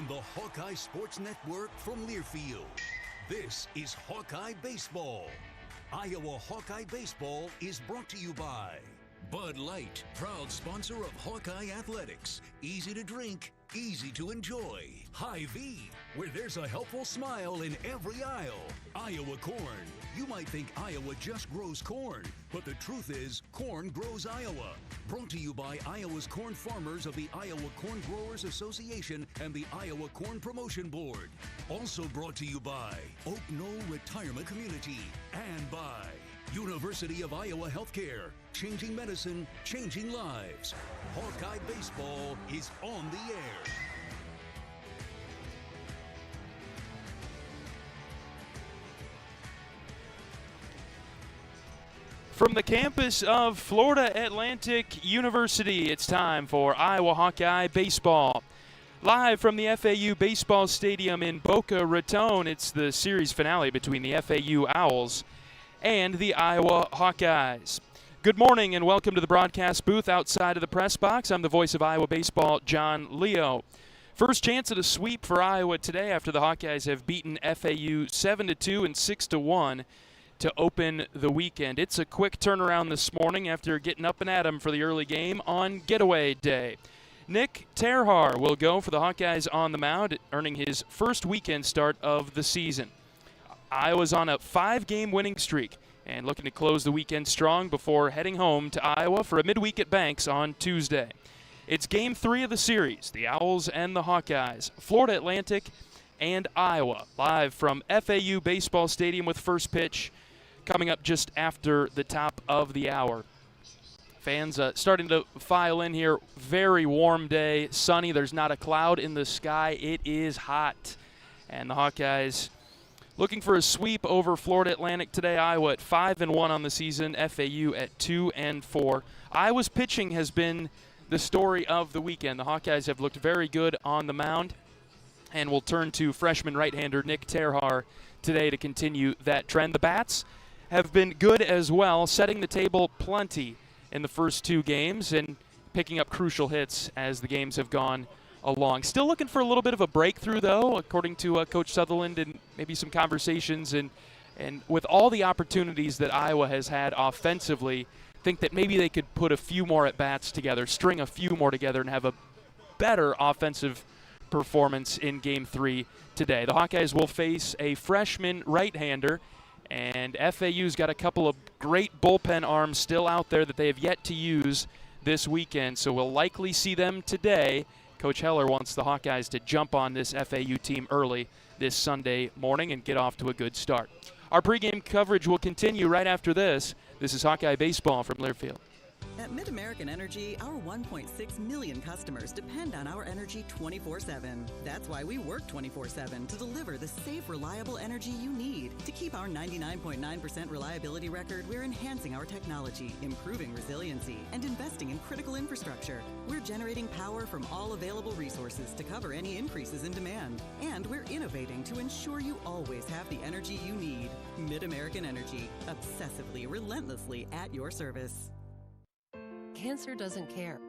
On the Hawkeye Sports Network from Learfield, this is Hawkeye Baseball. Iowa Hawkeye Baseball is brought to you by Bud Light, proud sponsor of Hawkeye Athletics. Easy to drink, easy to enjoy. Hy-Vee, where there's a helpful smile in every aisle. Iowa Corn. You might think Iowa just grows corn, but the truth is, corn grows Iowa. Brought to you by Iowa's corn farmers of the Iowa Corn Growers Association and the Iowa Corn Promotion Board. Also brought to you by Oak Knoll Retirement Community and by University of Iowa Healthcare. Changing medicine, changing lives. Hawkeye Baseball is on the air. From the campus of Florida Atlantic University, it's time for Iowa Hawkeye Baseball. Live from the FAU Baseball Stadium in Boca Raton, it's the series finale between the FAU Owls and the Iowa Hawkeyes. Good morning and welcome to the broadcast booth outside of the press box. I'm the voice of Iowa Baseball, John Leo. First chance at a sweep for Iowa today after the Hawkeyes have beaten FAU 7-2 and 6-1 to open the weekend. It's a quick turnaround this morning after getting up and at 'em for the early game on getaway day. Nick Terhar will go for the Hawkeyes on the mound, earning his first weekend start of the season. Iowa's on a 5-game winning streak and looking to close the weekend strong before heading home to Iowa for a midweek at Banks on Tuesday. It's Game 3 of the series, the Owls and the Hawkeyes, Florida Atlantic and Iowa, live from FAU Baseball Stadium with first pitch coming up just after the top of the hour. Fans starting to file in here. Very warm day, sunny. There's not a cloud in the sky. It is hot. And the Hawkeyes looking for a sweep over Florida Atlantic today. Iowa at 5-1 on the season. FAU at 2-4. Iowa's pitching has been the story of the weekend. The Hawkeyes have looked very good on the mound. And we'll turn to freshman right-hander Nick Terhar today to continue that trend. The bats have been good as well, setting the table plenty in the first 2 games and picking up crucial hits as the games have gone along. Still looking for a little bit of a breakthrough, though, according to Coach Sutherland and maybe some conversations. And with all the opportunities that Iowa has had offensively, think that maybe they could put a few more at-bats together, string a few more together, and have a better offensive performance in Game 3 today. The Hawkeyes will face a freshman right-hander, and FAU's got a couple of great bullpen arms still out there that they have yet to use this weekend, so we'll likely see them today. Coach Heller wants the Hawkeyes to jump on this FAU team early this Sunday morning and get off to a good start. Our pregame coverage will continue right after this. This is Hawkeye Baseball from Learfield. At Mid-American Energy, our 1.6 million customers depend on our energy 24/7. That's why we work 24/7 to deliver the safe, reliable energy you need. To keep our 99.9% reliability record, we're enhancing our technology, improving resiliency, and investing in critical infrastructure. We're generating power from all available resources to cover any increases in demand. And we're innovating to ensure you always have the energy you need. Mid-American Energy, obsessively, relentlessly at your service. Cancer doesn't care.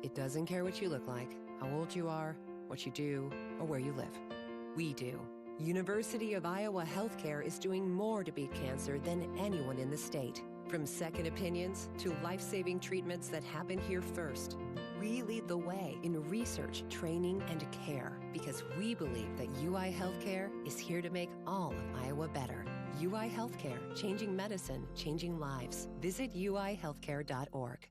It doesn't care what you look like, how old you are, what you do, or where you live. We do. University of Iowa Healthcare is doing more to beat cancer than anyone in the state. From second opinions to life-saving treatments that happen here first. We lead the way in research, training, and care because we believe that UI Healthcare is here to make all of Iowa better. UI Healthcare, changing medicine, changing lives. Visit uihealthcare.org.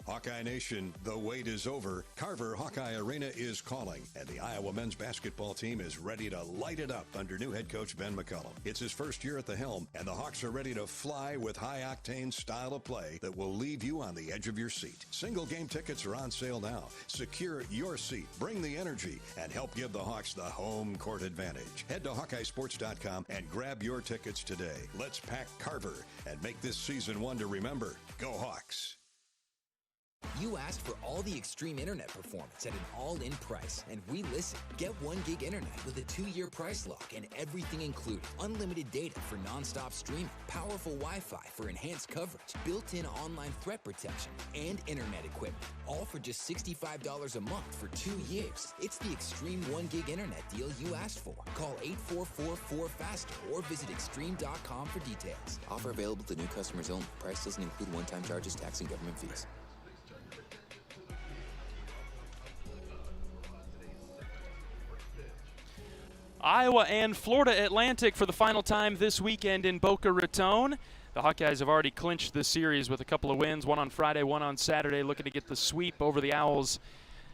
Hawkeye Nation, the wait is over. Carver Hawkeye Arena is calling, and the Iowa men's basketball team is ready to light it up under new head coach Ben McCullum. It's his first year at the helm, and the Hawks are ready to fly with high-octane style of play that will leave you on the edge of your seat. Single game tickets are on sale now. Secure your seat, bring the energy, and help give the Hawks the home court advantage. Head to HawkeyeSports.com and grab your tickets today. Let's pack Carver and make this season one to remember. Go Hawks! You asked for all the extreme internet performance at an all-in price, and we listened. Get 1 gig internet with a 2-year price lock and everything included. Unlimited data for non-stop streaming, powerful Wi-Fi for enhanced coverage, built-in online threat protection, and internet equipment. All for just $65 a month for 2 years. It's the extreme 1 gig internet deal you asked for. Call 844-4FASTER or visit extreme.com for details. Offer available to new customers only. Price doesn't include one-time charges, tax, and government fees. Iowa and Florida Atlantic for the final time this weekend in Boca Raton. The Hawkeyes have already clinched this series with a couple of wins, one on Friday, one on Saturday, looking to get the sweep over the Owls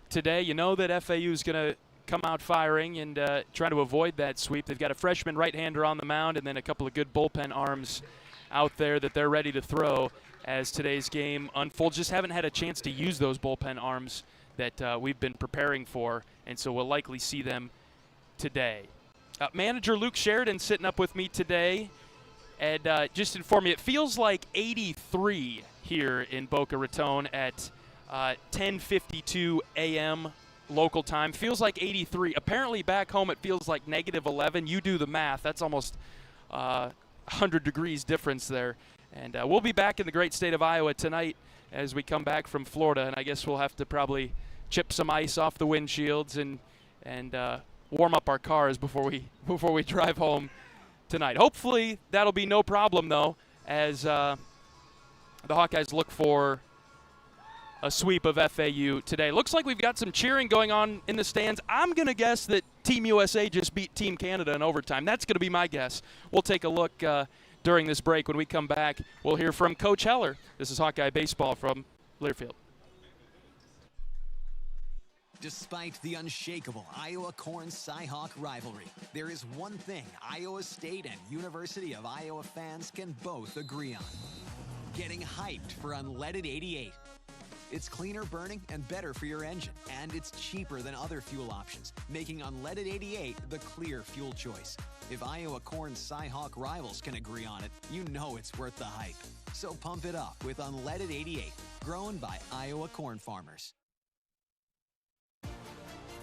today. You know that FAU is going to come out firing and try to avoid that sweep. They've got a freshman right-hander on the mound and then a couple of good bullpen arms out there that they're ready to throw as today's game unfolds. Just haven't had a chance to use those bullpen arms that we've been preparing for, and so we'll likely see them today. Manager Luke Sheridan sitting up with me today, and just inform me, it feels like 83 here in Boca Raton at 10:52 a.m. local time. Feels like 83. Apparently back home it feels like -11. You do the math. That's almost 100 degrees difference there. And we'll be back in the great state of Iowa tonight as we come back from Florida, and I guess we'll have to probably chip some ice off the windshields and warm up our cars before we drive home tonight. Hopefully that'll be no problem, though, as the Hawkeyes look for a sweep of FAU today. Looks like we've got some cheering going on in the stands. I'm going to guess that Team USA just beat Team Canada in overtime. That's going to be my guess. We'll take a look during this break. When we come back, we'll hear from Coach Heller. This is Hawkeye Baseball from Learfield. Despite the unshakable Iowa-Corn Cy-Hawk rivalry, there is one thing Iowa State and University of Iowa fans can both agree on: getting hyped for Unleaded 88. It's cleaner burning and better for your engine, and it's cheaper than other fuel options, making Unleaded 88 the clear fuel choice. If Iowa Corn Cy-Hawk rivals can agree on it, you know it's worth the hype. So pump it up with Unleaded 88, grown by Iowa corn farmers.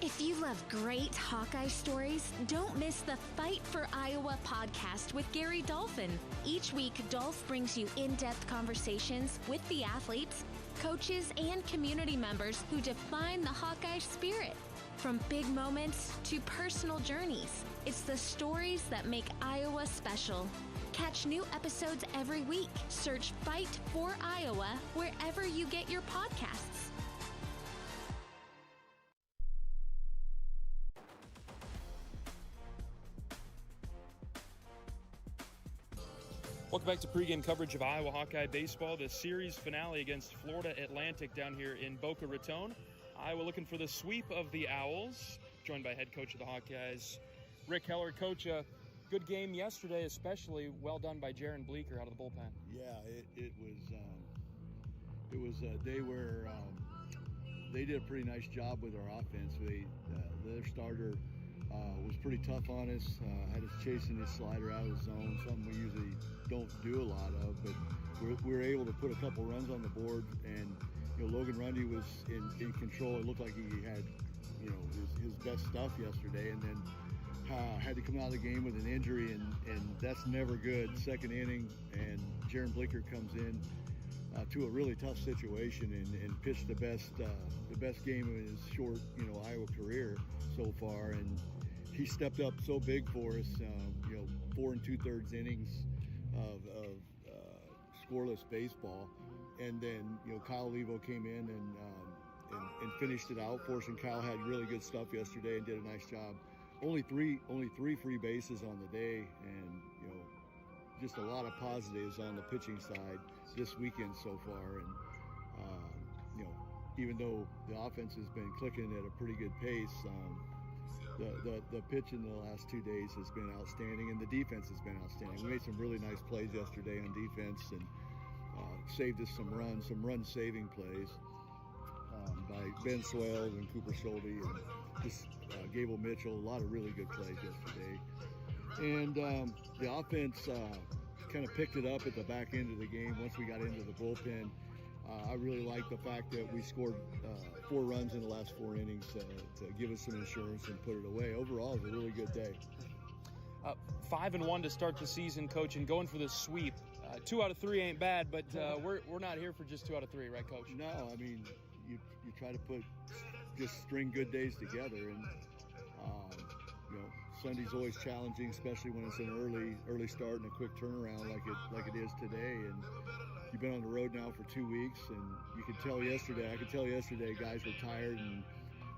If you love great Hawkeye stories, don't miss the Fight for Iowa podcast with Gary Dolphin. Each week, Dolph brings you in-depth conversations with the athletes, coaches, and community members who define the Hawkeye spirit. From big moments to personal journeys, it's the stories that make Iowa special. Catch new episodes every week. Search Fight for Iowa wherever you get your podcasts. Welcome back to pregame coverage of Iowa Hawkeye baseball. The series finale against Florida Atlantic down here in Boca Raton. Iowa looking for the sweep of the Owls, joined by head coach of the Hawkeyes, Rick Heller. Coach, good game yesterday, especially well done by Jaron Bleeker out of the bullpen. Yeah, it was a day where they did a pretty nice job with our offense. Their starter was pretty tough on us, had us chasing his slider out of the zone, something we usually don't do a lot of, but we were able to put a couple runs on the board, and Logan Rundy was in control. It looked like he had his best stuff yesterday, and then had to come out of the game with an injury, and that's never good. Second inning, and Jaron Bleeker comes in to a really tough situation and pitched the best game of his short Iowa career so far, and he stepped up so big for us. 4 2/3 innings of scoreless baseball, and then Kyle Levo came in and finished it out for us. And Kyle had really good stuff yesterday and did a nice job. Only three free bases on the day, and just a lot of positives on the pitching side this weekend so far. And even though the offense has been clicking at a pretty good pace, the pitch in the last 2 days has been outstanding, and the defense has been outstanding. We made some really nice plays yesterday on defense, and saved us some run-saving plays by Ben Swales and Cooper Schulte and just Gable Mitchell. A lot of really good plays yesterday. And the offense kind of picked it up at the back end of the game once we got into the bullpen. I really like the fact that we scored 4 runs in the last 4 innings to give us some insurance and put it away. Overall, it was a really good day. 5-1 to start the season, Coach, and going for the sweep. 2 out of 3 ain't bad, but we're not here for just 2 out of 3, right, Coach? No, I mean, you try to just string good days together, and Sunday's always challenging, especially when it's an early start and a quick turnaround like it is today. And you've been on the road now for 2 weeks, and I could tell yesterday guys were tired and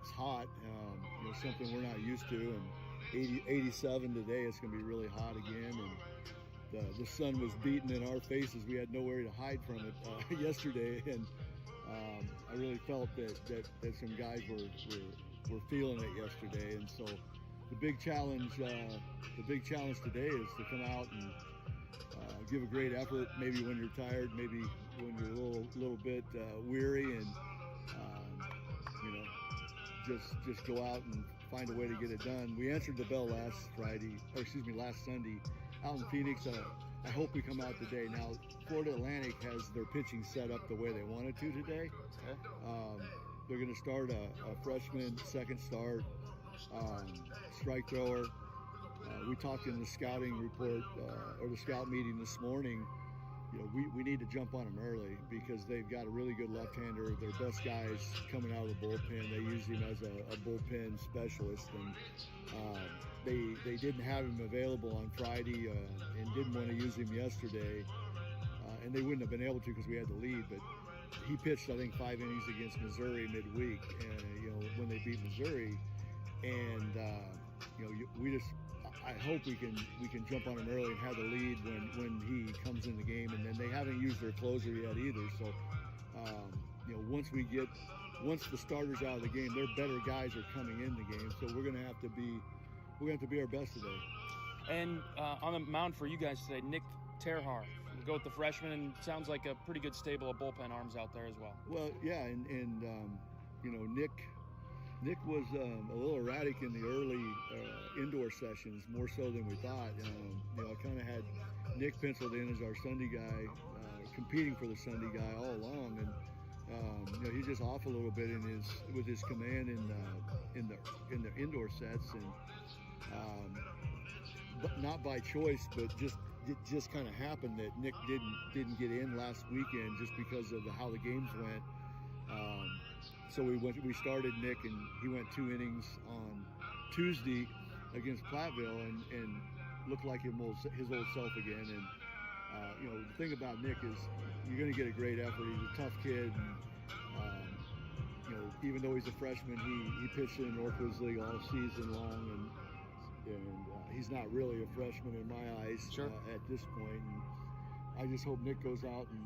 it's hot. Something we're not used to. And 87 today, it's going to be really hot again. And the sun was beating in our faces. We had nowhere to hide from it yesterday, and I really felt that some guys were feeling it yesterday. And so the big challenge today is to come out and give a great effort. Maybe when you're tired, maybe when you're a little bit weary, and just go out and find a way to get it done. We answered the bell last Sunday out in Phoenix. I hope we come out today. Now, Florida Atlantic has their pitching set up the way they wanted to today. Okay. They're going to start a freshman second start strike thrower. We talked in the scouting report or the scout meeting this morning. We need to jump on them early because they've got a really good left-hander. Their best guys coming out of the bullpen. They use him as a bullpen specialist, and they didn't have him available on Friday and didn't want to use him yesterday, and they wouldn't have been able to because we had the lead. But he pitched, I think, 5 innings against Missouri midweek, when they beat Missouri, and I hope we can jump on him early and have the lead when he comes in the game. And then they haven't used their closer yet either. So once the starter's out of the game, their better guys are coming in the game. So we're gonna have to be our best today. And on the mound for you guys today, Nick Terhar. We'll go with the freshman, and sounds like a pretty good stable of bullpen arms out there as well. Well, yeah, and Nick was a little erratic in the early indoor sessions, more so than we thought. I kind of had Nick penciled in as our Sunday guy, competing for the Sunday guy all along, and he's just off a little bit with his command in the indoor sets, and but not by choice, but it just kind of happened that Nick didn't get in last weekend just because of how the games went. So we started Nick, and he went 2 innings on Tuesday against Platteville and looked like his old self again. And the thing about Nick is you're going to get a great effort. He's a tough kid, and even though he's a freshman, he pitched in the Northwoods League all season long, and he's not really a freshman in my eyes. Sure. At this point. And I just hope Nick goes out and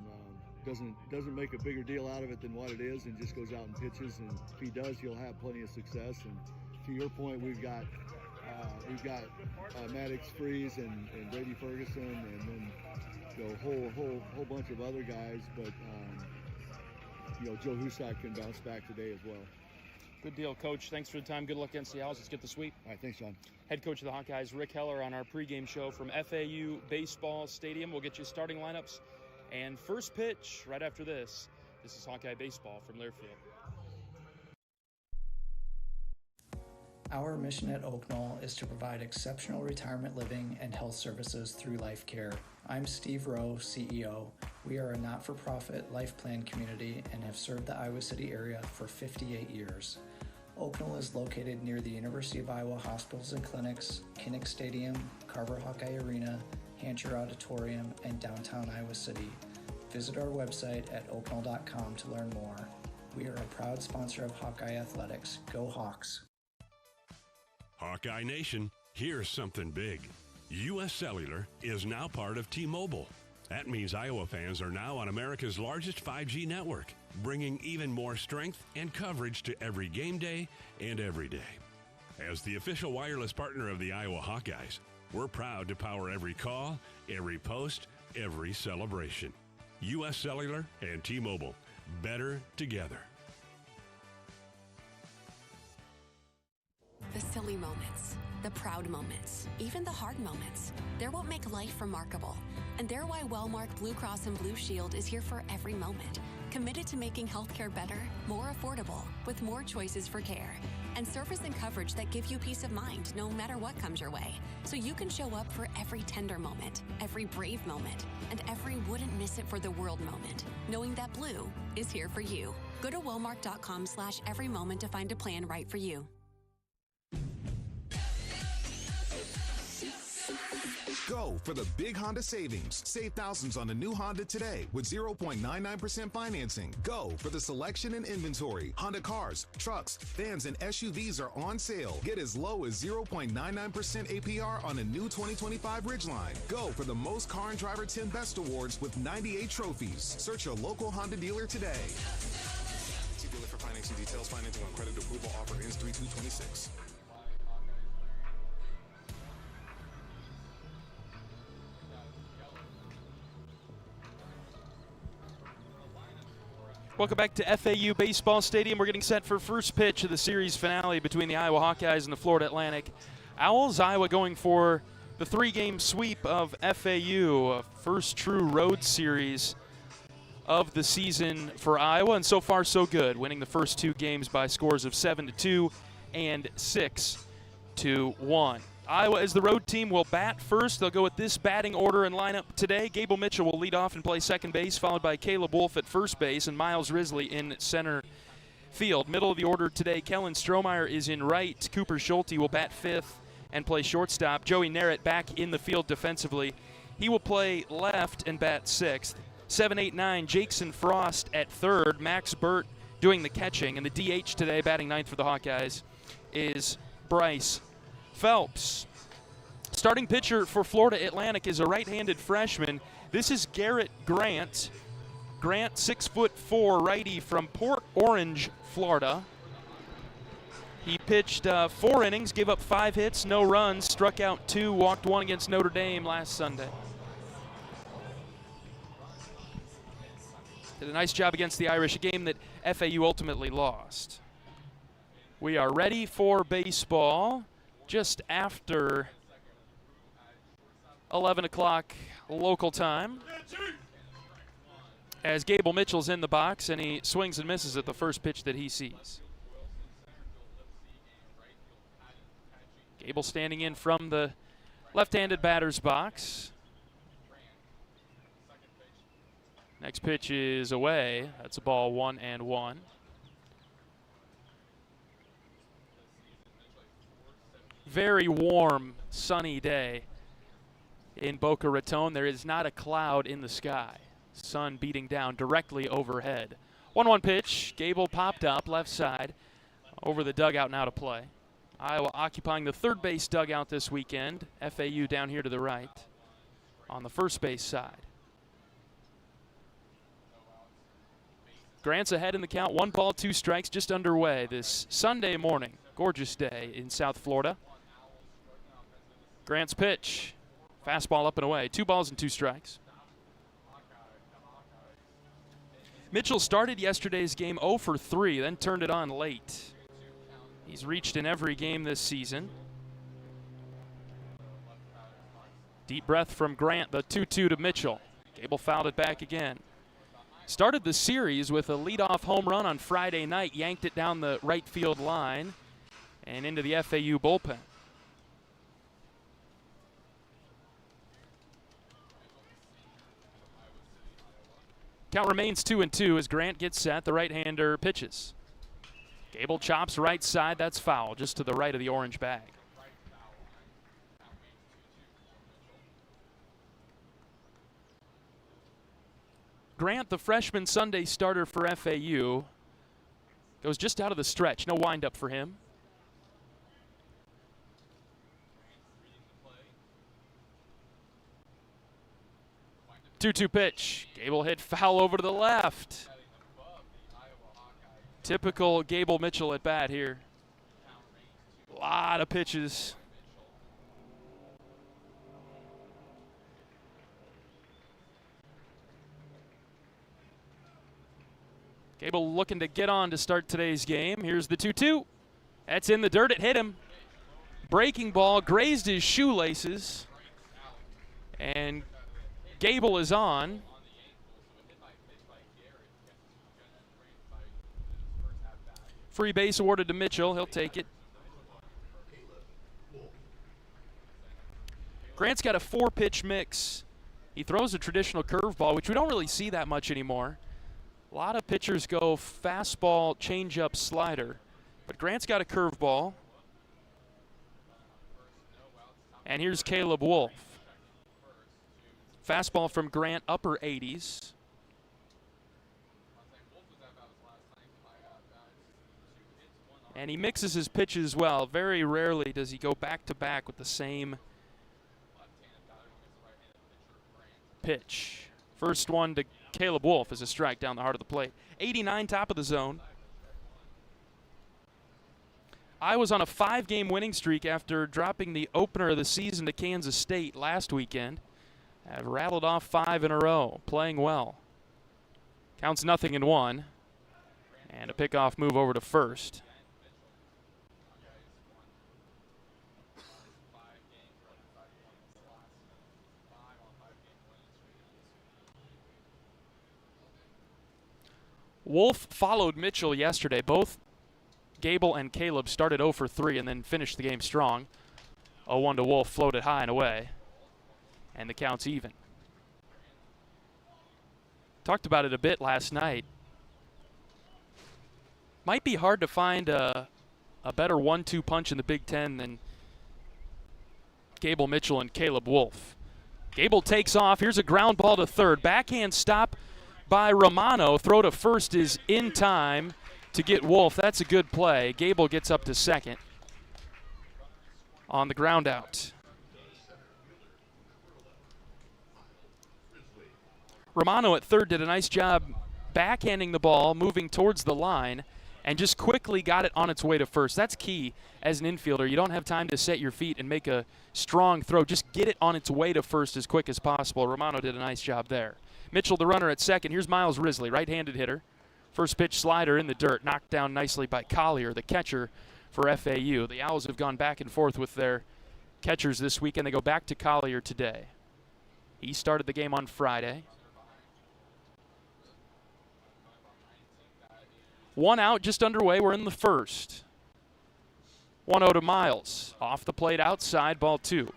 doesn't make a bigger deal out of it than what it is, and just goes out and pitches. And if he does, he'll have plenty of success. And to your point, we've got Maddox Freeze and Brady Ferguson, and then a whole bunch of other guys. But Joe Husak can bounce back today as well. Good deal, Coach. Thanks for the time. Good luck against the Owls. Let's get the sweep. All right, thanks, John. Head coach of the Hawkeyes, Rick Heller, on our pregame show from FAU Baseball Stadium. We'll get you starting lineups and first pitch right after this. This is Hawkeye Baseball from Learfield. Our mission at Oak Knoll is to provide exceptional retirement living and health services through life care. I'm Steve Rowe, CEO. We are a not-for-profit life plan community and have served the Iowa City area for 58 years. Oak Knoll is located near the University of Iowa hospitals and clinics, Kinnick Stadium, Carver Hawkeye Arena, Hancher Auditorium, and downtown Iowa City. Visit our website at oakknoll.com to learn more. We are a proud sponsor of Hawkeye Athletics. Go Hawks! Hawkeye Nation, here's something big. U.S. Cellular is now part of T-Mobile. That means Iowa fans are now on America's largest 5G network, bringing even more strength and coverage to every game day and every day. As the official wireless partner of the Iowa Hawkeyes, we're proud to power every call, every post, every celebration. U.S. Cellular and T-Mobile, better together. The silly moments, the proud moments, even the hard moments. They're what make life remarkable. And they're why Wellmark Blue Cross and Blue Shield is here for every moment. committed to making healthcare better, more affordable, with more choices for care, and service and coverage that give you peace of mind no matter what comes your way, so you can show up for every tender moment, every brave moment, and every wouldn't miss it for the world moment, knowing that Blue is here for you. Go to Walmart.com/everymoment to find a plan right for you. Go for the big Honda savings. Save thousands on the new Honda today with 0.99% financing. Go for the selection and inventory. Honda cars, trucks, vans, and SUVs are on sale. Get as low as 0.99% APR on a new 2025 Ridgeline. Go for the most car and driver 10 best awards with 98 trophies. Search your local Honda dealer today. See dealer for financing details. Financing on credit approval offer ends 3/2/26. Welcome back to FAU Baseball Stadium. We're getting set for first pitch of the series finale between the Iowa Hawkeyes and the Florida Atlantic Owls. Iowa going for the 3-game sweep of FAU, a first true road series of the season for Iowa, and so far so good, winning the first 2 games by scores of 7-2 and 6-1. Iowa, as the road team, will bat first. They'll go with this batting order and lineup today. Gable Mitchell will lead off and play second base, followed by Caleb Wolf at first base and Miles Risley in center field. Middle of the order today, Kellen Strohmeyer is in right. Cooper Schulte will bat fifth and play shortstop. Joey Narrett back in the field defensively. He will play left and bat sixth. 7, 8, 9, Jackson Frost at third. Max Burt doing the catching. And the DH today, batting ninth for the Hawkeyes, is Bryce Phelps. Starting pitcher for Florida Atlantic is a right-handed freshman. This is Garrett Grant. Grant, 6'4", righty from Port Orange, Florida. He pitched 4 innings, gave up 5 hits, no runs, struck out 2, walked 1 against Notre Dame last Sunday. Did a nice job against the Irish, a game that FAU ultimately lost. We are ready for baseball just after 11 o'clock local time, as Gable Mitchell's in the box and he swings and misses at the first pitch that he sees. Gable standing in from the left-handed batter's box. Next pitch is away. That's a ball 1-1. Very warm, sunny day in Boca Raton. There is not a cloud in the sky. Sun beating down directly overhead. 1-1 pitch. Gable popped up left side over the dugout, now to play. Iowa occupying the third base dugout this weekend. FAU down here to the right on the first base side. Grant's ahead in the count. 1 ball, 2 strikes, just underway this Sunday morning. Gorgeous day in South Florida. Grant's pitch. Fastball up and away. 2 balls and 2 strikes. Mitchell started yesterday's game 0 for 3, then turned it on late. He's reached in every game this season. Deep breath from Grant, the 2-2 to Mitchell. Gable fouled it back again. Started the series with a leadoff home run on Friday night, yanked it down the right field line and into the FAU bullpen. Count remains 2-2 as Grant gets set. The right-hander pitches. Gable chops right side. That's foul, just to the right of the orange bag. Grant, the freshman Sunday starter for FAU, goes just out of the stretch. No windup for him. Two-two pitch. Gable hit foul over to the left. Typical Gable Mitchell at bat here. A lot of pitches. Gable looking to get on to start today's game. Here's the 2-2. That's in the dirt. It hit him. Breaking ball grazed his shoelaces. And Gable is on. Free base awarded to Mitchell. He'll take it. Grant's got a 4-pitch mix. He throws a traditional curveball, which we don't really see that much anymore. A lot of pitchers go fastball, changeup, slider. But Grant's got a curveball. And here's Caleb Wolf. Fastball from Grant, upper 80s. And he mixes his pitches well. Very rarely does he go back-to-back with the same pitch. First one to Caleb Wolf is a strike down the heart of the plate. 89, top of the zone. Iowa's on a 5-game winning streak after dropping the opener of the season to Kansas State last weekend. Have rattled off 5 in a row, playing well. Counts 0-1. And a pickoff move over to first. Wolf followed Mitchell yesterday. Both Gable and Caleb started 0 for 3 and then finished the game strong. 0-1 to Wolf, floated high and away. And the count's even. Talked about it a bit last night. Might be hard to find a better 1-2 punch in the Big Ten than Gable Mitchell and Caleb Wolf. Gable takes off. Here's a ground ball to third. Backhand stop by Romano. Throw to first is in time to get Wolf. That's a good play. Gable gets up to second on the ground out. Romano at third did a nice job backhanding the ball, moving towards the line, and just quickly got it on its way to first. That's key as an infielder. You don't have time to set your feet and make a strong throw. Just get it on its way to first as quick as possible. Romano did a nice job there. Mitchell, the runner at second. Here's Miles Risley, right-handed hitter. First pitch slider in the dirt, knocked down nicely by Collier, the catcher for FAU. The Owls have gone back and forth with their catchers this weekend. They go back to Collier today. He started the game on Friday. 1 out, just underway. We're in the first. 1-0 to Miles. Off the plate outside, ball 2.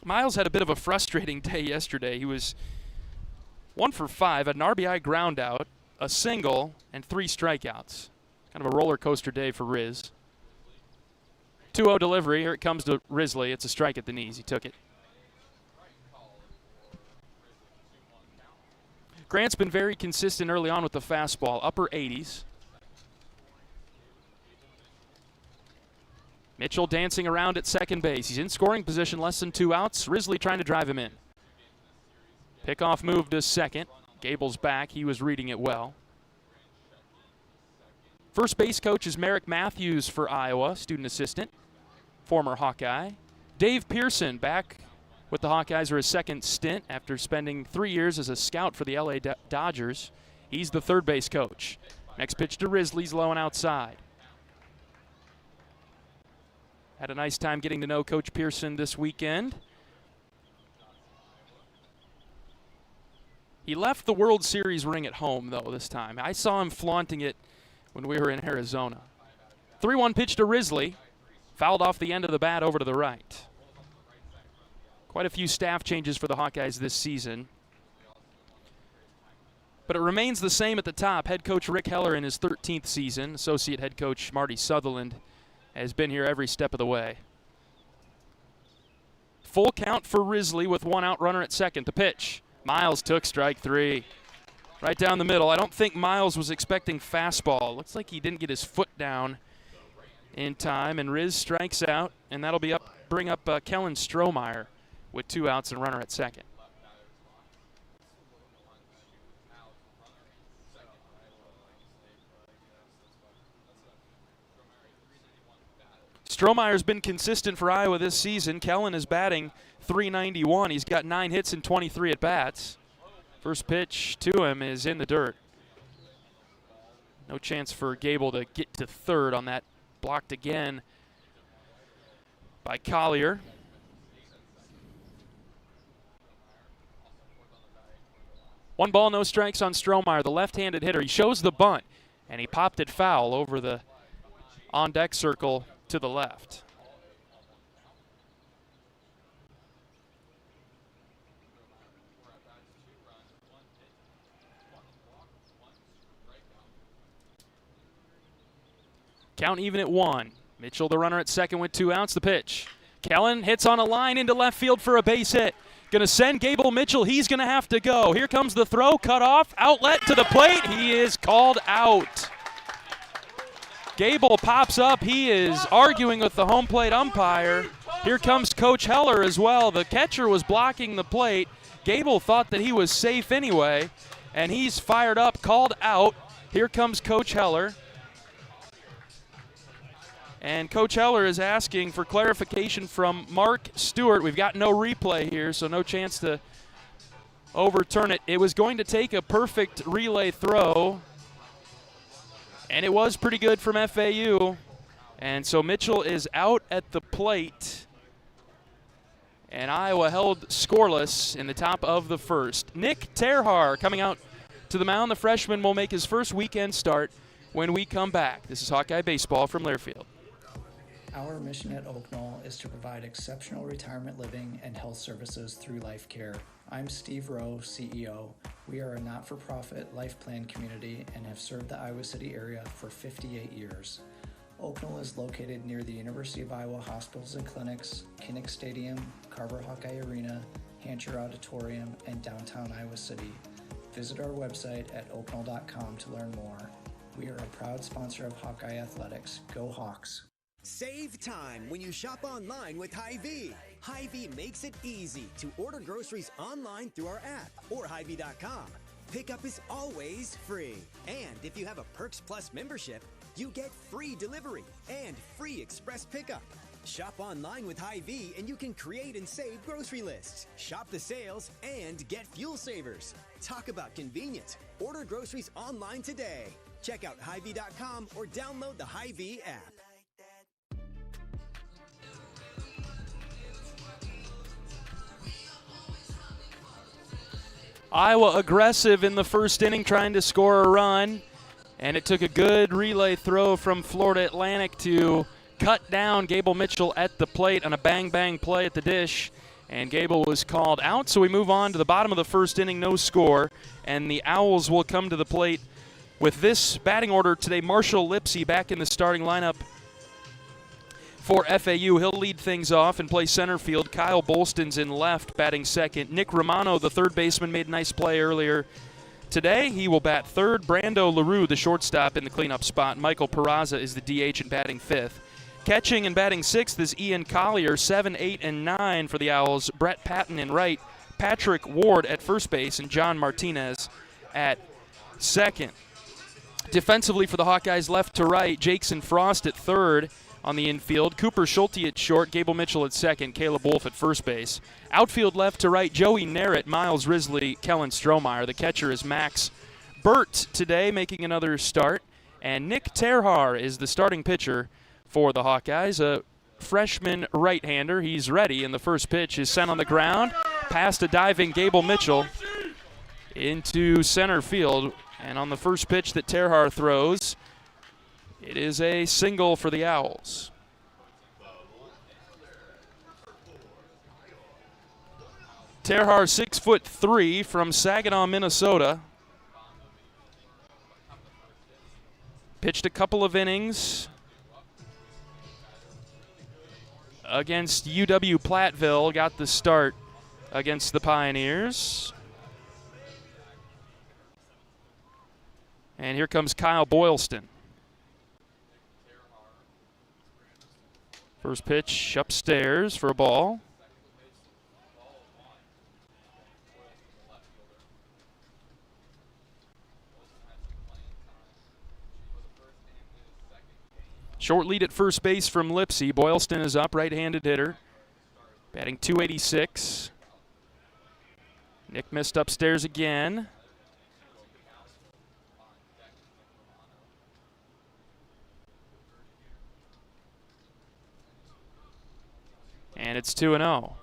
Miles had a bit of a frustrating day yesterday. He was 1 for 5, had an RBI ground out, a single, and 3 strikeouts. Kind of a roller coaster day for Riz. 2-0 delivery. Here it comes to Risley. It's a strike at the knees. He took it. Grant's been very consistent early on with the fastball, upper 80s. Mitchell dancing around at second base. He's in scoring position, less than 2 outs. Risley trying to drive him in. Pickoff move to second. Gable's back. He was reading it well. First base coach is Merrick Matthews for Iowa, student assistant, former Hawkeye. Dave Pearson back with the Hawkeyes for his second stint after spending 3 years as a scout for the LA Dodgers. He's the third base coach. Next pitch to Risley's low and outside. Had a nice time getting to know Coach Pearson this weekend. He left the World Series ring at home, though, this time. I saw him flaunting it when we were in Arizona. 3-1 pitch to Risley. Fouled off the end of the bat over to the right. Quite a few staff changes for the Hawkeyes this season. But it remains the same at the top. Head coach Rick Heller in his 13th season. Associate head coach Marty Sutherland has been here every step of the way. Full count for Risley with 1 out, runner at second. The pitch. Miles took strike 3. Right down the middle. I don't think Miles was expecting fastball. Looks like he didn't get his foot down in time, and Riz strikes out, and that'll be bring up Kellen Strohmeyer with 2 outs and runner at second. Strohmeyer's been consistent for Iowa this season. Kellen is batting .391. He's got 9 hits and 23 at-bats. First pitch to him is in the dirt. No chance for Gable to get to third on that. Blocked again by Collier. 1 ball, no strikes on Strohmeyer, the left-handed hitter. He shows the bunt, and he popped it foul over the on-deck circle to the left. Count even at 1. Mitchell, the runner at second with 2 outs. The pitch. Kellen hits on a line into left field for a base hit. Going to send Gable Mitchell. He's going to have to go. Here comes the throw. Cut off. Outlet to the plate. He is called out. Gable pops up. He is arguing with the home plate umpire. Here comes Coach Heller as well. The catcher was blocking the plate. Gable thought that he was safe anyway, and he's fired up, called out. Here comes Coach Heller. And Coach Heller is asking for clarification from Mark Stewart. We've got no replay here, so no chance to overturn it. It was going to take a perfect relay throw, and it was pretty good from FAU. And so Mitchell is out at the plate, and Iowa held scoreless in the top of the first. Nick Terhar coming out to the mound. The freshman will make his first weekend start when we come back. This is Hawkeye Baseball from Learfield. Our mission at Oak Knoll is to provide exceptional retirement living and health services through Life Care. I'm Steve Rowe, CEO. We are a not-for-profit life plan community and have served the Iowa City area for 58 years. Oak Knoll is located near the University of Iowa hospitals and clinics, Kinnick Stadium, Carver Hawkeye Arena, Hancher Auditorium, and downtown Iowa City. Visit our website at oakknoll.com to learn more. We are a proud sponsor of Hawkeye Athletics. Go Hawks! Save time when you shop online with Hy-Vee. Hy-Vee makes it easy to order groceries online through our app or Hy-Vee.com. Pickup is always free. And if you have a Perks Plus membership, you get free delivery and free express pickup. Shop online with Hy-Vee and you can create and save grocery lists, shop the sales, and get fuel savers. Talk about convenience. Order groceries online today. Check out Hy-Vee.com or download the Hy-Vee app. Iowa aggressive in the first inning, trying to score a run, and it took a good relay throw from Florida Atlantic to cut down Gable Mitchell at the plate on a bang-bang play at the dish, and Gable was called out. So we move on to the bottom of the first inning, no score, and the Owls will come to the plate with this batting order today. Marshall Lipsy back in the starting lineup for FAU. He'll lead things off and play center field. Kyle Bolston's in left, batting second. Nick Romano, the third baseman, made a nice play earlier today. He will bat third. Brando LaRue, the shortstop, in the cleanup spot. Michael Peraza is the DH and batting fifth. Catching and batting sixth is Ian Collier, 7, 8, and 9 for the Owls. Brett Patton in right. Patrick Ward at first base, and John Martinez at second. Defensively for the Hawkeyes, left to right, Jackson Frost at third. On the infield, Cooper Schulte at short, Gable Mitchell at second, Caleb Wolf at first base. Outfield left to right, Joey Narrett, Miles Risley, Kellen Strohmeyer. The catcher is Max Burt today, making another start. And Nick Terhar is the starting pitcher for the Hawkeyes, a freshman right-hander. He's ready, and the first pitch is sent on the ground, past a diving Gable Mitchell into center field. And on the first pitch that Terhar throws, it is a single for the Owls. Terhar, 6'3" from Saginaw, Minnesota. Pitched a couple of innings against UW Platteville. Got the start against the Pioneers. And here comes Kyle Boylston. First pitch upstairs for a ball. Short lead at first base from Lipsy. Boylston is up, right-handed hitter, batting .286. Nick missed upstairs again. And it's 2-0.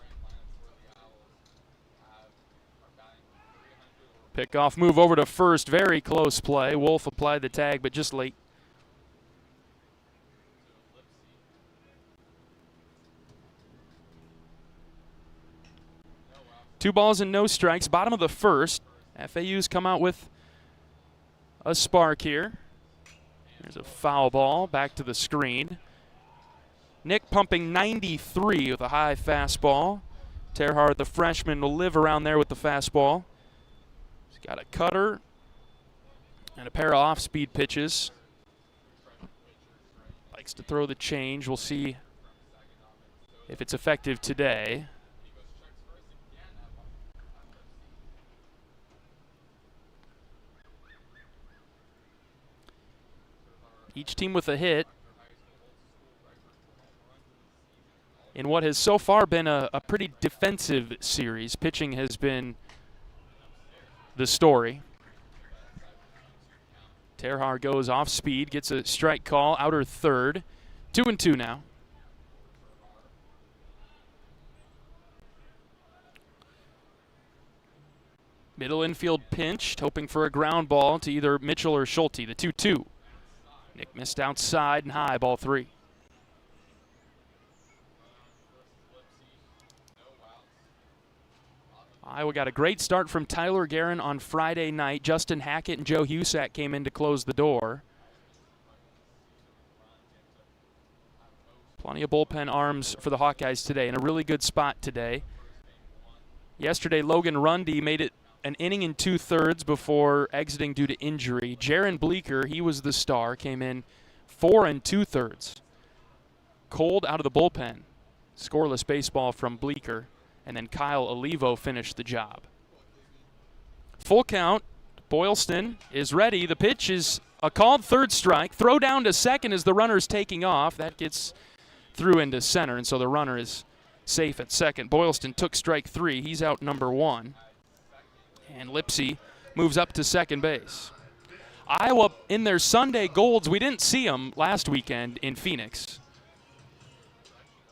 Pickoff move over to first. Very close play. Wolf applied the tag, but just late. Two balls and no strikes. Bottom of the first. FAU's come out with a spark here. There's a foul ball back to the screen. Nick pumping 93 with a high fastball. Terhard, the freshman, will live around there with the fastball. He's got a cutter and a pair of off-speed pitches. Likes to throw the change. We'll see if it's effective today. Each team with a hit in what has so far been a pretty defensive series. Pitching has been the story. Terhar goes off speed, gets a strike call, outer third. 2-2 now. Middle infield pinched, hoping for a ground ball to either Mitchell or Schulte. The 2-2. Nick missed outside and high, ball 3. Iowa got a great start from Tyler Guerin on Friday night. Justin Hackett and Joe Husak came in to close the door. Plenty of bullpen arms for the Hawkeyes today, in a really good spot today. Yesterday, Logan Rundy made it an inning and 2/3 before exiting due to injury. Jaron Bleeker, he was the star, came in 4 2/3. Cold out of the bullpen. Scoreless baseball from Bleeker. And then Kyle Olivo finished the job. Full count. Boylston is ready. The pitch is a called third strike. Throw down to second as the runner's taking off. That gets through into center, and so the runner is safe at second. Boylston took strike 3. He's out number 1. And Lipsy moves up to second base. Iowa in their Sunday golds. We didn't see them last weekend in Phoenix.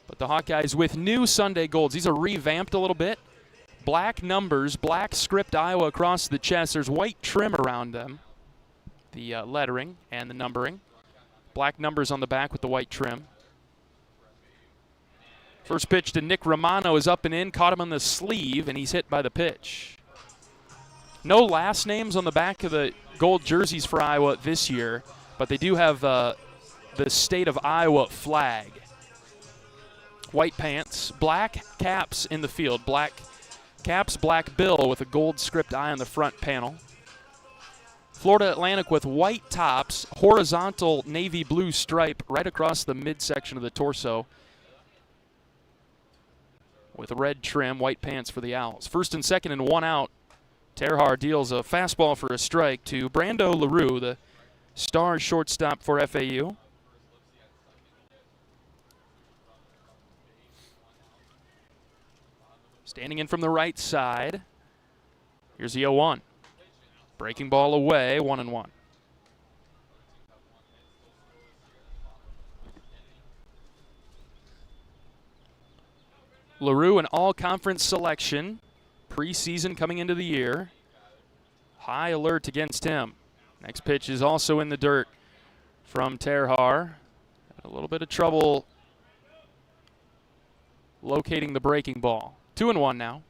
But the Hawkeyes with new Sunday golds. These are revamped a little bit. Black numbers, black script Iowa across the chest. There's white trim around them. The lettering and the numbering. Black numbers on the back with the white trim. First pitch to Nick Romano is up and in. Caught him on the sleeve, and he's hit by the pitch. No last names on the back of the gold jerseys for Iowa this year, but they do have the state of Iowa flag. White pants, black caps in the field. Black caps, black bill with a gold script eye on the front panel. Florida Atlantic with white tops, horizontal navy blue stripe right across the midsection of the torso with a red trim, white pants for the Owls. First and second and 1 out. Terhar deals a fastball for a strike to Brando LaRue, the star shortstop for FAU. Standing in from the right side. Here's the 0-1. Breaking ball away, 1-1. LaRue, an all-conference selection. Preseason coming into the year. High alert against him. Next pitch is also in the dirt from Terhar. A little bit of trouble locating the breaking ball. 2-1 now.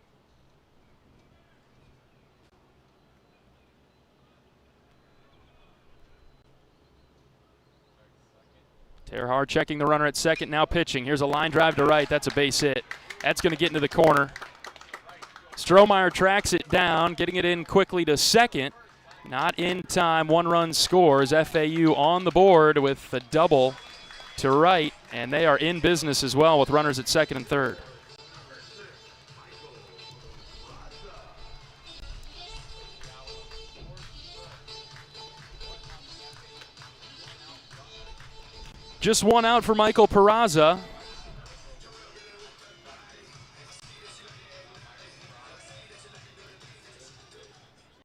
Terhar checking the runner at second, now pitching. Here's a line drive to right. That's a base hit. That's going to get into the corner. Strohmeyer tracks it down, getting it in quickly to second. Not in time. 1 run scores. FAU on the board with a double to right, and they are in business as well with runners at second and third. Just 1 out for Michael Peraza.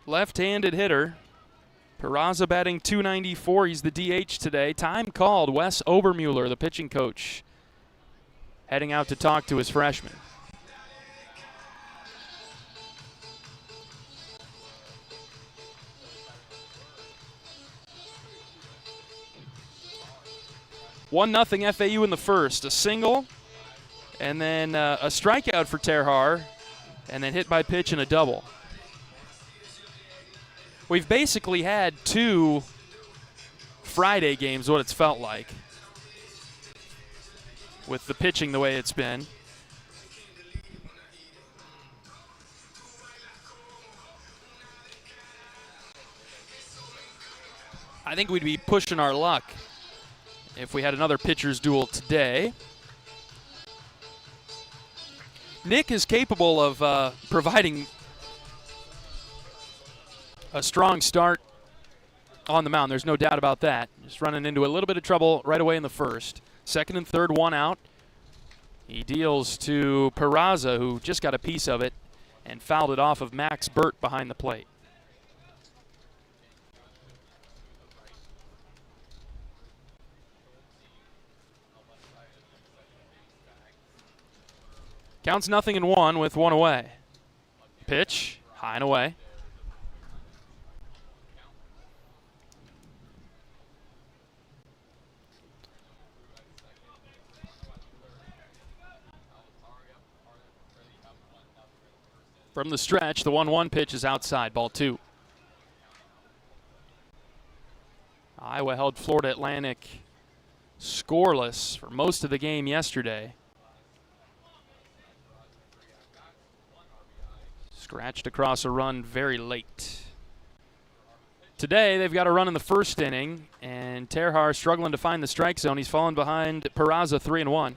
Left-handed hitter. Peraza batting .294. He's the DH today. Time called. Wes Obermuller, the pitching coach, heading out to talk to his freshman. 1-0 FAU in the first. A single, and then a strikeout for Terhar, and then hit by pitch and a double. We've basically had 2 Friday games, what it's felt like, with the pitching the way it's been. I think we'd be pushing our luck if we had another pitcher's duel today. Nick is capable of providing a strong start on the mound. There's no doubt about that. Just running into a little bit of trouble right away in the first. Second and third, 1 out. He deals to Peraza, who just got a piece of it and fouled it off of Max Burt behind the plate. Counts 0-1 with 1 away. Pitch, high and away. From the stretch, the 1-1 pitch is outside, ball 2. Iowa held Florida Atlantic scoreless for most of the game yesterday. Scratched across a run very late. Today, they've got a run in the first inning, and Terhar struggling to find the strike zone. He's fallen behind Peraza 3-1.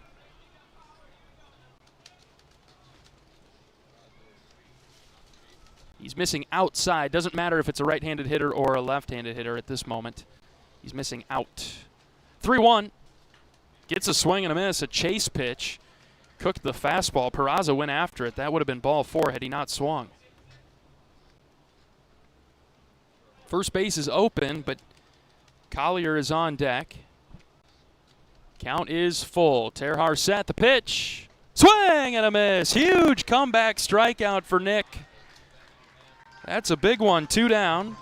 He's missing outside. Doesn't matter if it's a right-handed hitter or a left-handed hitter at this moment. He's missing out. 3-1. Gets a swing and a miss, a chase pitch. Cooked the fastball. Peraza went after it. That would have been ball 4 had he not swung. First base is open, but Collier is on deck. Count is full. Terhar set the pitch. Swing and a miss. Huge comeback strikeout for Nick. That's a big one. 2 down.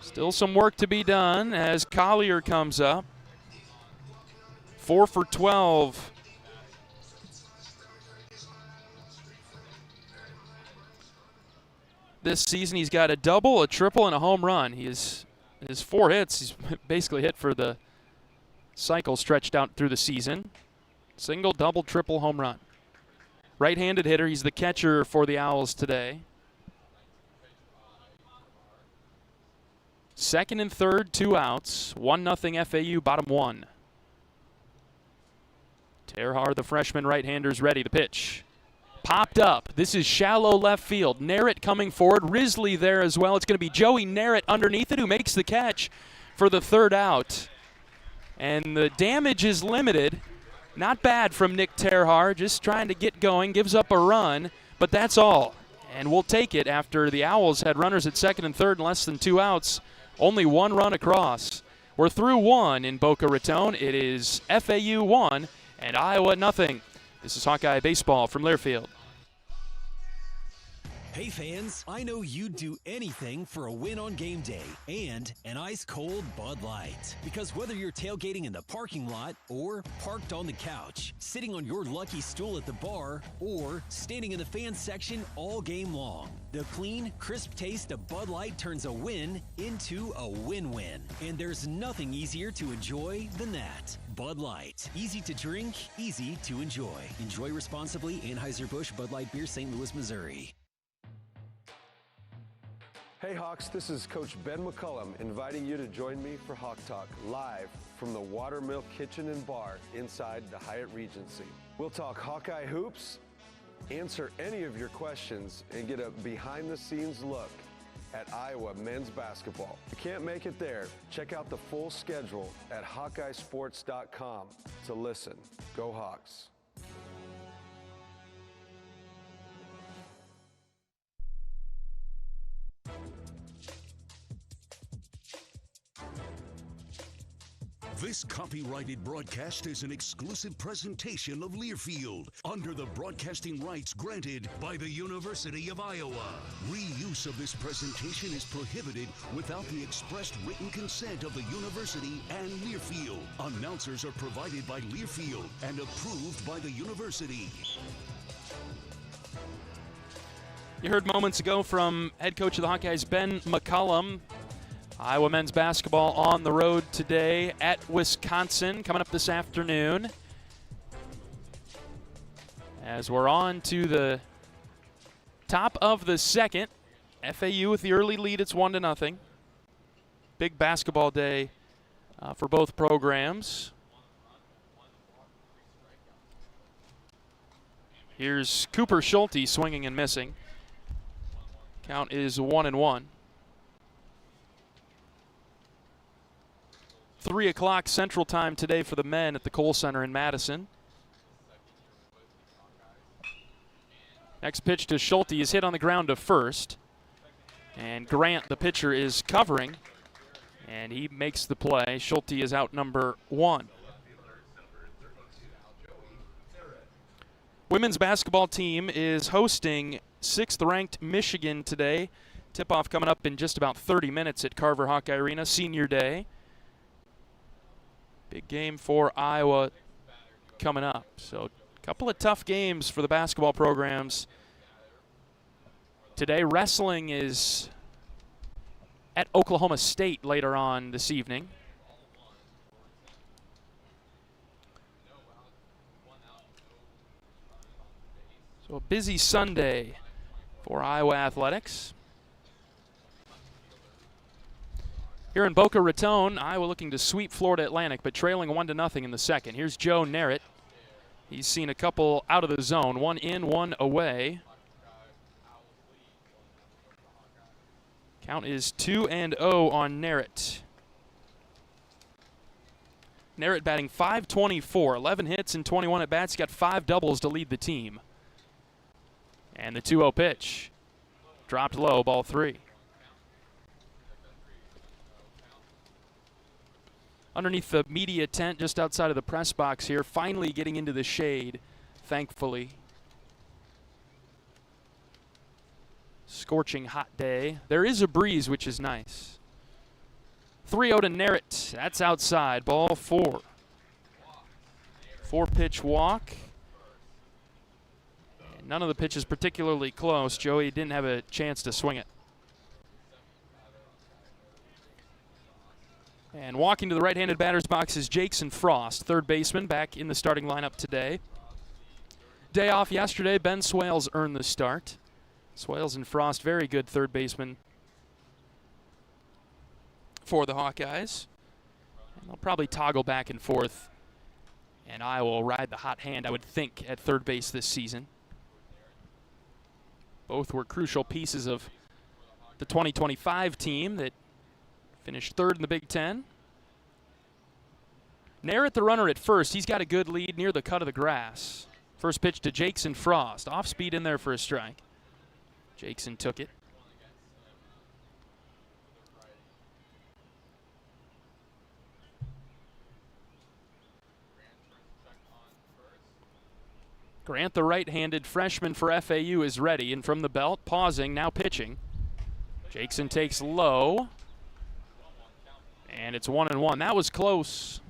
Still some work to be done as Collier comes up. 4 for 12. This season he's got a double, a triple, and a home run. His 4 hits, he's basically hit for the cycle stretched out through the season. Single, double, triple, home run. Right-handed hitter, he's the catcher for the Owls today. Second and third, 2 outs. 1-0 FAU, bottom 1. Terhar, the freshman right-hander's ready. The pitch. Popped up. This is shallow left field. Narrett coming forward. Risley there as well. It's going to be Joey Narrett underneath it who makes the catch for the 3rd out. And the damage is limited. Not bad from Nick Terhar. Just trying to get going. Gives up a run, but that's all. And we'll take it after the Owls had runners at second and third and less than 2 outs. Only 1 run across. We're through 1 in Boca Raton. It is FAU 1 and Iowa 0. This is Hawkeye Baseball from Learfield. Hey fans, I know you'd do anything for a win on game day and an ice-cold Bud Light. Because whether you're tailgating in the parking lot or parked on the couch, sitting on your lucky stool at the bar, or standing in the fans section all game long, the clean, crisp taste of Bud Light turns a win into a win-win. And there's nothing easier to enjoy than that. Bud Light. Easy to drink, easy to enjoy. Enjoy responsibly. Anheuser-Busch Bud Light Beer, St. Louis, Missouri. Hey Hawks, this is Coach Ben McCullum inviting you to join me for Hawk Talk live from the Watermill Kitchen and Bar inside the Hyatt Regency. We'll talk Hawkeye hoops, answer any of your questions, and get a behind-the-scenes look at Iowa men's basketball. If you can't make it there, check out the full schedule at HawkeyeSports.com to listen. Go Hawks. This copyrighted broadcast is an exclusive presentation of Learfield under the broadcasting rights granted by the University of Iowa. Reuse of this presentation is prohibited without the expressed written consent of the university and Learfield. Announcers are provided by Learfield and approved by the university. You heard moments ago from head coach of the Hawkeyes, Ben McCullum. Iowa men's basketball on the road today at Wisconsin, coming up this afternoon. As we're on to the top of the second, FAU with the early lead, it's 1-0. Big basketball day for both programs. Here's Cooper Schulte swinging and missing. Count is 1-1. 3 o'clock Central Time today for the men at the Kohl Center in Madison. Next pitch to Schulte is hit on the ground to first. And Grant, the pitcher, is covering. And he makes the play. Schulte is out number 1. Women's basketball team is hosting 6th-ranked Michigan today. Tip-off coming up in just about 30 minutes at Carver Hawkeye Arena, Senior Day. Big game for Iowa coming up. So a couple of tough games for the basketball programs today. Wrestling is at Oklahoma State later on this evening. So a busy Sunday for Iowa athletics. Here in Boca Raton, Iowa looking to sweep Florida Atlantic, but trailing 1-0 in the second. Here's Joe Narrett. He's seen a couple out of the zone, one in, one away. Count is 2-0 on Narrett. Narrett batting .524, 11 hits and 21 at bats. He's got 5 doubles to lead the team. And the 2-0 pitch. Dropped low, ball 3. Underneath the media tent just outside of the press box here, finally getting into the shade, thankfully. Scorching hot day. There is a breeze, which is nice. 3-0 to Narrett. That's outside. Ball 4. 4-pitch walk. And none of the pitches particularly close. Joey didn't have a chance to swing it. And walking to the right-handed batter's box is Jackson Frost, third baseman, back in the starting lineup today. Day off yesterday, Ben Swales earned the start. Swales and Frost, very good third baseman for the Hawkeyes. And they'll probably toggle back and forth. And Iowa will ride the hot hand, I would think, at third base this season. Both were crucial pieces of the 2025 team that finished third in the Big Ten. Narrett, the runner at first. He's got a good lead near the cut of the grass. First pitch to Jackson Frost. Off speed in there for a strike. Jackson took it. Grant, the right-handed freshman for FAU, is ready. And from the belt, pausing, now pitching. Jackson takes low. And it's 1-1. That was close.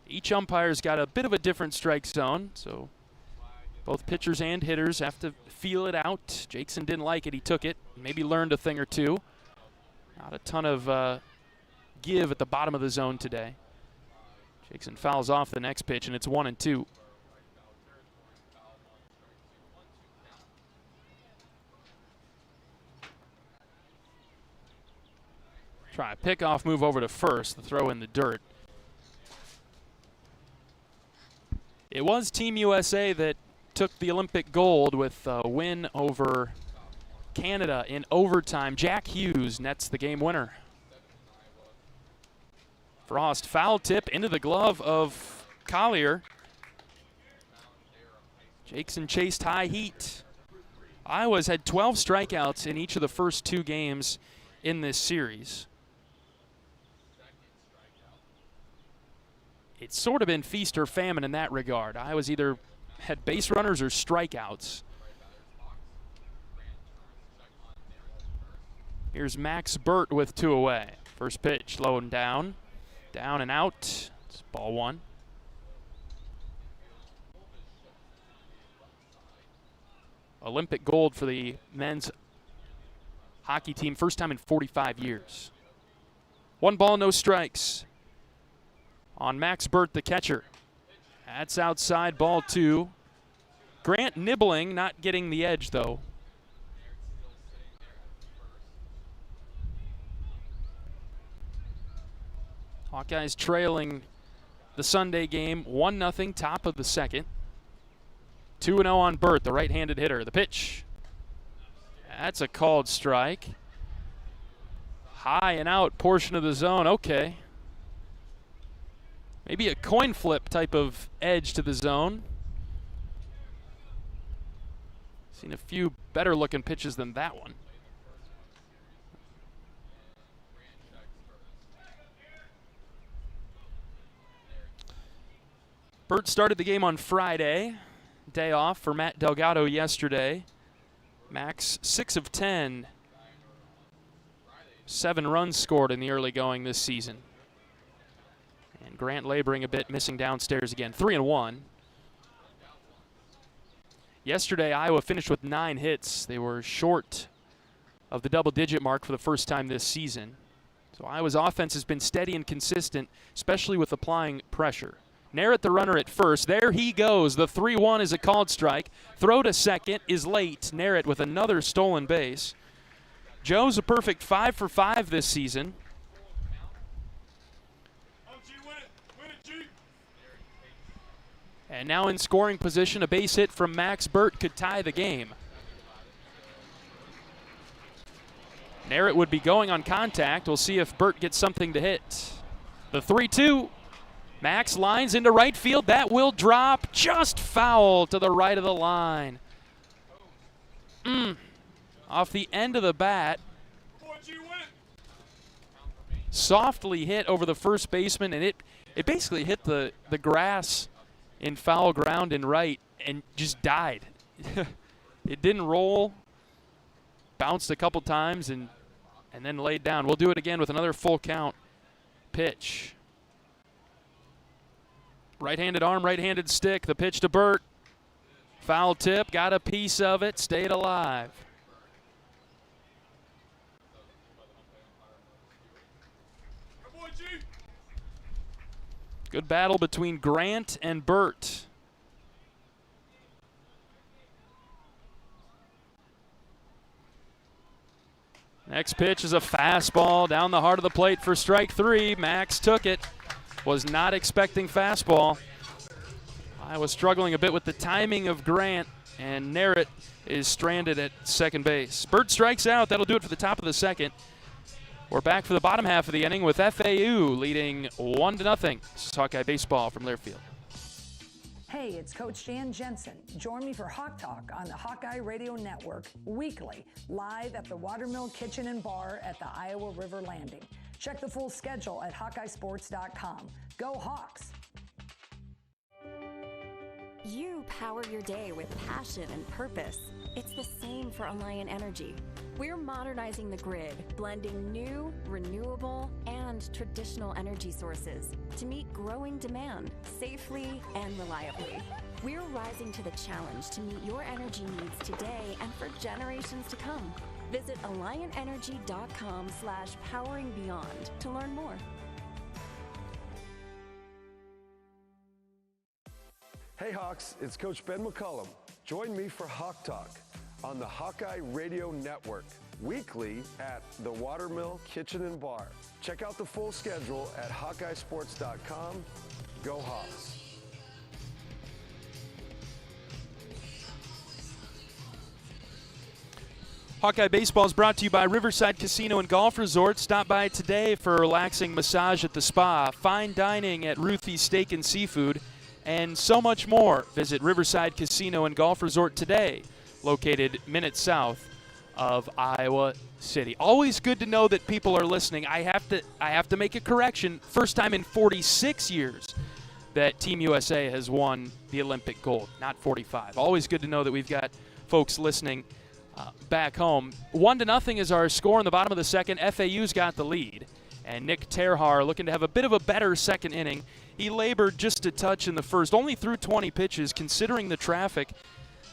Each umpire's got a bit of a different strike zone, so both pitchers and hitters have to feel it out. Jackson didn't like it. He took it. Maybe learned a thing or two. Not a ton of give at the bottom of the zone today. Jackson fouls off the next pitch, and it's 1-2. Try a pickoff move over to first, the throw in the dirt. It was Team USA that took the Olympic gold with a win over Canada in overtime. Jack Hughes nets the game winner. Frost foul tip into the glove of Collier. Jackson chased high heat. Iowa's had 12 strikeouts in each of the first 2 games in this series. It's sort of been feast or famine in that regard. Iowa's either had base runners or strikeouts. Here's Max Burt with 2 away. First pitch, low and down. Down and out. It's ball 1. Olympic gold for the men's hockey team. First time in 45 years. 1 ball, no strikes. On Max Burt, the catcher. That's outside, ball 2. Grant nibbling, not getting the edge, though. Hawkeyes trailing the Sunday game 1-0, top of the second. 2-0 on Burt, the right-handed hitter. The pitch. That's a called strike. High and out portion of the zone. Okay. Maybe a coin flip type of edge to the zone. Seen a few better looking pitches than that one. Burt started the game on Friday. Day off for Matt Delgado yesterday. Max 6 of 10. 7 runs scored in the early going this season. And Grant laboring a bit, missing downstairs again. 3-1. Yesterday, Iowa finished with 9 hits. They were short of the double-digit mark for the first time this season. So Iowa's offense has been steady and consistent, especially with applying pressure. Narrett the runner at first. There he goes. The 3-1 is a called strike. Throw to second is late. Narrett with another stolen base. Joe's a perfect 5 for 5 this season. And now in scoring position, a base hit from Max Burt could tie the game. Narrett would be going on contact. We'll see if Burt gets something to hit. The 3-2. Max lines into right field. That will drop just foul to the right of the line. Off the end of the bat. Softly hit over the first baseman, and it basically hit the grass in foul ground and right and just died. It didn't roll, bounced a couple times, and then laid down. We'll do it again with another full count pitch. Right-handed arm, right-handed stick. The pitch to Burt. Foul tip, got a piece of it, stayed alive. Good battle between Grant and Burt. Next pitch is a fastball down the heart of the plate for strike 3. Max took it. Was not expecting fastball. I was struggling a bit with the timing of Grant, and Narrett is stranded at second base. Burt strikes out. That'll do it for the top of the second. We're back for the bottom half of the inning with FAU leading 1-0. This is Hawkeye Baseball from Learfield. Hey, it's Coach Jan Jensen. Join me for Hawk Talk on the Hawkeye Radio Network weekly, live at the Watermill Kitchen and Bar at the Iowa River Landing. Check the full schedule at HawkeyeSports.com. Go Hawks! You power your day with passion and purpose. It's the same for Alliant Energy. We're modernizing the grid, blending new, renewable, and traditional energy sources to meet growing demand safely and reliably. We're rising to the challenge to meet your energy needs today and for generations to come. Visit AlliantEnergy.com/poweringbeyond to learn more. Hey Hawks, it's Coach Ben McCullum. Join me for Hawk Talk on the Hawkeye Radio Network, weekly at the Watermill Kitchen and Bar. Check out the full schedule at HawkeyeSports.com. Go Hawks! Hawkeye Baseball is brought to you by Riverside Casino and Golf Resort. Stop by today for a relaxing massage at the spa, fine dining at Ruthie's Steak and Seafood, and so much more. Visit Riverside Casino and Golf Resort today located minutes south of Iowa City. Always good to know that people are listening. I have to make a correction. First time in 46 years that Team USA has won the Olympic gold, not 45. Always good to know that we've got folks listening back home. 1-0 is our score in the bottom of the second. FAU's got the lead, and Nick Terhar looking to have a bit of a better second inning. He labored just a touch in the first, only threw 20 pitches, considering the traffic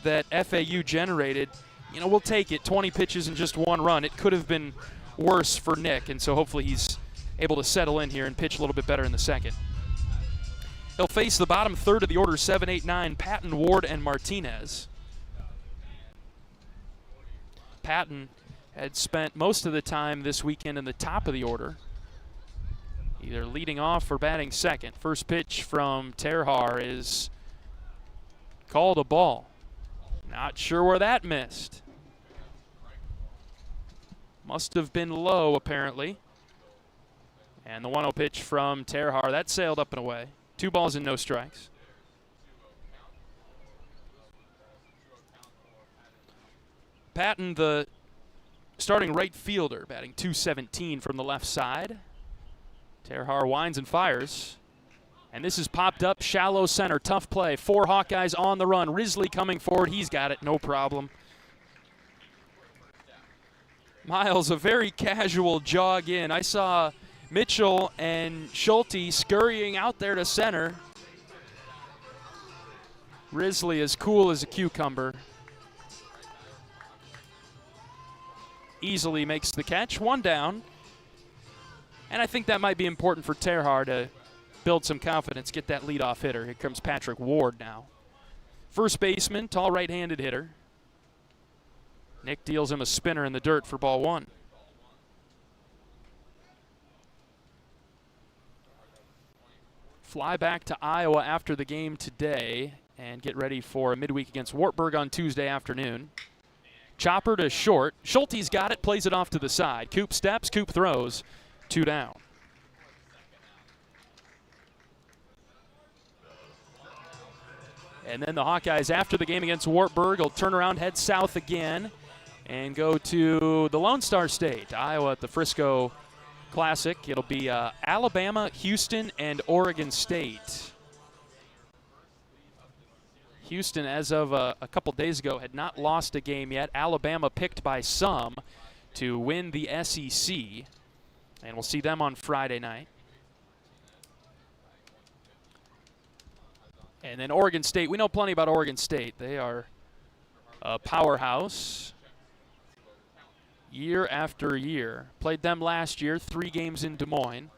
that FAU generated. You know, we'll take it. 20 pitches and just one run. It could have been worse for Nick, and so hopefully he's able to settle in here and pitch a little bit better in the second. He'll face the bottom third of the order, 7, 8, 9, Patton, Ward, and Martinez. Patton had spent most of the time this weekend in the top of the order, either leading off or batting second. First pitch from Terhar is called a ball. Not sure where that missed. Must have been low, apparently. And the 1-0 pitch from Terhar, that sailed up and away. 2 balls and no strikes. Patton, the starting right fielder, batting .217 from the left side. Terhar winds and fires. And this is popped up, shallow center, tough play. 4 Hawkeyes on the run. Risley coming forward, he's got it, no problem. Miles, a very casual jog in. I saw Mitchell and Schulte scurrying out there to center. Risley as cool as a cucumber. Easily makes the catch, 1 down. And I think that might be important for Terhar to build some confidence, get that leadoff hitter. Here comes Patrick Ward now. First baseman, tall right-handed hitter. Nick deals him a spinner in the dirt for ball 1. Fly back to Iowa after the game today and get ready for a midweek against Wartburg on Tuesday afternoon. Chopper to short. Schulte's got it, plays it off to the side. Coop steps, Coop throws. 2 down. And then the Hawkeyes, after the game against Wartburg, will turn around, head south again, and go to the Lone Star State, Iowa at the Frisco Classic. It'll be Alabama, Houston, and Oregon State. Houston, as of a couple days ago, had not lost a game yet. Alabama picked by some to win the SEC, and we'll see them on Friday night. And then Oregon State, we know plenty about Oregon State. They are a powerhouse year after year. Played them last year, 3 games in Des Moines.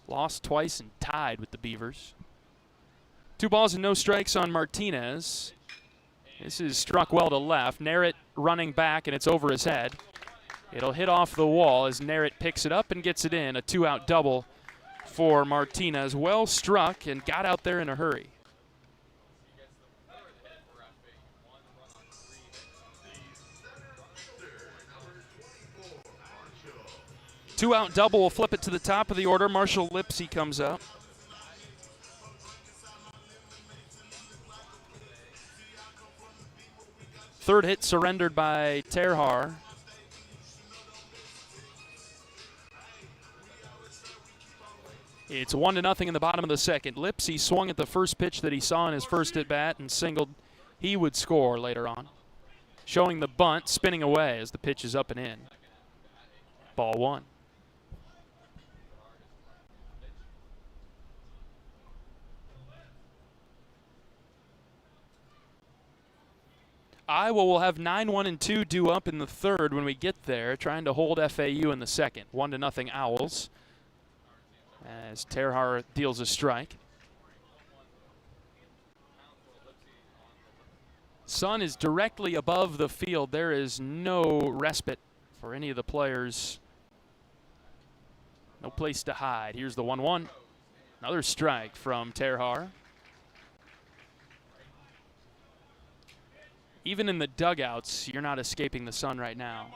Lost twice and tied with the Beavers. 2 balls and no strikes on Martinez. This is struck well to left. Narrett running back, and it's over his head. It'll hit off the wall as Narrett picks it up and gets it in. A 2-out double for Martinez. Well struck and got out there in a hurry. Two-out double will flip it to the top of the order. Marshall Lipsy comes up. Third hit surrendered by Terhar. It's 1-0 in the bottom of the second. Lipsy swung at the first pitch that he saw in his first at-bat and singled he would score later on. Showing the bunt, spinning away as the pitch is up and in. Ball 1. Iowa will have 9-1-2 due up in the third when we get there, trying to hold FAU in the second. 1-0 Owls as Terhar deals a strike. Sun is directly above the field. There is no respite for any of the players. No place to hide. Here's the 1-1. Another strike from Terhar. Even in the dugouts, you're not escaping the sun right now.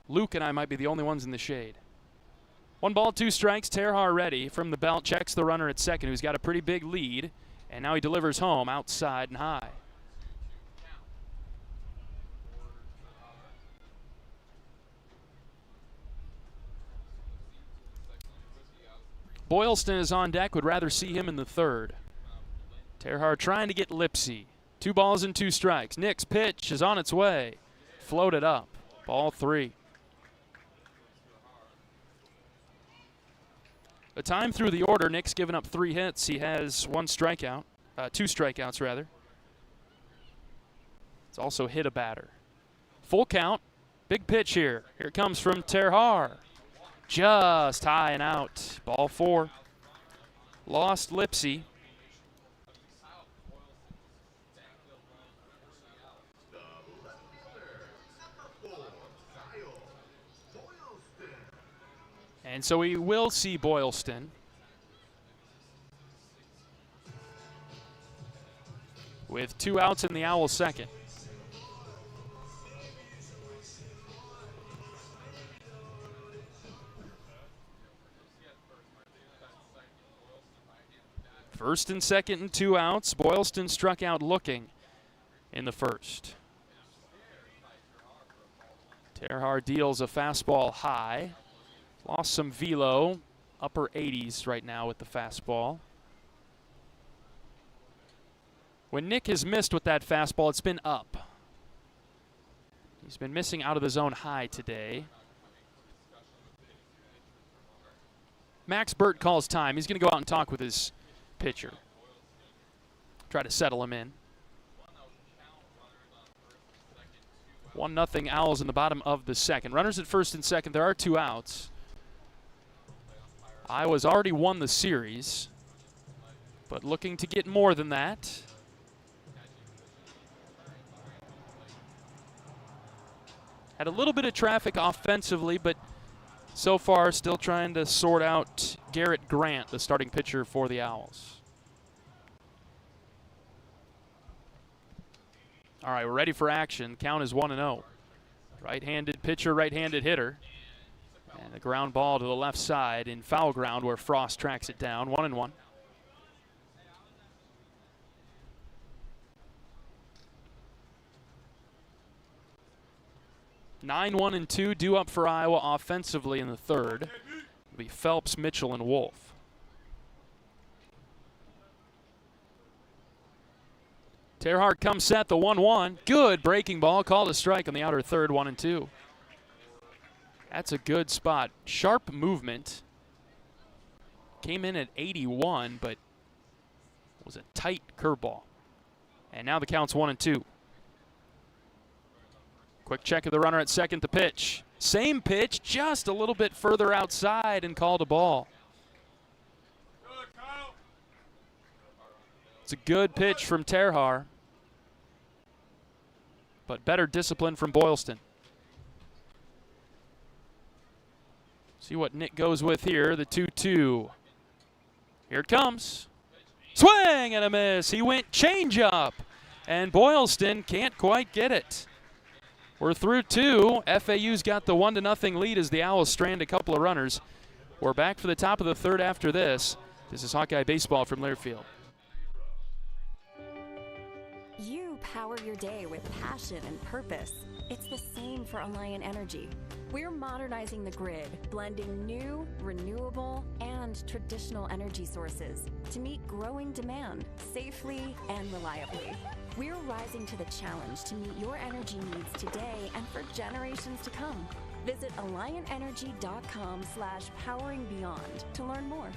Luke and I might be the only ones in the shade. 1 ball, 2 strikes. Terhar ready from the belt. Checks the runner at second, who's got a pretty big lead. And now he delivers home outside and high. Boylston is on deck, would rather see him in the third. Terhar trying to get Lipsy. 2 balls and 2 strikes. Nick's pitch is on its way. Floated up. Ball 3. The time through the order, Nick's given up 3 hits. He has 2 strikeouts rather. It's also hit a batter. Full count. Big pitch here. Here it comes from Terhar. Just high and out. Ball 4. Lost Lipsy. And so we will see Boylston. With 2 outs in the Owls' second. First and second and 2 outs. Boylston struck out looking in the first. Terhar deals a fastball high. Lost some velo, upper 80s right now with the fastball. When Nick has missed with that fastball, it's been up. He's been missing out of the zone high today. Max Burt calls time. He's going to go out and talk with his pitcher. Try to settle him in. 1-0 Owls in the bottom of the second. Runners at first and second. There are 2 outs. Iowa's already won the series, but looking to get more than that. Had a little bit of traffic offensively, but so far still trying to sort out Garrett Grant, the starting pitcher for the Owls. All right, we're ready for action. Count is 1-0. Right-handed pitcher, right-handed hitter. And a ground ball to the left side in foul ground where Frost tracks it down. 1-1. Nine, 1, and 2 due up for Iowa offensively in the third. It'll be Phelps, Mitchell, and Wolf. Terhar comes set, the 1-1. Good breaking ball, called a strike on the outer third, 1-2. That's a good spot. Sharp movement. Came in at 81, but was a tight curveball. And now the count's 1-2. Quick check of the runner at second, the pitch. Same pitch, just a little bit further outside and called a ball. It's a good pitch from Terhar, but better discipline from Boylston. See what Nick goes with here, the 2-2. Here it comes. Swing and a miss. He went changeup, and Boylston can't quite get it. We're through 2. FAU's got the 1-0 lead as the Owls strand a couple of runners. We're back for the top of the third after this. This is Hawkeye Baseball from Learfield. You power your day with passion and purpose. It's the same for Alliant Energy. We're modernizing the grid, blending new, renewable, and traditional energy sources to meet growing demand safely and reliably. We're rising to the challenge to meet your energy needs today and for generations to come. Visit AlliantEnergy.com/poweringbeyond to learn more.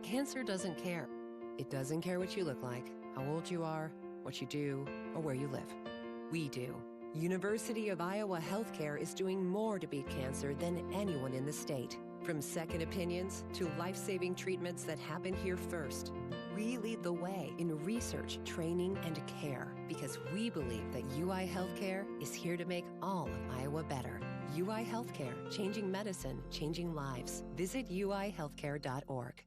Cancer doesn't care. It doesn't care what you look like, how old you are, what you do, or where you live. We do. University of Iowa Healthcare is doing more to beat cancer than anyone in the state. From second opinions to life-saving treatments that happen here first. We lead the way in research, training, and care because we believe that UI Healthcare is here to make all of Iowa better. UI Healthcare, changing medicine, changing lives. Visit uihealthcare.org.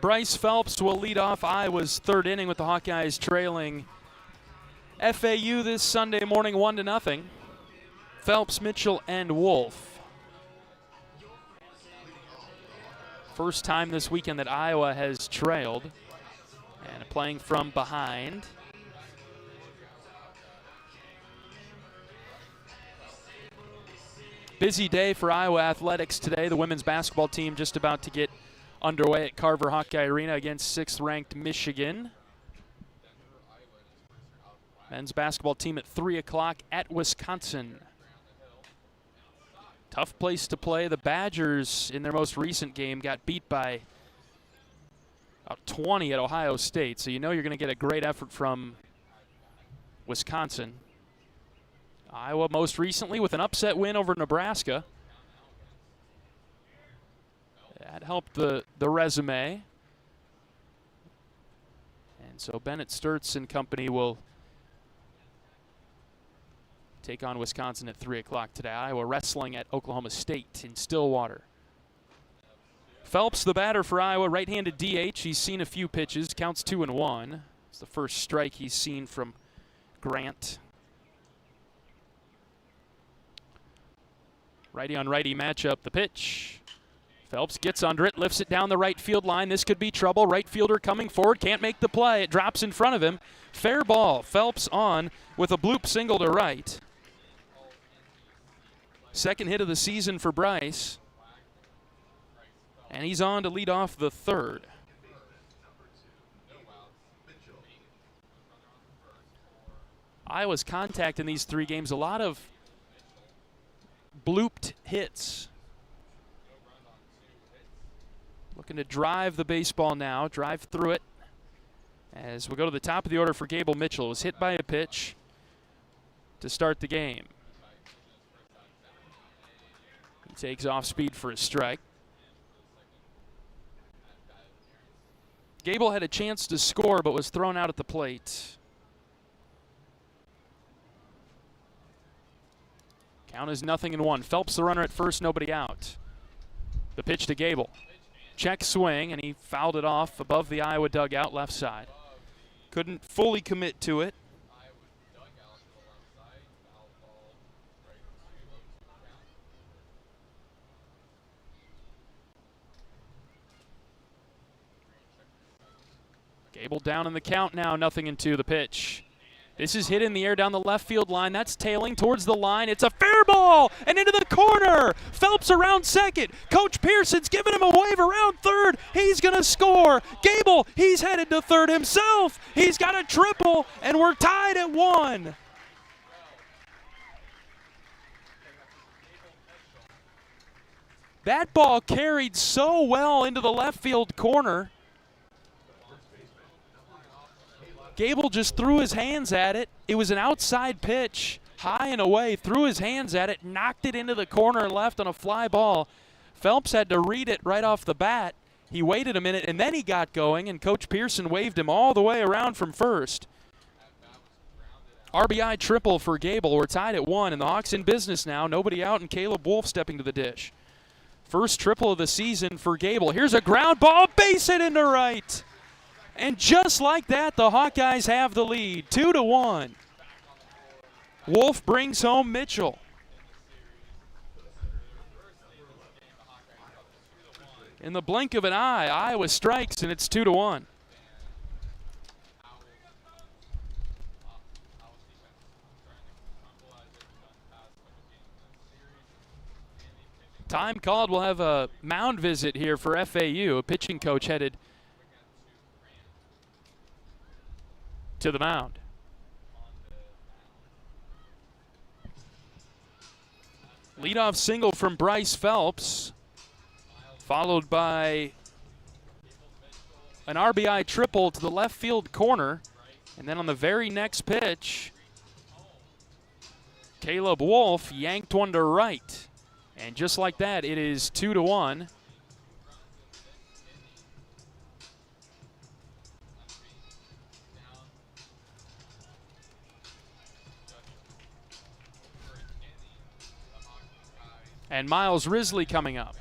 Bryce Phelps will lead off Iowa's third inning with the Hawkeyes trailing FAU this Sunday morning 1-0. Phelps, Mitchell, and Wolf. First time this weekend that Iowa has trailed. And playing from behind. Busy day for Iowa athletics today. The women's basketball team just about to get underway at Carver Hawkeye Arena against 6th-ranked Michigan. Men's basketball team at 3 o'clock at Wisconsin. Tough place to play. The Badgers, in their most recent game, got beat by about 20 at Ohio State, so you know you're going to get a great effort from Wisconsin. Iowa most recently with an upset win over Nebraska. That helped the resume. And so Bennett Sturtz and company will take on Wisconsin at 3 o'clock today. Iowa wrestling at Oklahoma State in Stillwater. Phelps, the batter for Iowa, right-handed DH. He's seen a few pitches, counts 2-1. It's the first strike he's seen from Grant. Righty on righty matchup, the pitch. Phelps gets under it, lifts it down the right field line. This could be trouble. Right fielder coming forward, can't make the play. It drops in front of him. Fair ball. Phelps on with a bloop single to right. Second hit of the season for Bryce. And he's on to lead off the third. Iowa's contact in these 3 games, a lot of blooped hits. Looking to drive the baseball now, drive through it. As we go to the top of the order for Gable Mitchell. It was hit by a pitch to start the game. He takes off speed for a strike. Gable had a chance to score but was thrown out at the plate. Count is 0-1. Phelps the runner at first, nobody out. The pitch to Gable. Check swing, and he fouled it off above the Iowa dugout left side. Couldn't fully commit to it. Gable down in the count now, 0-2 the pitch. This is hit in the air down the left field line. That's tailing towards the line. It's a fair ball and into the corner. Phelps around second. Coach Pearson's giving him a wave around third. He's going to score. Gable, he's headed to third himself. He's got a triple, and we're tied at 1. That ball carried so well into the left field corner. Gable just threw his hands at it. It was an outside pitch, high and away, threw his hands at it, knocked it into the corner left on a fly ball. Phelps had to read it right off the bat. He waited a minute, and then he got going, and Coach Pearson waved him all the way around from first. RBI triple for Gable. We're tied at 1, and the Hawks in business now. Nobody out, and Caleb Wolf stepping to the dish. First triple of the season for Gable. Here's a ground ball, base hit into right. And just like that, the Hawkeyes have the lead, 2-1. Wolf brings home Mitchell. In the blink of an eye, Iowa strikes, and it's 2-1. Time called. We'll have a mound visit here for FAU. A pitching coach headed to the mound. Leadoff single from Bryce Phelps, followed by an RBI triple to the left field corner. And then on the very next pitch, Caleb Wolf yanked one to right. And just like that, it is 2-1. And Miles Risley coming up.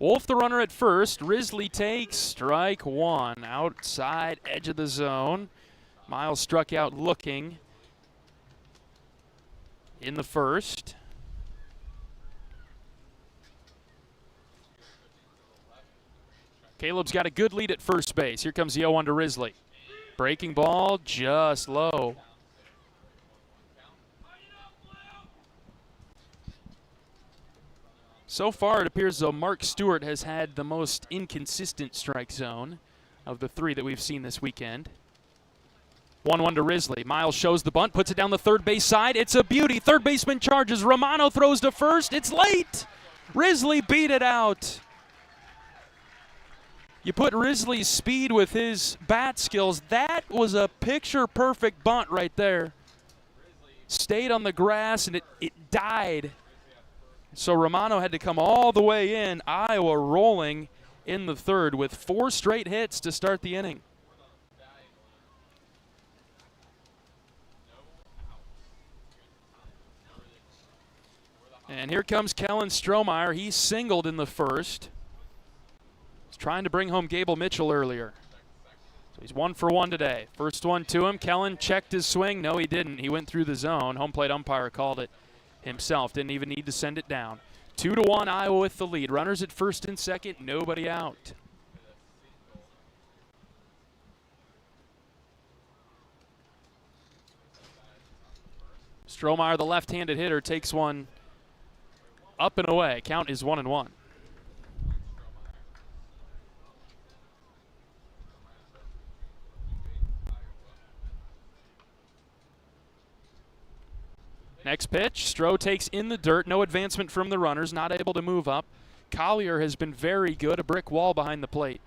Wolf the runner at first. Risley takes strike one. Outside edge of the zone. Miles struck out looking in the first. Caleb's got a good lead at first base. Here comes the 0-1 to Risley. Breaking ball just low. So far, it appears as though Mark Stewart has had the most inconsistent strike zone of the three that we've seen this weekend. 1-1 to Risley. Miles shows the bunt, puts it down the third base side. It's a beauty. Third baseman charges. Romano throws to first. It's late. Risley beat it out. You put Risley's speed with his bat skills. That was a picture-perfect bunt right there. Stayed on the grass, and it died. So Romano had to come all the way in. Iowa rolling in the third with 4 straight hits to start the inning. And here comes Kellen Strohmeyer. He singled in the first. He's trying to bring home Gable Mitchell earlier. So he's 1 for 1 today. First one to him. Kellen checked his swing. No, he didn't. He went through the zone. Home plate umpire called it himself. Didn't even need to send it down. 2-1 Iowa with the lead. Runners at first and second. Nobody out. Strohmeyer, the left-handed hitter, takes one up and away. Count is 1-1. Next pitch, Stroh takes in the dirt. No advancement from the runners, not able to move up. Collier has been very good, a brick wall behind the plate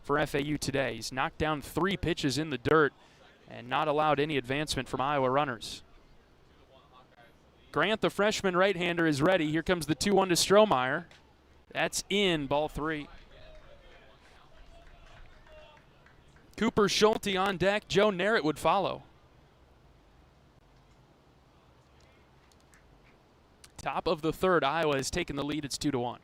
for FAU today. He's knocked down 3 pitches in the dirt and not allowed any advancement from Iowa runners. Grant, the freshman right-hander, is ready. Here comes the 2-1 to Strohmeyer. That's in, ball 3. Cooper Schulte on deck. Joe Narrett would follow. Top of the third, Iowa has taken the lead. It's 2-1.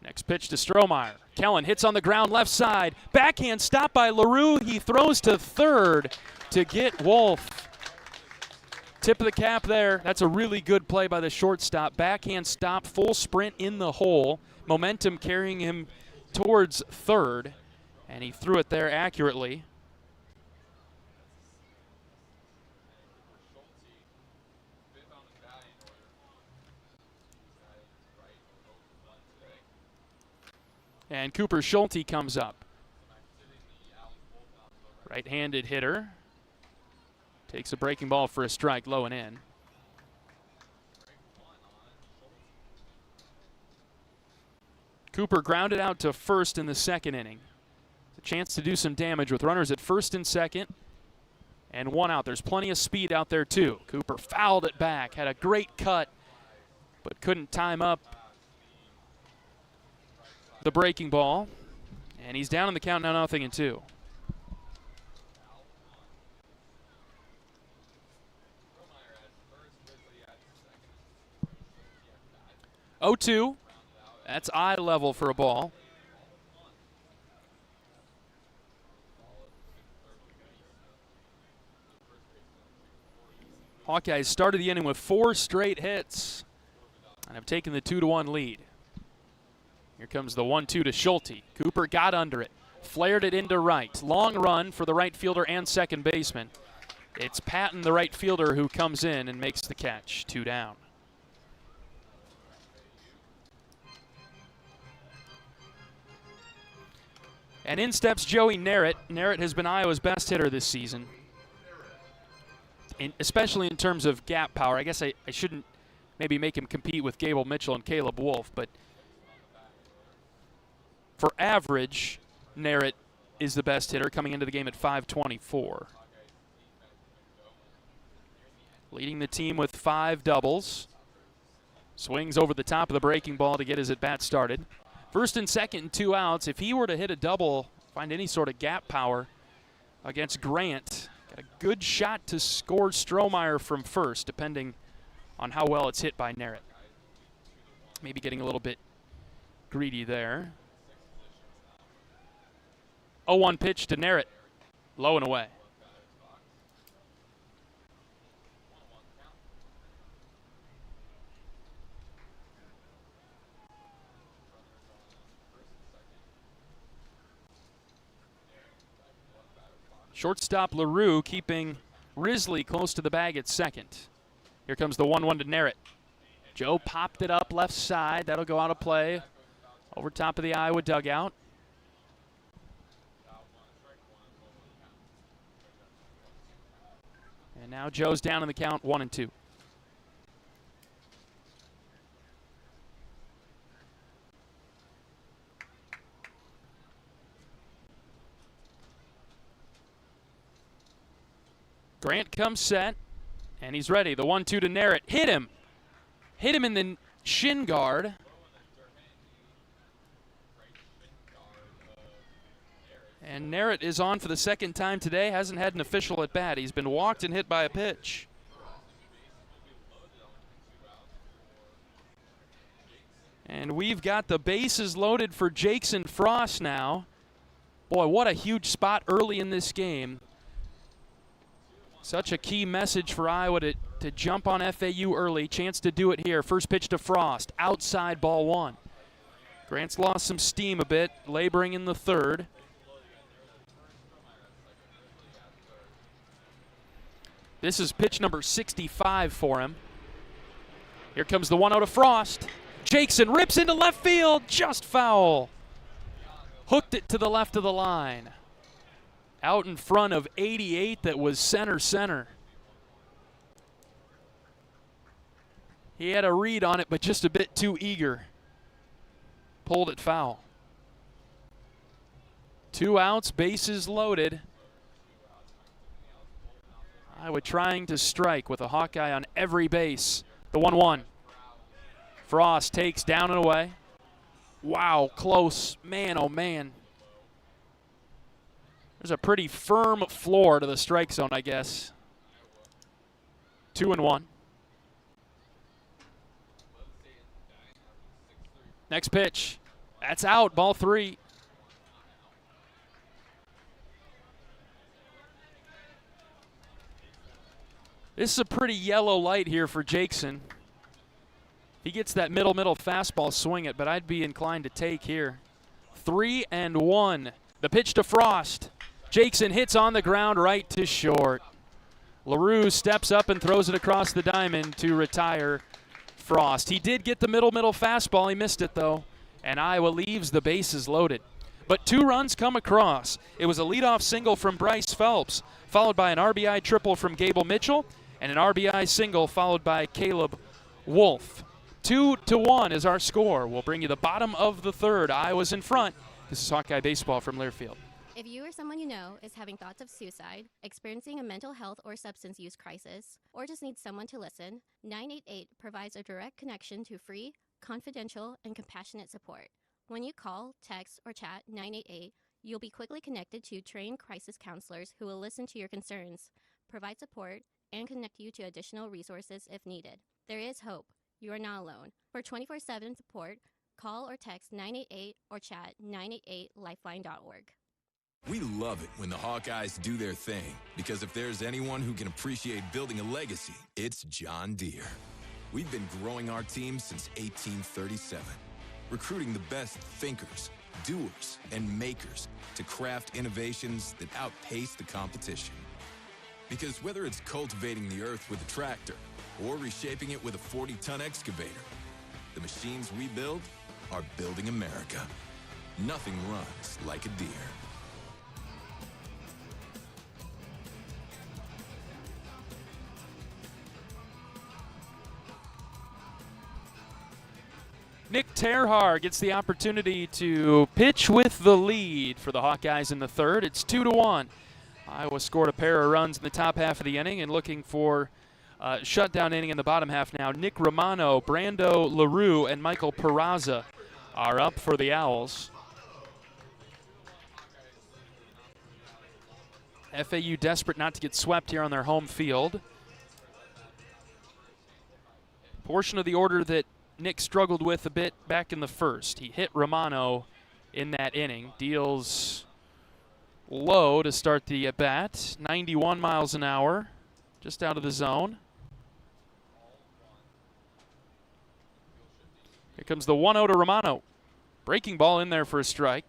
Next pitch to Strohmeyer. Kellen hits on the ground left side. Backhand stop by LaRue. He throws to third to get Wolf. Tip of the cap there. That's a really good play by the shortstop. Backhand stop, full sprint in the hole. Momentum carrying him towards third. And he threw it there accurately. And Cooper Schulte comes up. Right-handed hitter. Takes a breaking ball for a strike, low and in. Cooper grounded out to first in the second inning. A chance to do some damage with runners at first and second. And 1 out. There's plenty of speed out there, too. Cooper fouled it back. Had a great cut, but couldn't time up the breaking ball. And he's down in the count now, 0-2. 0-2. That's eye level for a ball. Hawkeyes started the inning with 4 straight hits and have taken the 2-1 lead. Here comes the 1-2 to Schulte. Cooper got under it, flared it into right. Long run for the right fielder and second baseman. It's Patton, the right fielder, who comes in and makes the catch. 2 down. And in steps Joey Narrett. Narrett has been Iowa's best hitter this season, especially in terms of gap power. I guess I shouldn't maybe make him compete with Gable Mitchell and Caleb Wolf, but for average, Narrett is the best hitter, coming into the game at .524. Leading the team with 5 doubles. Swings over the top of the breaking ball to get his at-bat started. First and second and 2 outs. If he were to hit a double, find any sort of gap power against Grant, got a good shot to score Strohmeyer from first, depending on how well it's hit by Narrett. Maybe getting a little bit greedy there. 0-1 pitch to Narrett. Low and away. Shortstop LaRue keeping Risley close to the bag at second. Here comes the 1-1 to Narrett. Joe popped it up left side. That'll go out of play over top of the Iowa dugout. And now Joe's down in the count, 1-2. Grant comes set, and he's ready. The 1-2 to Narrett. Hit him. Hit him in the shin guard. And Narrett is on for the second time today. Hasn't had an official at bat. He's been walked and hit by a pitch. And we've got the bases loaded for Jackson Frost now. Boy, what a huge spot early in this game. Such a key message for Iowa to jump on FAU early. Chance to do it here. First pitch to Frost. Outside, ball one. Grant's lost some steam a bit, laboring in the third. This is pitch number 65 for him. Here comes the 1-0 to Frost. Jackson rips into left field, just foul. Hooked it to the left of the line. Out in front of 88 that was center. He had a read on it, but just a bit too eager. Pulled it foul. 2 outs, bases loaded. Iowa trying to strike with a Hawkeye on every base. The 1-1. Frost takes down and away. Wow, close. Man, oh man. There's a pretty firm floor to the strike zone, I guess. 2-1. Next pitch. That's out, ball 3. This is a pretty yellow light here for Jackson. He gets that middle fastball, swing it, but I'd be inclined to take here. 3-1. The pitch to Frost. Jackson hits on the ground right to short. LaRue steps up and throws it across the diamond to retire Frost. He did get the middle fastball. He missed it, though, and Iowa leaves the bases loaded. But 2 runs come across. It was a leadoff single from Bryce Phelps, followed by an RBI triple from Gable Mitchell, and an RBI single followed by Caleb Wolf. 2-1 is our score. We'll bring you the bottom of the third. Iowa's in front. This is Hawkeye Baseball from Learfield. If you or someone you know is having thoughts of suicide, experiencing a mental health or substance use crisis, or just needs someone to listen, 988 provides a direct connection to free, confidential, and compassionate support. When you call, text, or chat 988, you'll be quickly connected to trained crisis counselors who will listen to your concerns, provide support, and connect you to additional resources if needed. There is hope. You are not alone. For 24/7 support, call or text 988 or chat 988lifeline.org. We love it when the Hawkeyes do their thing, because if there's anyone who can appreciate building a legacy, it's John Deere. We've been growing our team since 1837, recruiting the best thinkers, doers, and makers to craft innovations that outpace the competition. Because whether it's cultivating the earth with a tractor or reshaping it with a 40-ton excavator, the machines we build are building America. Nothing runs like a Deere. Nick Terhar gets the opportunity to pitch with the lead for the Hawkeyes in the third. It's 2-1. Iowa scored a pair of runs in the top half of the inning and looking for a shutdown inning in the bottom half now. Nick Romano, Brando LaRue, and Michael Peraza are up for the Owls. FAU desperate not to get swept here on their home field. Portion of the order that Nick struggled with a bit back in the first. He hit Romano in that inning. Deals low to start the at-bat. 91 miles an hour, just out of the zone. Here comes the 1-0 to Romano. Breaking ball in there for a strike.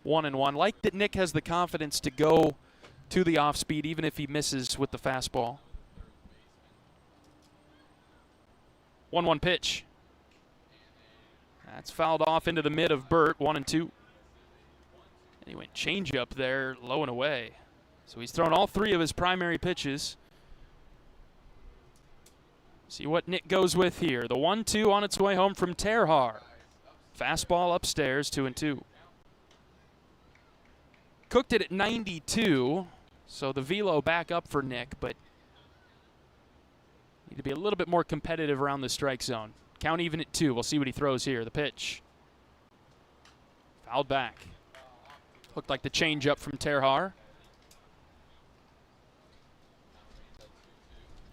1-1. Like that Nick has the confidence to go to the off-speed even if he misses with the fastball. 1-1 pitch. That's fouled off into the mid of Burt, 1-2. And he went changeup there, low and away. So he's thrown all three of his primary pitches. See what Nick goes with here. The 1-2 on its way home from Terhar. Fastball upstairs, 2-2. Cooked it at 92, so the velo back up for Nick, but need to be a little bit more competitive around the strike zone. Count even at 2. We'll see what he throws here. The pitch. Fouled back. Looked like the changeup from Terhar.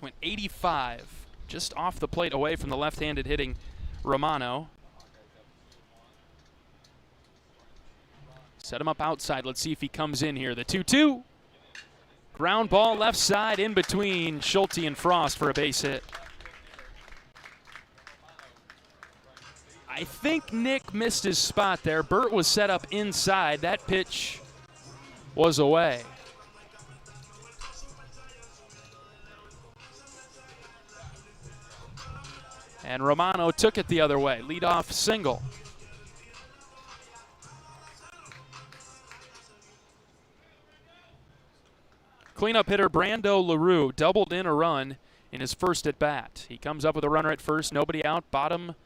Went 85, just off the plate away from the left-handed hitting Romano. Set him up outside. Let's see if he comes in here. The 2-2. Ground ball left side in between Schulte and Frost for a base hit. I think Nick missed his spot there. Burt was set up inside. That pitch was away. And Romano took it the other way. Leadoff single. Cleanup hitter Brando LaRue doubled in a run in his first at-bat. He comes up with a runner at first, nobody out, bottom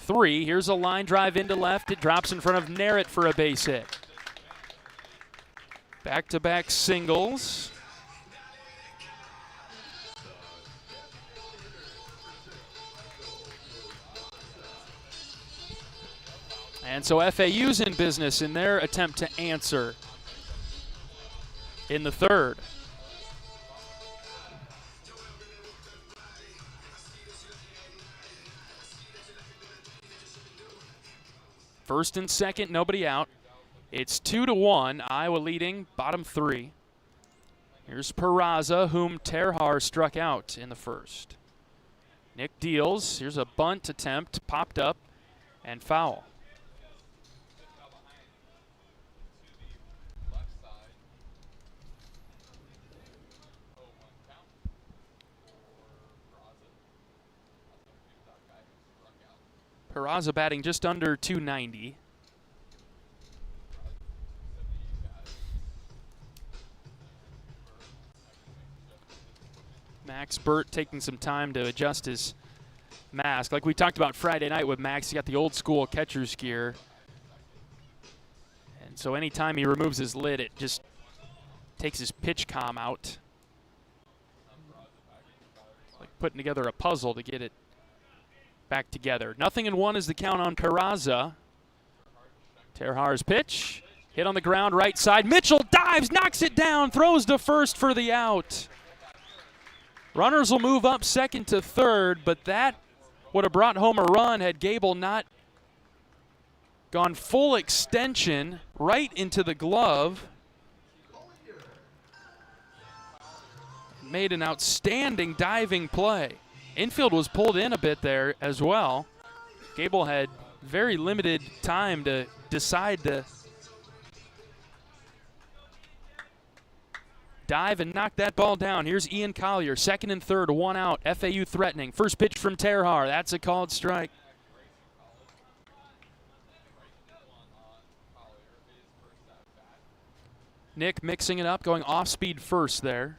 3. Here's a line drive into left. It drops in front of Narrett for a base hit. Back-to-back singles. And so FAU's in business in their attempt to answer in the third. First and second, nobody out. It's 2-1. Iowa leading, bottom 3. Here's Peraza, whom Terhar struck out in the first. Nick deals. Here's a bunt attempt, popped up, and foul. Peraza batting just under 290. Max Burt taking some time to adjust his mask. Like we talked about Friday night with Max, he got the old school catcher's gear. And so anytime he removes his lid, it just takes his pitch comm out. It's like putting together a puzzle to get it back together. 0-1 is the count on Peraza. Terhar's pitch. Hit on the ground, right side. Mitchell dives, knocks it down, throws to first for the out. Runners will move up second to third, but that would have brought home a run had Gable not gone full extension right into the glove. Made an outstanding diving play. Infield was pulled in a bit there as well. Gable had very limited time to decide to dive and knock that ball down. Here's Ian Collier, second and third, 1 out. FAU threatening. First pitch from Terhar. That's a called strike. Nick mixing it up, going off speed first there.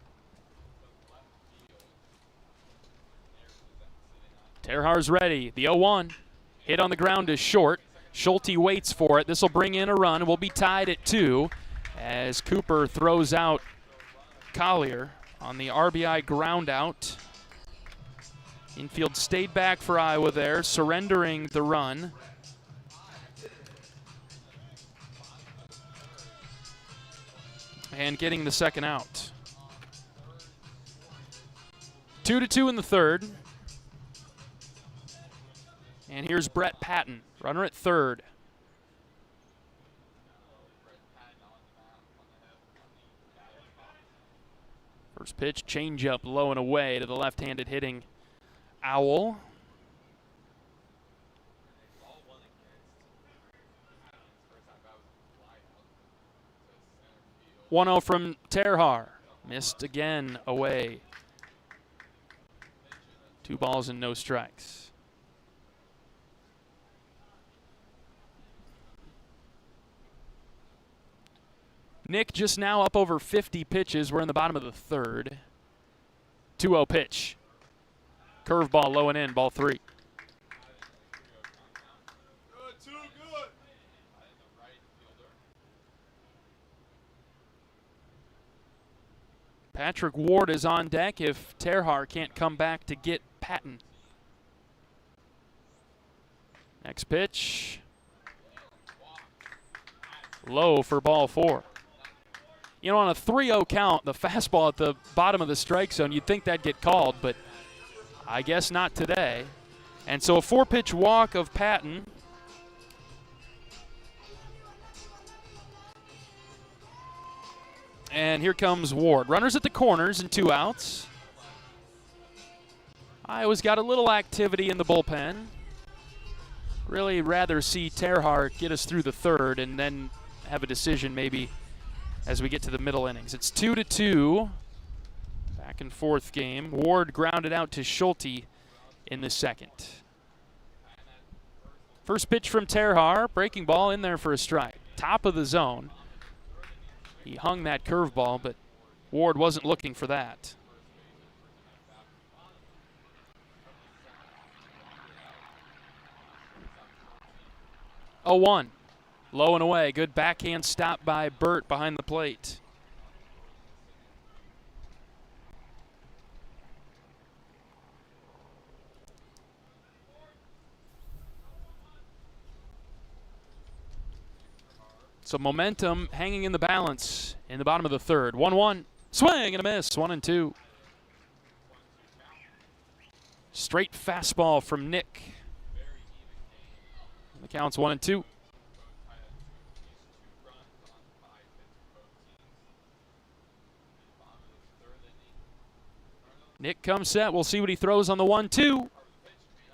Terhar's ready. The 0-1. Hit on the ground is short. Schulte waits for it. This will bring in a run. We'll be tied at 2 as Cooper throws out Collier on the RBI ground out. Infield stayed back for Iowa there, surrendering the run. And getting the second out. 2-2 in the third. And here's Brett Patton, runner at third. First pitch, changeup low and away to the left-handed hitting Owl. One-0 from Terhar. Missed again away. 2 balls and no strikes. Nick just now up over 50 pitches. We're in the bottom of the third. 2-0 pitch. Curveball low and in, ball 3. Patrick Ward is on deck if Terhar can't come back to get Patton. Next pitch. Low for ball 4. You know, on a 3-0 count, the fastball at the bottom of the strike zone, you'd think that'd get called, but I guess not today. And so a 4-pitch walk of Patton. And here comes Ward. Runners at the corners and 2 outs. Iowa's got a little activity in the bullpen. Really rather see Terhar get us through the third and then have a decision maybe as we get to the middle innings. It's 2-2. Back and forth game. Ward grounded out to Schulte in the second. First pitch from Terhar. Breaking ball in there for a strike. Top of the zone. He hung that curveball, but Ward wasn't looking for that. Oh, 1. Low and away. Good backhand stop by Burt behind the plate. So momentum hanging in the balance in the bottom of the third. 1-1. Swing and a miss. 1-2. Straight fastball from Nick. The count's 1-2. Nick comes set. We'll see what he throws on the 1-2.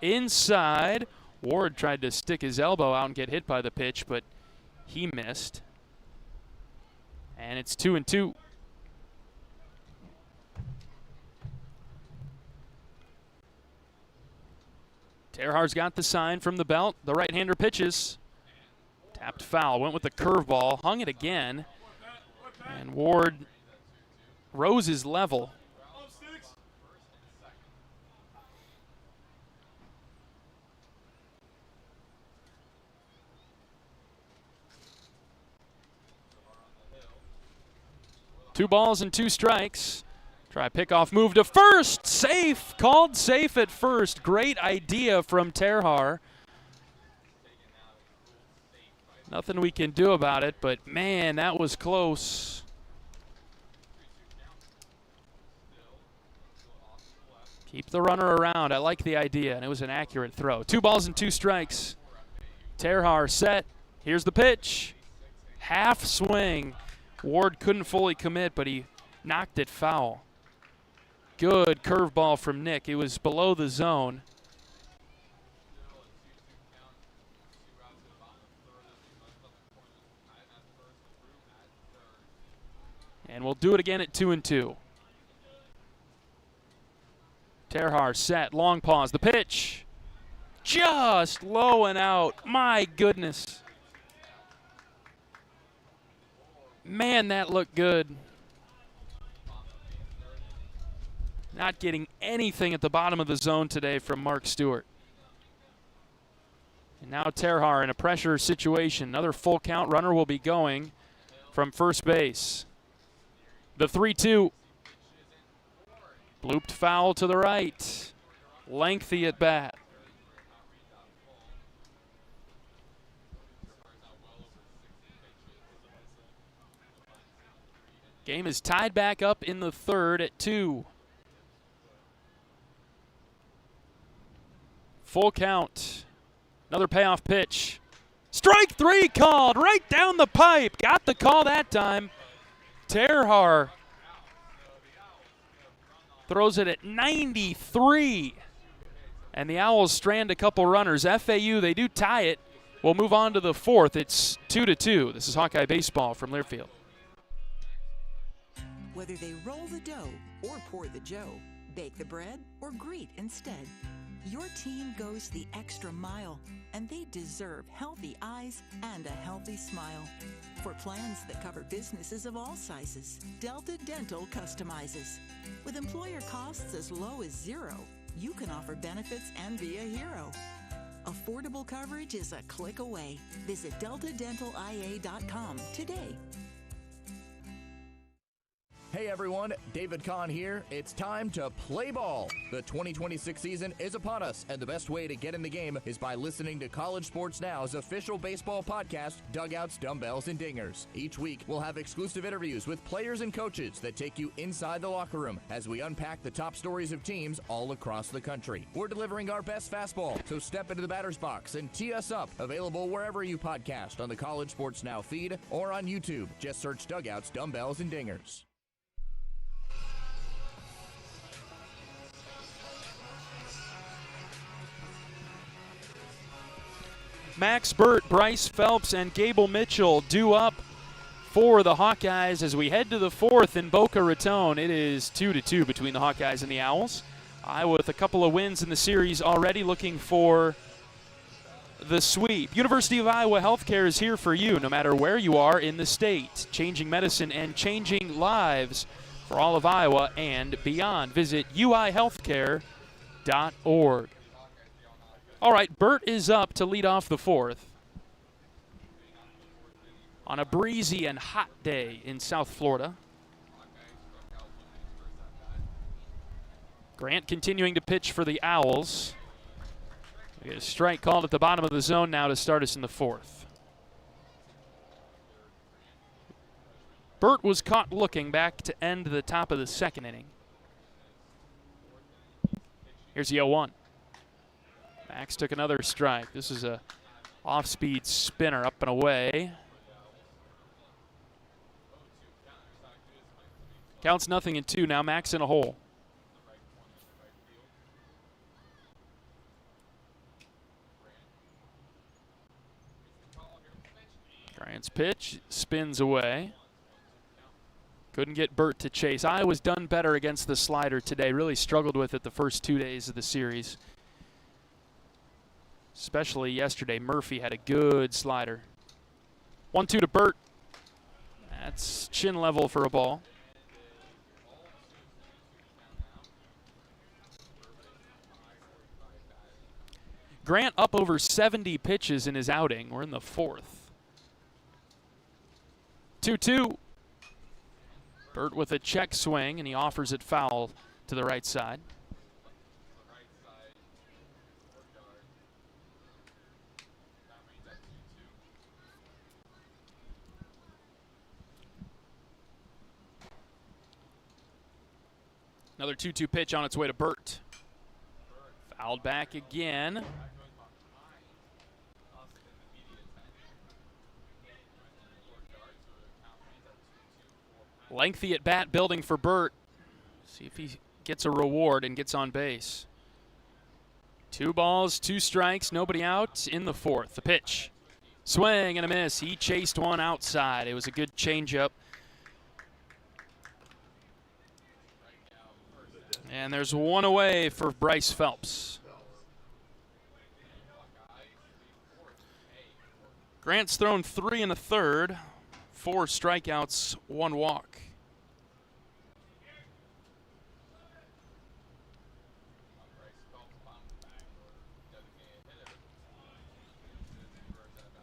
Inside. Ward tried to stick his elbow out and get hit by the pitch, but he missed. And it's 2-2. Terhar's got the sign from the belt. The right-hander pitches. Tapped foul. Went with the curveball. Hung it again. And Ward rose his level. Two balls and 2 strikes. Try pickoff move to first. Safe. Called safe at first. Great idea from Terhar. Nothing we can do about it, but man, that was close. Keep the runner around. I like the idea, and it was an accurate throw. 2 balls and 2 strikes. Terhar set. Here's the pitch. Half swing. Ward couldn't fully commit, but he knocked it foul. Good curveball from Nick. It was below the zone. And we'll do it again at 2-2. Terhar set, long pause, the pitch. Just low and out. My goodness. Man, that looked good. Not getting anything at the bottom of the zone today from Mark Stewart. And now Terhar in a pressure situation. Another full count runner will be going from first base. The 3-2. Blooped foul to the right. Lengthy at bat. Game is tied back up in the third at 2. Full count. Another payoff pitch. Strike 3 called right down the pipe. Got the call that time. Terhar throws it at 93. And the Owls strand a couple runners. FAU, they do tie it. We'll move on to the fourth. It's 2-2. This is Hawkeye Baseball from Learfield. Whether they roll the dough or pour the joe, bake the bread or greet instead, your team goes the extra mile, and they deserve healthy eyes and a healthy smile. For plans that cover businesses of all sizes, Delta Dental customizes. With employer costs as low as $0, you can offer benefits and be a hero. Affordable coverage is a click away. Visit deltadentalia.com today. Hey everyone, David Kahn here. It's time to play ball. The 2026 season is upon us, and the best way to get in the game is by listening to College Sports Now's official baseball podcast, Dugouts, Dumbbells, and Dingers. Each week, we'll have exclusive interviews with players and coaches that take you inside the locker room as we unpack the top stories of teams all across the country. We're delivering our best fastball, so step into the batter's box and tee us up. Available wherever you podcast on the College Sports Now feed or on YouTube. Just search Dugouts, Dumbbells, and Dingers. Max Burt, Bryce Phelps, and Gable Mitchell due up for the Hawkeyes as we head to the fourth in Boca Raton. It is 2-2 between the Hawkeyes and the Owls. Iowa with a couple of wins in the series already, looking for the sweep. University of Iowa Healthcare is here for you no matter where you are in the state. Changing medicine and changing lives for all of Iowa and beyond. Visit uihealthcare.org. All right, Burt is up to lead off the fourth on a breezy and hot day in South Florida. Grant continuing to pitch for the Owls. We get a strike called at the bottom of the zone now to start us in the fourth. Burt was caught looking back to end the top of the second inning. Here's the 0-1. Max took another strike. This is a off-speed spinner up and away. Counts 0-2 now. Max in a hole. Grant's pitch spins away. Couldn't get Burt to chase. Iowa's done better against the slider today. Really struggled with it the first 2 days of the series. Especially yesterday, Murphy had a good slider. 1-2 to Burt. That's chin level for a ball. Grant up over 70 pitches in his outing. We're in the fourth. 2-2. Burt with a check swing, and he offers it foul to the right side. Another 2-2 pitch on its way to Burt. Fouled back again. Lengthy at bat building for Burt. See if he gets a reward and gets on base. 2 balls, 2 strikes, nobody out in the fourth. The pitch. Swing and a miss. He chased one outside. It was a good changeup. And there's one away for Bryce Phelps. Grant's thrown 3 1/3, 4 strikeouts, 1 walk.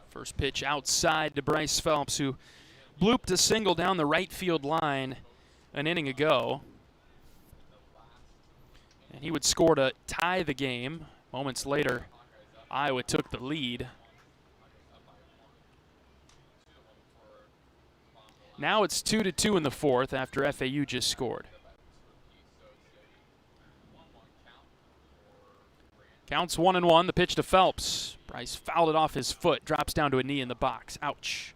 First pitch outside to Bryce Phelps, who blooped a single down the right field line an inning ago. And he would score to tie the game. Moments later, Iowa took the lead. Now it's 2-2 in the fourth after FAU just scored. Counts 1-1. The pitch to Phelps. Bryce fouled it off his foot. Drops down to a knee in the box. Ouch.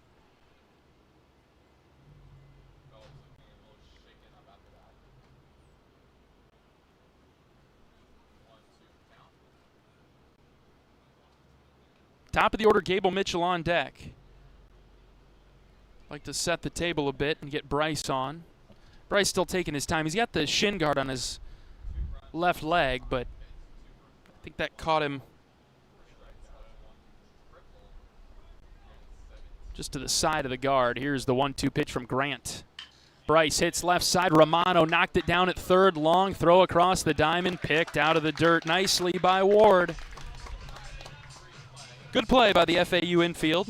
Top of the order, Gable Mitchell on deck. Like to set the table a bit and get Bryce on. Bryce still taking his time. He's got the shin guard on his left leg, but I think that caught him just to the side of the guard. Here's the 1-2 pitch from Grant. Bryce hits left side. Romano knocked it down at third. Long throw across the diamond. Picked out of the dirt nicely by Ward. Good play by the FAU infield.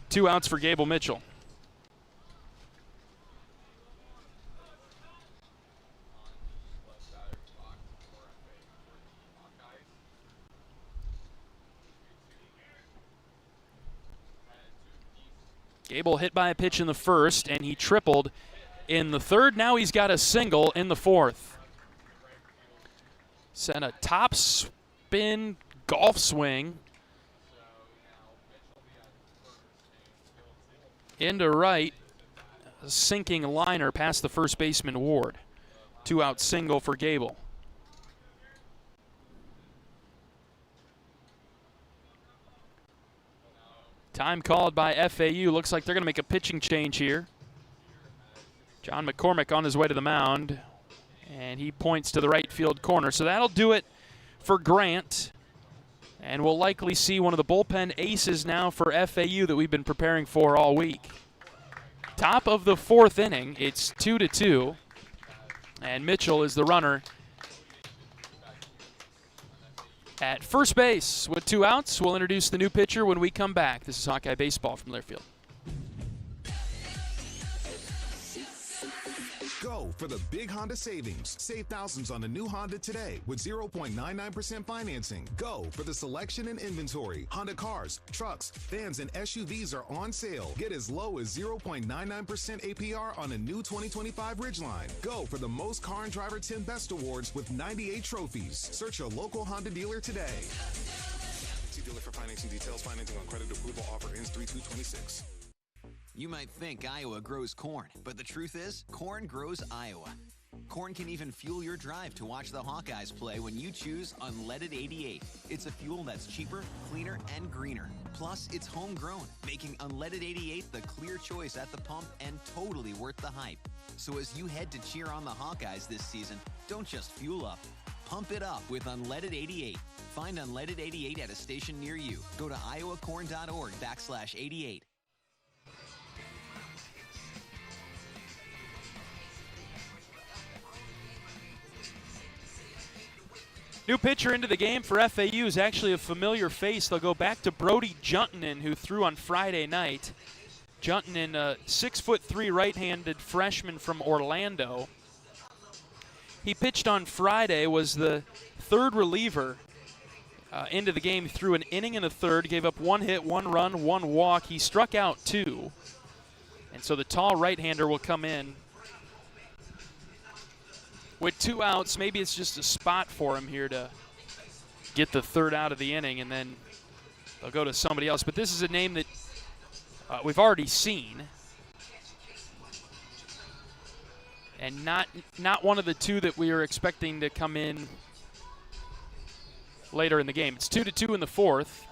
Two outs for Gable Mitchell. Gable hit by a pitch in the first, and he tripled in the third. Now he's got a single in the fourth. Sent a top spin golf swing into right, a sinking liner past the first baseman Ward. 2-out single for Gable. Time called by FAU. Looks like they're going to make a pitching change here. John McCormick on his way to the mound, and he points to the right field corner. So that'll do it for Grant, and we'll likely see one of the bullpen aces now for FAU that we've been preparing for all week. Top of the fourth inning, it's 2-2, and Mitchell is the runner at first base with 2 outs. We'll introduce the new pitcher when we come back. This is Hawkeye Baseball from Learfield. Go for the big Honda savings. Save thousands on the new Honda today with 0.99% financing. Go for the selection and inventory. Honda cars, trucks, vans, and SUVs are on sale. Get as low as 0.99% APR on a new 2025 Ridgeline. Go for the most car and driver 10 best awards with 98 trophies. Search your local Honda dealer today. See dealer for financing details. Financing on credit approval offer ends 3/2/26. You might think Iowa grows corn, but the truth is, corn grows Iowa. Corn can even fuel your drive to watch the Hawkeyes play when you choose Unleaded 88. It's a fuel that's cheaper, cleaner, and greener. Plus, it's homegrown, making Unleaded 88 the clear choice at the pump and totally worth the hype. So as you head to cheer on the Hawkeyes this season, don't just fuel up. Pump it up with Unleaded 88. Find Unleaded 88 at a station near you. Go to iowacorn.org/88. New pitcher into the game for FAU is actually a familiar face. They'll go back to Brody Juntonen, who threw on Friday night. Juntonen, a 6'3" right-handed freshman from Orlando. He pitched on Friday, was the third reliever into the game. He threw an inning and a third, gave up 1 hit, 1 run, 1 walk. He struck out 2. And so the tall right-hander will come in with 2 outs. Maybe it's just a spot for him here to get the third out of the inning, and then they'll go to somebody else. But this is a name that we've already seen, and not one of the 2 that we are expecting to come in later in the game. It's 2-2 in the fourth.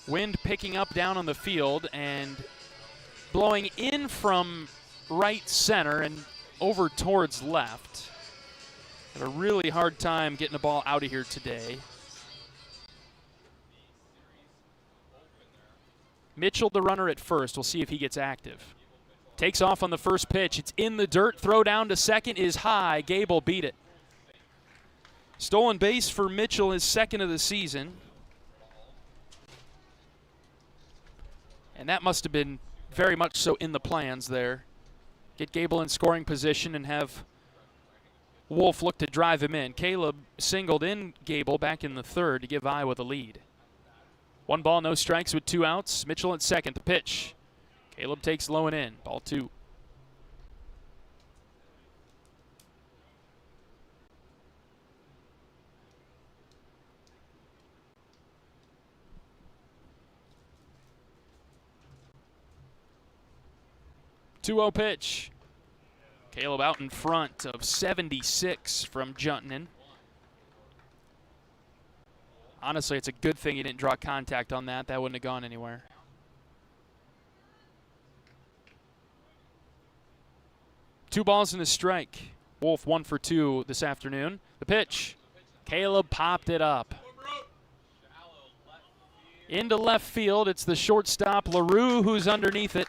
Wind picking up down on the field and blowing in from right center and over towards left. Had a really hard time getting the ball out of here today. Mitchell, the runner at first. We'll see if he gets active. Takes off on the first pitch. It's in the dirt. Throw down to second is high. Gable beat it. Stolen base for Mitchell, his second of the season. And that must have been very much so in the plans there. Get Gable in scoring position and have Wolf look to drive him in. Caleb singled in Gable back in the third to give Iowa the lead. 1 ball, no strikes with 2 outs. Mitchell at second. The pitch. Caleb takes low and in. Ball 2. 2-0 pitch. Caleb out in front of 76 from Juntanen. Honestly, it's a good thing he didn't draw contact on that. That wouldn't have gone anywhere. Two balls and a strike. Wolf 1 for 2 this afternoon. The pitch. Caleb popped it up. Into left field. It's the shortstop, LaRue, who's underneath it.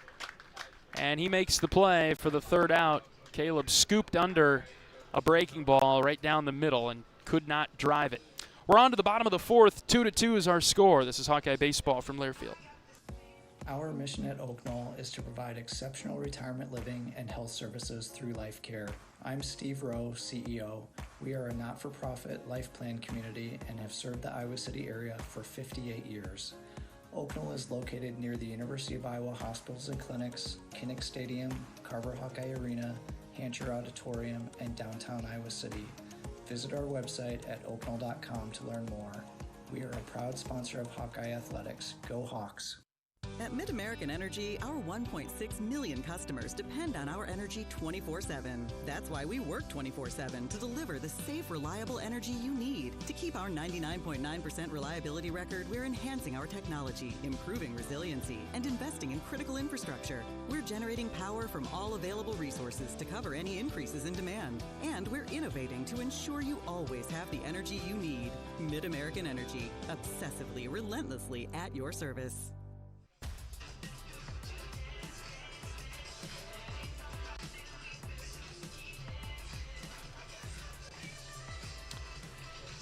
And he makes the play for the third out. Caleb scooped under a breaking ball right down the middle and could not drive it. We're on to the bottom of the fourth. 2-2 is our score. This is Hawkeye Baseball from Learfield. Our mission at Oak Knoll is to provide exceptional retirement living and health services through life care. I'm Steve Rowe, CEO. We are a not-for-profit life plan community and have served the Iowa City area for 58 years. Oak Knoll is located near the University of Iowa hospitals and clinics, Kinnick Stadium, Carver Hawkeye Arena, Hancher Auditorium, and downtown Iowa City. Visit our website at oakknoll.com to learn more. We are a proud sponsor of Hawkeye Athletics. Go Hawks! At Mid-American Energy, our 1.6 million customers depend on our energy 24/7. That's why we work 24/7 to deliver the safe, reliable energy you need. To keep our 99.9% reliability record, we're enhancing our technology, improving resiliency, and investing in critical infrastructure. We're generating power from all available resources to cover any increases in demand. And we're innovating to ensure you always have the energy you need. Mid-American Energy, obsessively, relentlessly at your service.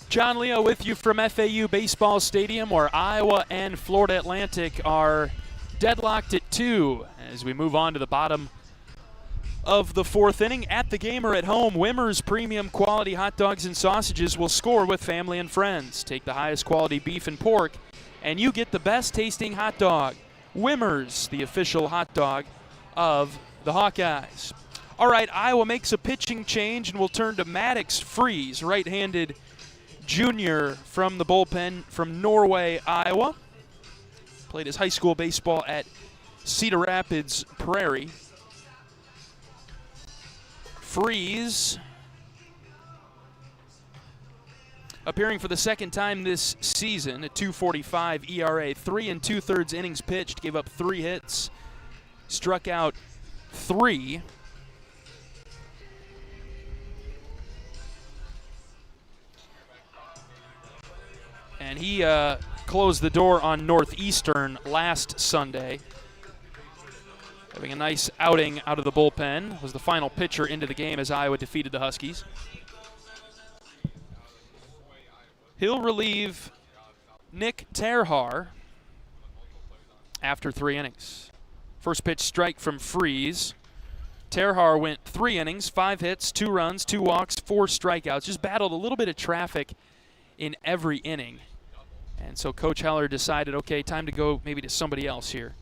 John Leo with you from FAU Baseball Stadium, where Iowa and Florida Atlantic are deadlocked at 2 as we move on to the bottom of the fourth inning. At the game or at home, Wimmer's premium quality hot dogs and sausages will score with family and friends. Take the highest quality beef and pork, and you get the best tasting hot dog. Wimmer's, the official hot dog of the Hawkeyes. All right, Iowa makes a pitching change and will turn to Maddox Freeze, right-handed junior from the bullpen from Norway, Iowa. Played his high school baseball at Cedar Rapids Prairie. Freeze, appearing for the second time this season, a 2.45 ERA, 3 2/3 innings pitched, gave up 3 hits, struck out 3. And he closed the door on Northeastern last Sunday. Having a nice outing out of the bullpen. Was the final pitcher into the game as Iowa defeated the Huskies. He'll relieve Nick Terhar after 3 innings. First pitch strike from Freeze. Terhar went 3 innings, 5 hits, 2 runs, 2 walks, 4 strikeouts. Just battled a little bit of traffic in every inning. And so Coach Heller decided, okay, time to go maybe to somebody else here.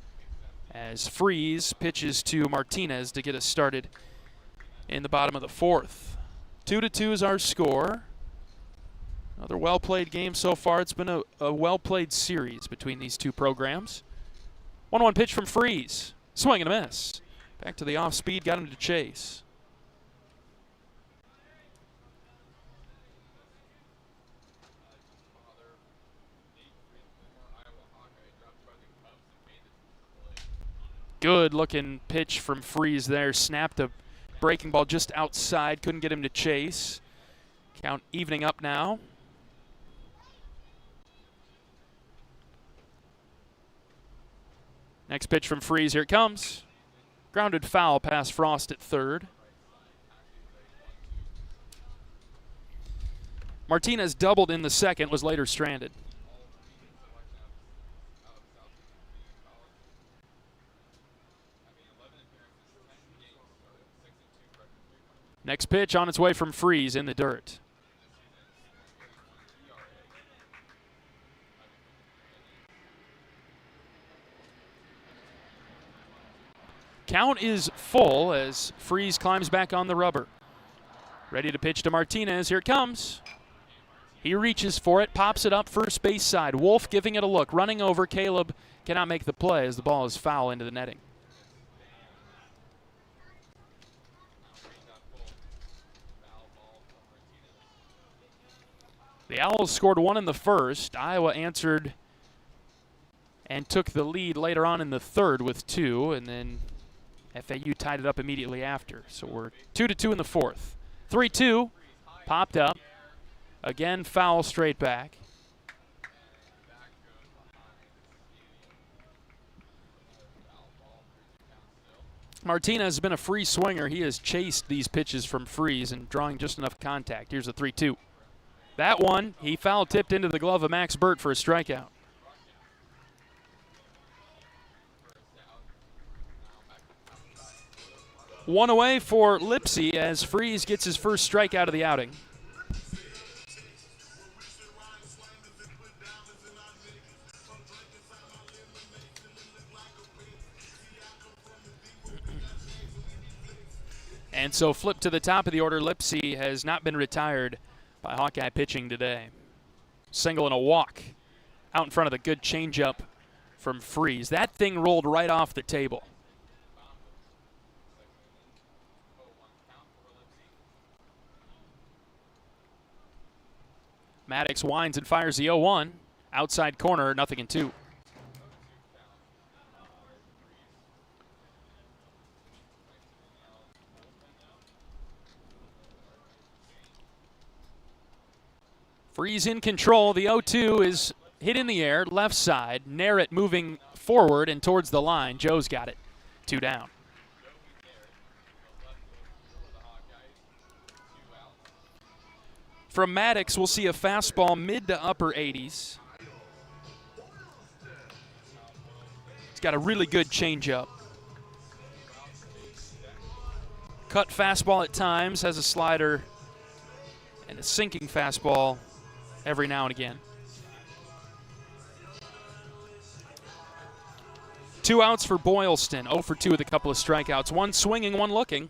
As Freeze pitches to Martinez to get us started in the bottom of the fourth. 2-2 is our score. Another well-played game so far. It's been a well-played series between these two programs. 1-1 pitch from Freeze. Swing and a miss. Back to the off-speed, got him to chase. Good looking pitch from Freeze there. Snapped a breaking ball just outside. Couldn't get him to chase. Count evening up now. Next pitch from Freeze. Here it comes. Grounded foul past Frost at third. Martinez doubled in the second, was later stranded. Next pitch on its way from Freeze in the dirt. Count is full as Freeze climbs back on the rubber. Ready to pitch to Martinez. Here it comes. He reaches for it, pops it up first base side. Wolf giving it a look, running over. Caleb cannot make the play as the ball is foul into the netting. The Owls scored one in the first. Iowa answered and took the lead later on in the third with 2, and then FAU tied it up immediately after. So we're 2-2 in the fourth. 3-2, popped up. Again, foul straight back. Martinez has been a free swinger. He has chased these pitches from frees and drawing just enough contact. Here's a 3-2. That one, he foul tipped into the glove of Max Burt for a strikeout. One away for Lipsy as Freeze gets his first strikeout of the outing. And so flip to the top of the order. Lipsy has not been retired by Hawkeye pitching today. Single and a walk out in front of the good changeup from Freeze. That thing rolled right off the table. Maddox winds and fires the 0-1. Outside corner, 0-2. Freeze in control. The 0-2 is hit in the air, left side. Narrett moving forward and towards the line. Joe's got it. 2 down. From Maddox, we'll see a fastball mid to upper 80s. He's got a really good changeup. Cut fastball at times, has a slider, and a sinking fastball every now and again. 2 outs for Boylston. 0 for 2 with a couple of strikeouts. One swinging, one looking.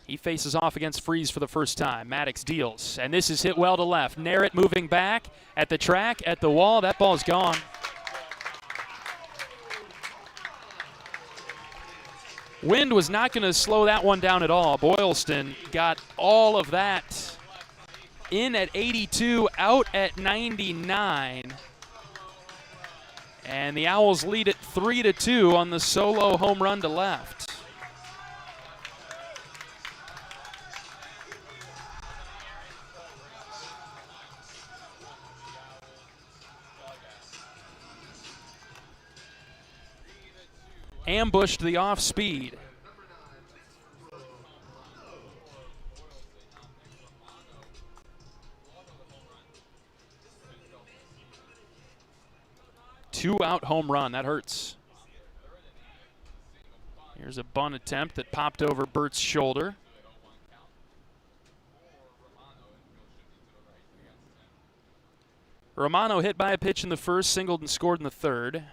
He faces off against Freeze for the first time. Maddox deals, and this is hit well to left. Narrett moving back at the track, at the wall. That ball's gone. Wind was not going to slow that one down at all. Boylston got all of that in at 82, out at 99. And the Owls lead it 3-2 on the solo home run to left. Ambushed the off speed. Two-out home run. That hurts. Here's a bunt attempt that popped over Burt's shoulder. Romano hit by a pitch in the first, singled and scored in the third.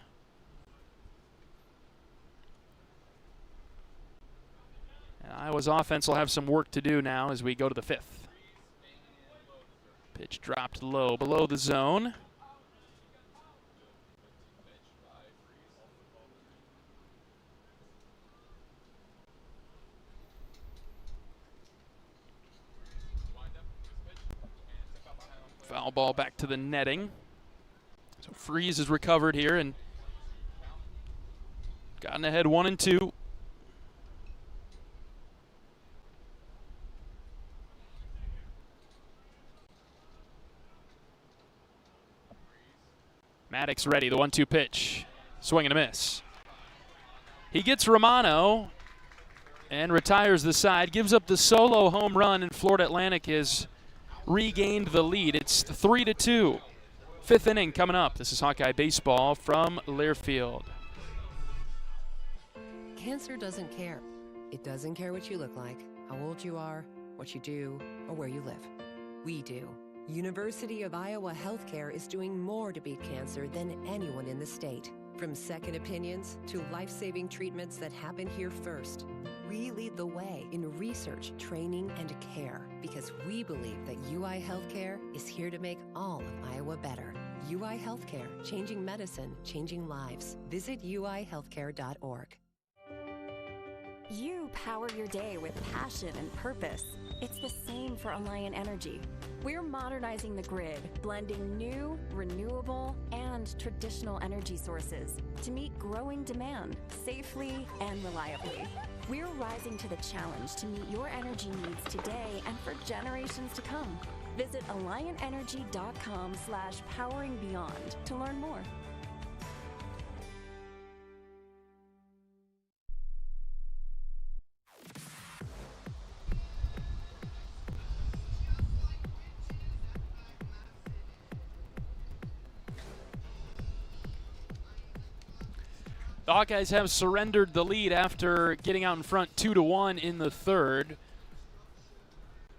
And Iowa's offense will have some work to do now as we go to the fifth. Pitch dropped low, below the zone. Foul ball back to the netting. So Freeze has recovered here and gotten ahead 1-2. Maddox ready, the 1-2 pitch. Swing and a miss. He gets Romano and retires the side, gives up the solo home run, and Florida Atlantic has regained the lead. It's 3-2. Fifth inning coming up. This is Hawkeye Baseball from Learfield. Cancer doesn't care. It doesn't care what you look like, how old you are, what you do, or where you live. We do. University of Iowa Healthcare is doing more to beat cancer than anyone in the state. From second opinions to life-saving treatments that happen here first. We lead the way in research, training, and care because we believe that UI Healthcare is here to make all of Iowa better. UI Healthcare, changing medicine, changing lives. Visit uihealthcare.org. You power your day with passion and purpose. It's the same for Alliant Energy. We're modernizing the grid, blending new, renewable, and traditional energy sources to meet growing demand safely and reliably. We're rising to the challenge to meet your energy needs today and for generations to come. Visit alliantenergy.com/poweringbeyond to learn more. The Hawkeyes have surrendered the lead after getting out in front 2-1 in the third.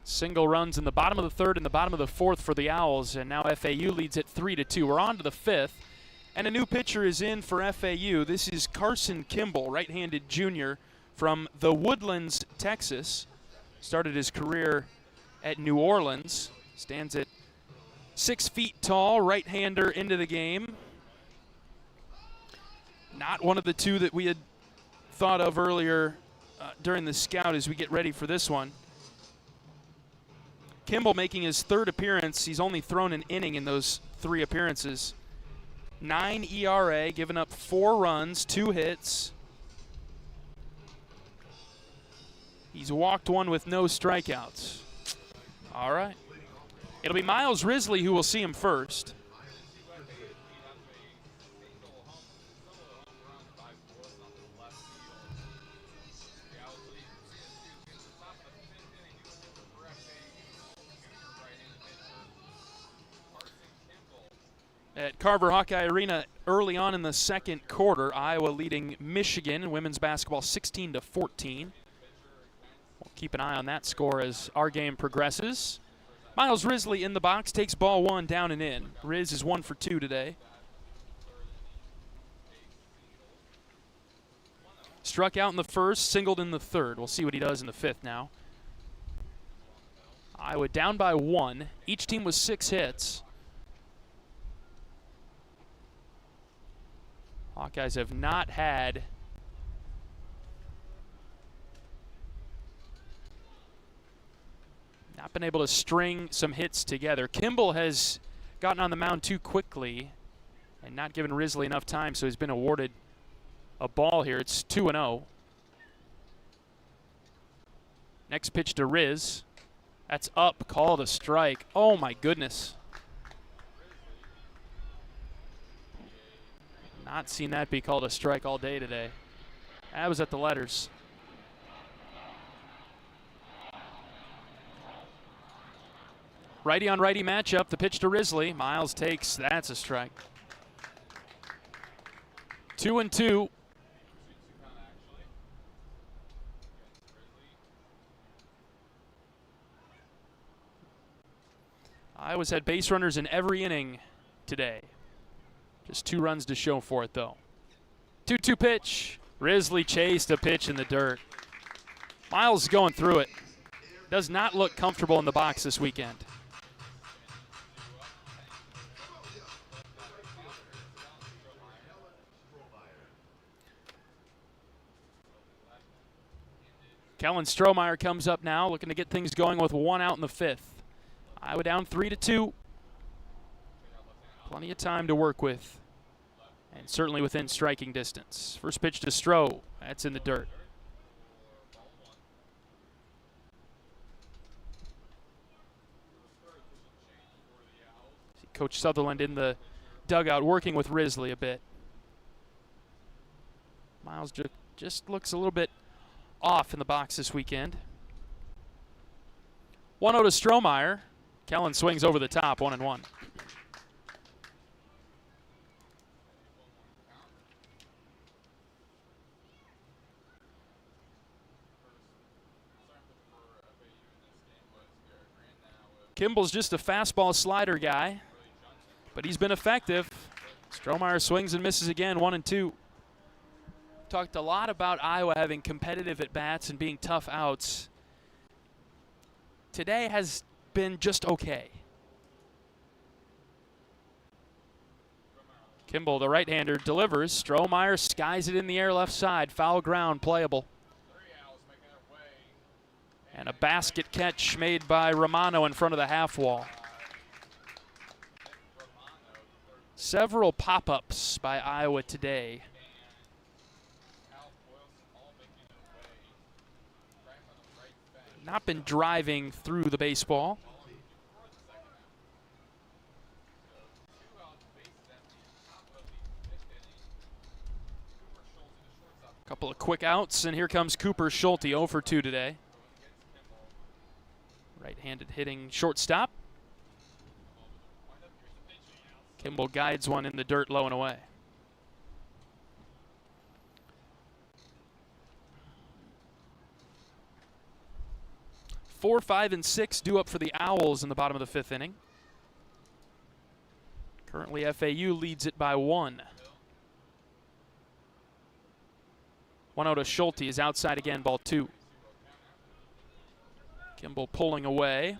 Single runs in the bottom of the third and the bottom of the fourth for the Owls, and now FAU leads it 3-2. We're on to the fifth, and a new pitcher is in for FAU. This is Carson Kimball, right-handed junior from the Woodlands, Texas. Started his career at New Orleans. Stands at 6 feet tall, right-hander into the game. Not one of the two that we had thought of earlier during the scout as we get ready for this one. Kimball making his third appearance. He's only thrown an inning in those 3 appearances. 9 ERA, given up 4 runs, 2 hits. He's walked 1 with no strikeouts. All right. It'll be Miles Risley who will see him first. At Carver Hawkeye Arena early on in the second quarter, Iowa leading Michigan in women's basketball 16-14. We'll keep an eye on that score as our game progresses. Miles Risley in the box, takes ball 1 down and in. Riz is 1 for 2 today. Struck out in the first, singled in the third. We'll see what he does in the fifth now. Iowa down by 1. Each team with 6 hits. Hawkeyes have not been able to string some hits together. Kimball has gotten on the mound too quickly and not given Risley enough time, so he's been awarded a ball here. It's 2-0. Next pitch to Riz. That's up, called a strike. Oh my goodness. Not seen that be called a strike all day today. That was at the letters. Righty on righty matchup. The pitch to Risley. Miles takes. That's a strike. 2-2. Iowa's had base runners in every inning today. Just 2 runs to show for it, though. 2-2 pitch. Risley chased a pitch in the dirt. Miles is going through it. Does not look comfortable in the box this weekend. Kellen Strohmeyer comes up now, looking to get things going with 1 out in the fifth. Iowa down 3-2. Plenty of time to work with, and certainly within striking distance. First pitch to Stroh. That's in the dirt. See Coach Sutherland in the dugout working with Risley a bit. Miles just looks a little bit off in the box this weekend. 1-0 to Strohmeyer. Kellen swings over the top, 1-1. Kimball's just a fastball slider guy, but he's been effective. Strohmeyer swings and misses again, 1-2. Talked a lot about Iowa having competitive at-bats and being tough outs. Today has been just okay. Kimball, the right-hander, delivers. Strohmeyer skies it in the air left side. Foul ground, playable. And a basket catch made by Romano in front of the half wall. Several pop-ups by Iowa today. Not been driving through the baseball. Couple of quick outs, and here comes Cooper Schulte, 0 for 2 today. Right-handed hitting shortstop. Kimball guides one in the dirt, low and away. Four, 5, and 6 due up for the Owls in the bottom of the fifth inning. Currently, FAU leads it by 1. 1-0 to Schulte is outside again, ball 2. Kimball pulling away.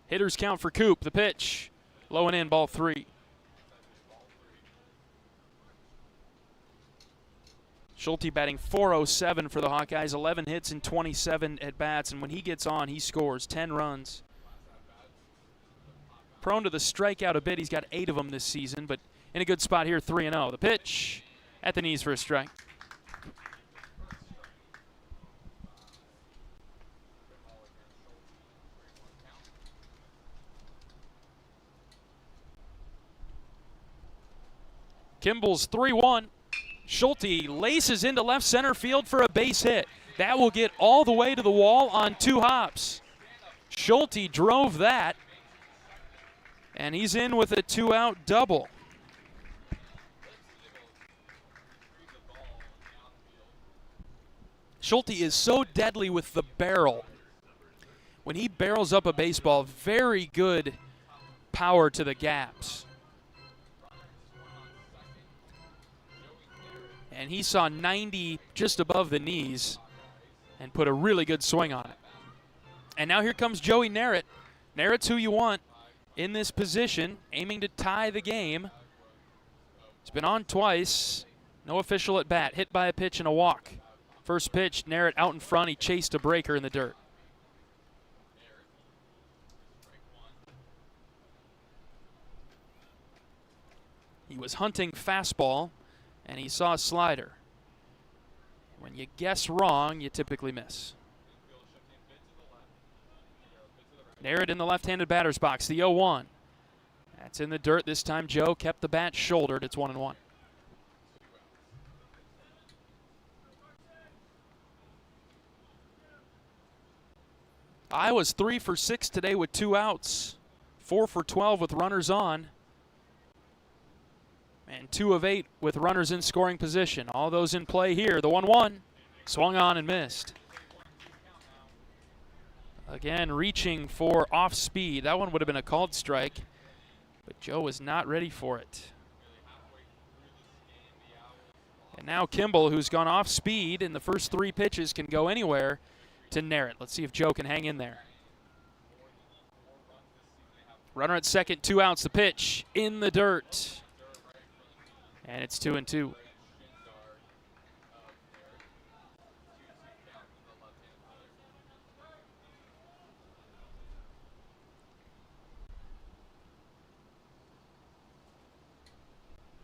Hitters count for Coop. The pitch. Low and in, ball 3. Schulte batting .407 for the Hawkeyes, 11 hits and 27 at-bats, and when he gets on, he scores 10 runs. Prone to the strikeout a bit. He's got 8 of them this season, but in a good spot here, 3-0. The pitch at the knees for a strike. Kimball's 3-1. Schulte laces into left center field for a base hit. That will get all the way to the wall on 2 hops. Schulte drove that, and he's in with a 2-out double. Schulte is so deadly with the barrel. When he barrels up a baseball, very good power to the gaps. And he saw 90 just above the knees and put a really good swing on it. And now here comes Joey Narrett. Narrett's who you want in this position, aiming to tie the game. He's been on twice. No official at bat. Hit by a pitch and a walk. First pitch, Narrett out in front. He chased a breaker in the dirt. He was hunting fastball, and he saw a slider. When you guess wrong, you typically miss. Narrett in the left-handed batter's box, the 0-1. That's in the dirt. This time Joe kept the bat shouldered. It's 1-1. Iowa's 3 for 6 today with 2 outs. 4 for 12 with runners on. And 2 of 8 with runners in scoring position. All those in play here. The 1-1 swung on and missed. Again, reaching for off speed. That one would have been a called strike, but Joe was not ready for it. And now Kimball, who's gone off speed in the first 3 pitches, can go anywhere to Narrett. Let's see if Joe can hang in there. Runner at second, 2 outs. The pitch in the dirt. And it's 2-2.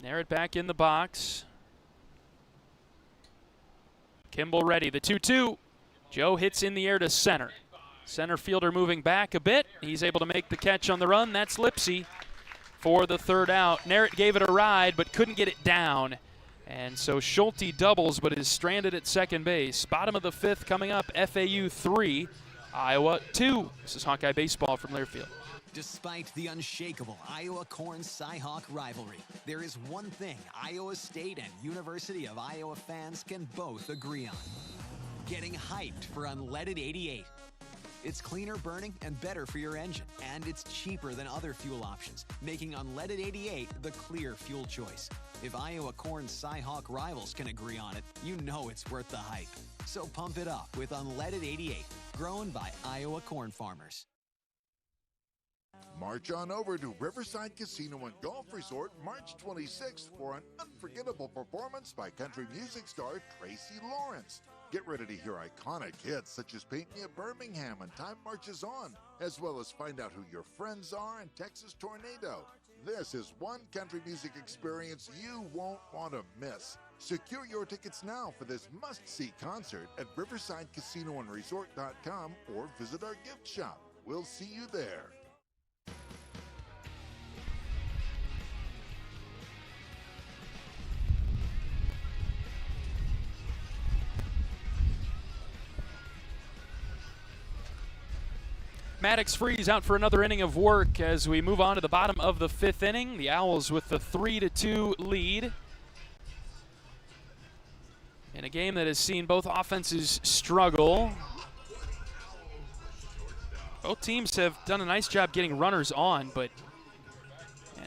Narrett back in the box. Kimball ready. The 2-2. Joe hits in the air to center. Center fielder moving back a bit. He's able to make the catch on the run. That's Lipsy for the 3rd out. Narrett gave it a ride but couldn't get it down. And so Schulte doubles but is stranded at second base. Bottom of the 5th coming up, FAU 3, Iowa 2. This is Hawkeye Baseball from Learfield. Despite the unshakable Iowa-Corn Cy-Hawk rivalry, there is one thing Iowa State and University of Iowa fans can both agree on. Getting hyped for Unleaded 88. It's cleaner burning and better for your engine, and it's cheaper than other fuel options, making Unleaded 88 the clear fuel choice. If Iowa Corn Cy-Hawk rivals can agree on it, you know it's worth the hype. So pump it up with Unleaded 88, grown by Iowa corn farmers. March on over to Riverside Casino and Golf Resort March 26th for an unforgettable performance by country music star Tracy Lawrence. Get ready to hear iconic hits such as Paint Me a Birmingham and Time Marches On, as well as find out who your friends are and Texas Tornado. This is one country music experience you won't want to miss. Secure your tickets now for this must-see concert at riversidecasinoandresort.com or visit our gift shop. We'll see you there. Maddox Freeze out for another inning of work as we move on to the bottom of the 5th inning. The Owls with the 3-2 lead in a game that has seen both offenses struggle. Both teams have done a nice job getting runners on, but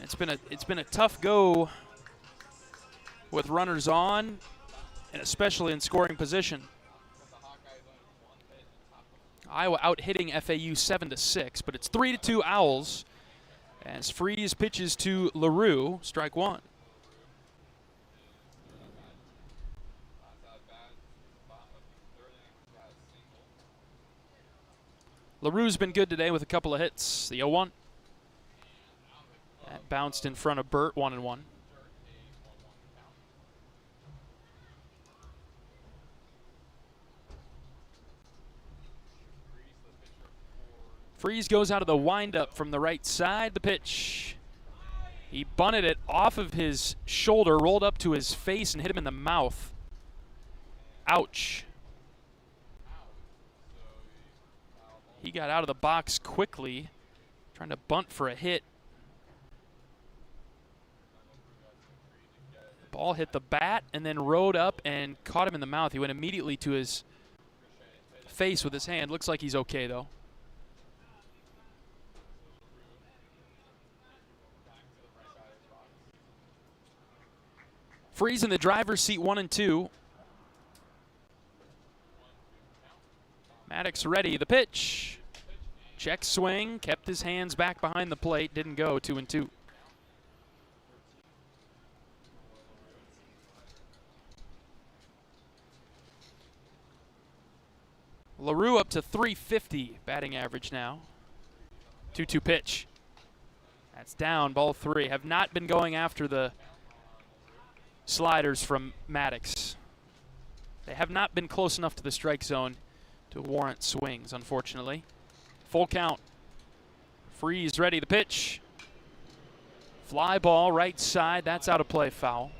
it's been a tough go with runners on, and especially in scoring position. Iowa out hitting FAU 7-6, but it's 3-2 Owls as Freeze pitches to LaRue, strike one. LaRue's been good today with a couple of hits. The 0-1. That bounced in front of Burt, 1-1. Freeze goes out of the windup from the right side. The pitch. He bunted it off of his shoulder, rolled up to his face, and hit him in the mouth. Ouch. He got out of the box quickly, trying to bunt for a hit. The ball hit the bat and then rode up and caught him in the mouth. He went immediately to his face with his hand. Looks like he's okay, though. Freeze in the driver's seat, 1-2. Maddox ready. The pitch. Check swing. Kept his hands back behind the plate. Didn't go. 2-2. LaRue up to 350 batting average now. 2-2 pitch. That's down. Ball 3. Have not been going after the sliders from Maddox. They have not been close enough to the strike zone to warrant swings, unfortunately. Full count. Freeze ready. The pitch. Fly ball right side. That's out of play. Foul.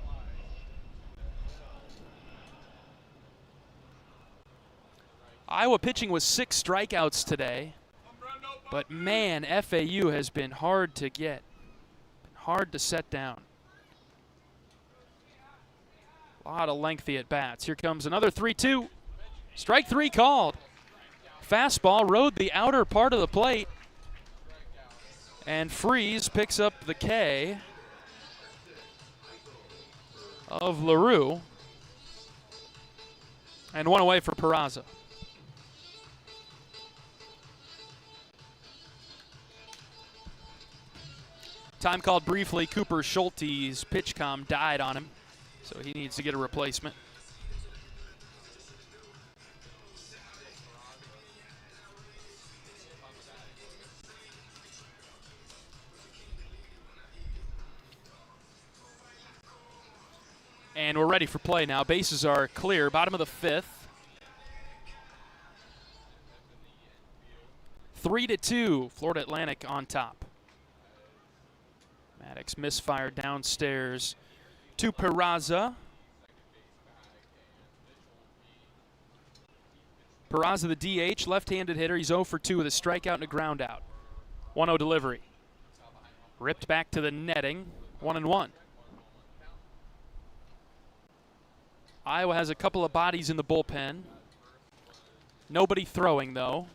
Iowa pitching with 6 strikeouts today. But man, FAU has been hard to get. Hard to set down. A lot of lengthy at-bats. Here comes another 3-2. Strike 3 called. Fastball rode the outer part of the plate. And Freeze picks up the K of LaRue. And one away for Peraza. Time called briefly. Cooper Schulte's pitch comm died on him, so he needs to get a replacement. And we're ready for play now. Bases are clear. Bottom of the 5th. 3-2, Florida Atlantic on top. Maddox misfire downstairs to Peraza. Peraza, the DH, left-handed hitter. He's 0 for 2 with a strikeout and a ground out. 1-0 delivery. Ripped back to the netting. 1-1. Iowa has a couple of bodies in the bullpen. Nobody throwing, though.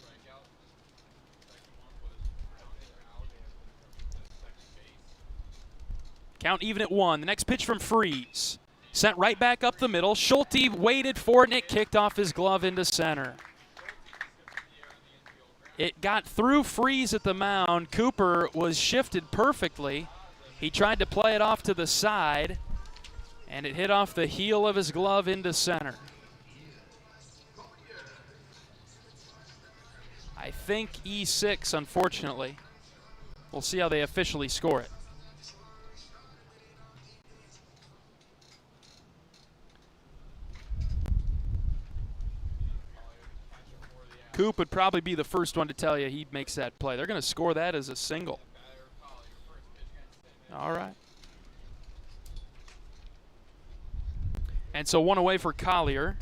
Count even at 1. The next pitch from Freeze. Sent right back up the middle. Schulte waited for it, and it kicked off his glove into center. It got through Freeze at the mound. Cooper was shifted perfectly. He tried to play it off to the side, and it hit off the heel of his glove into center. I think E6, unfortunately. We'll see how they officially score it. Coop would probably be the first one to tell you he makes that play. They're going to score that as a single. All right. And so one away for Collier.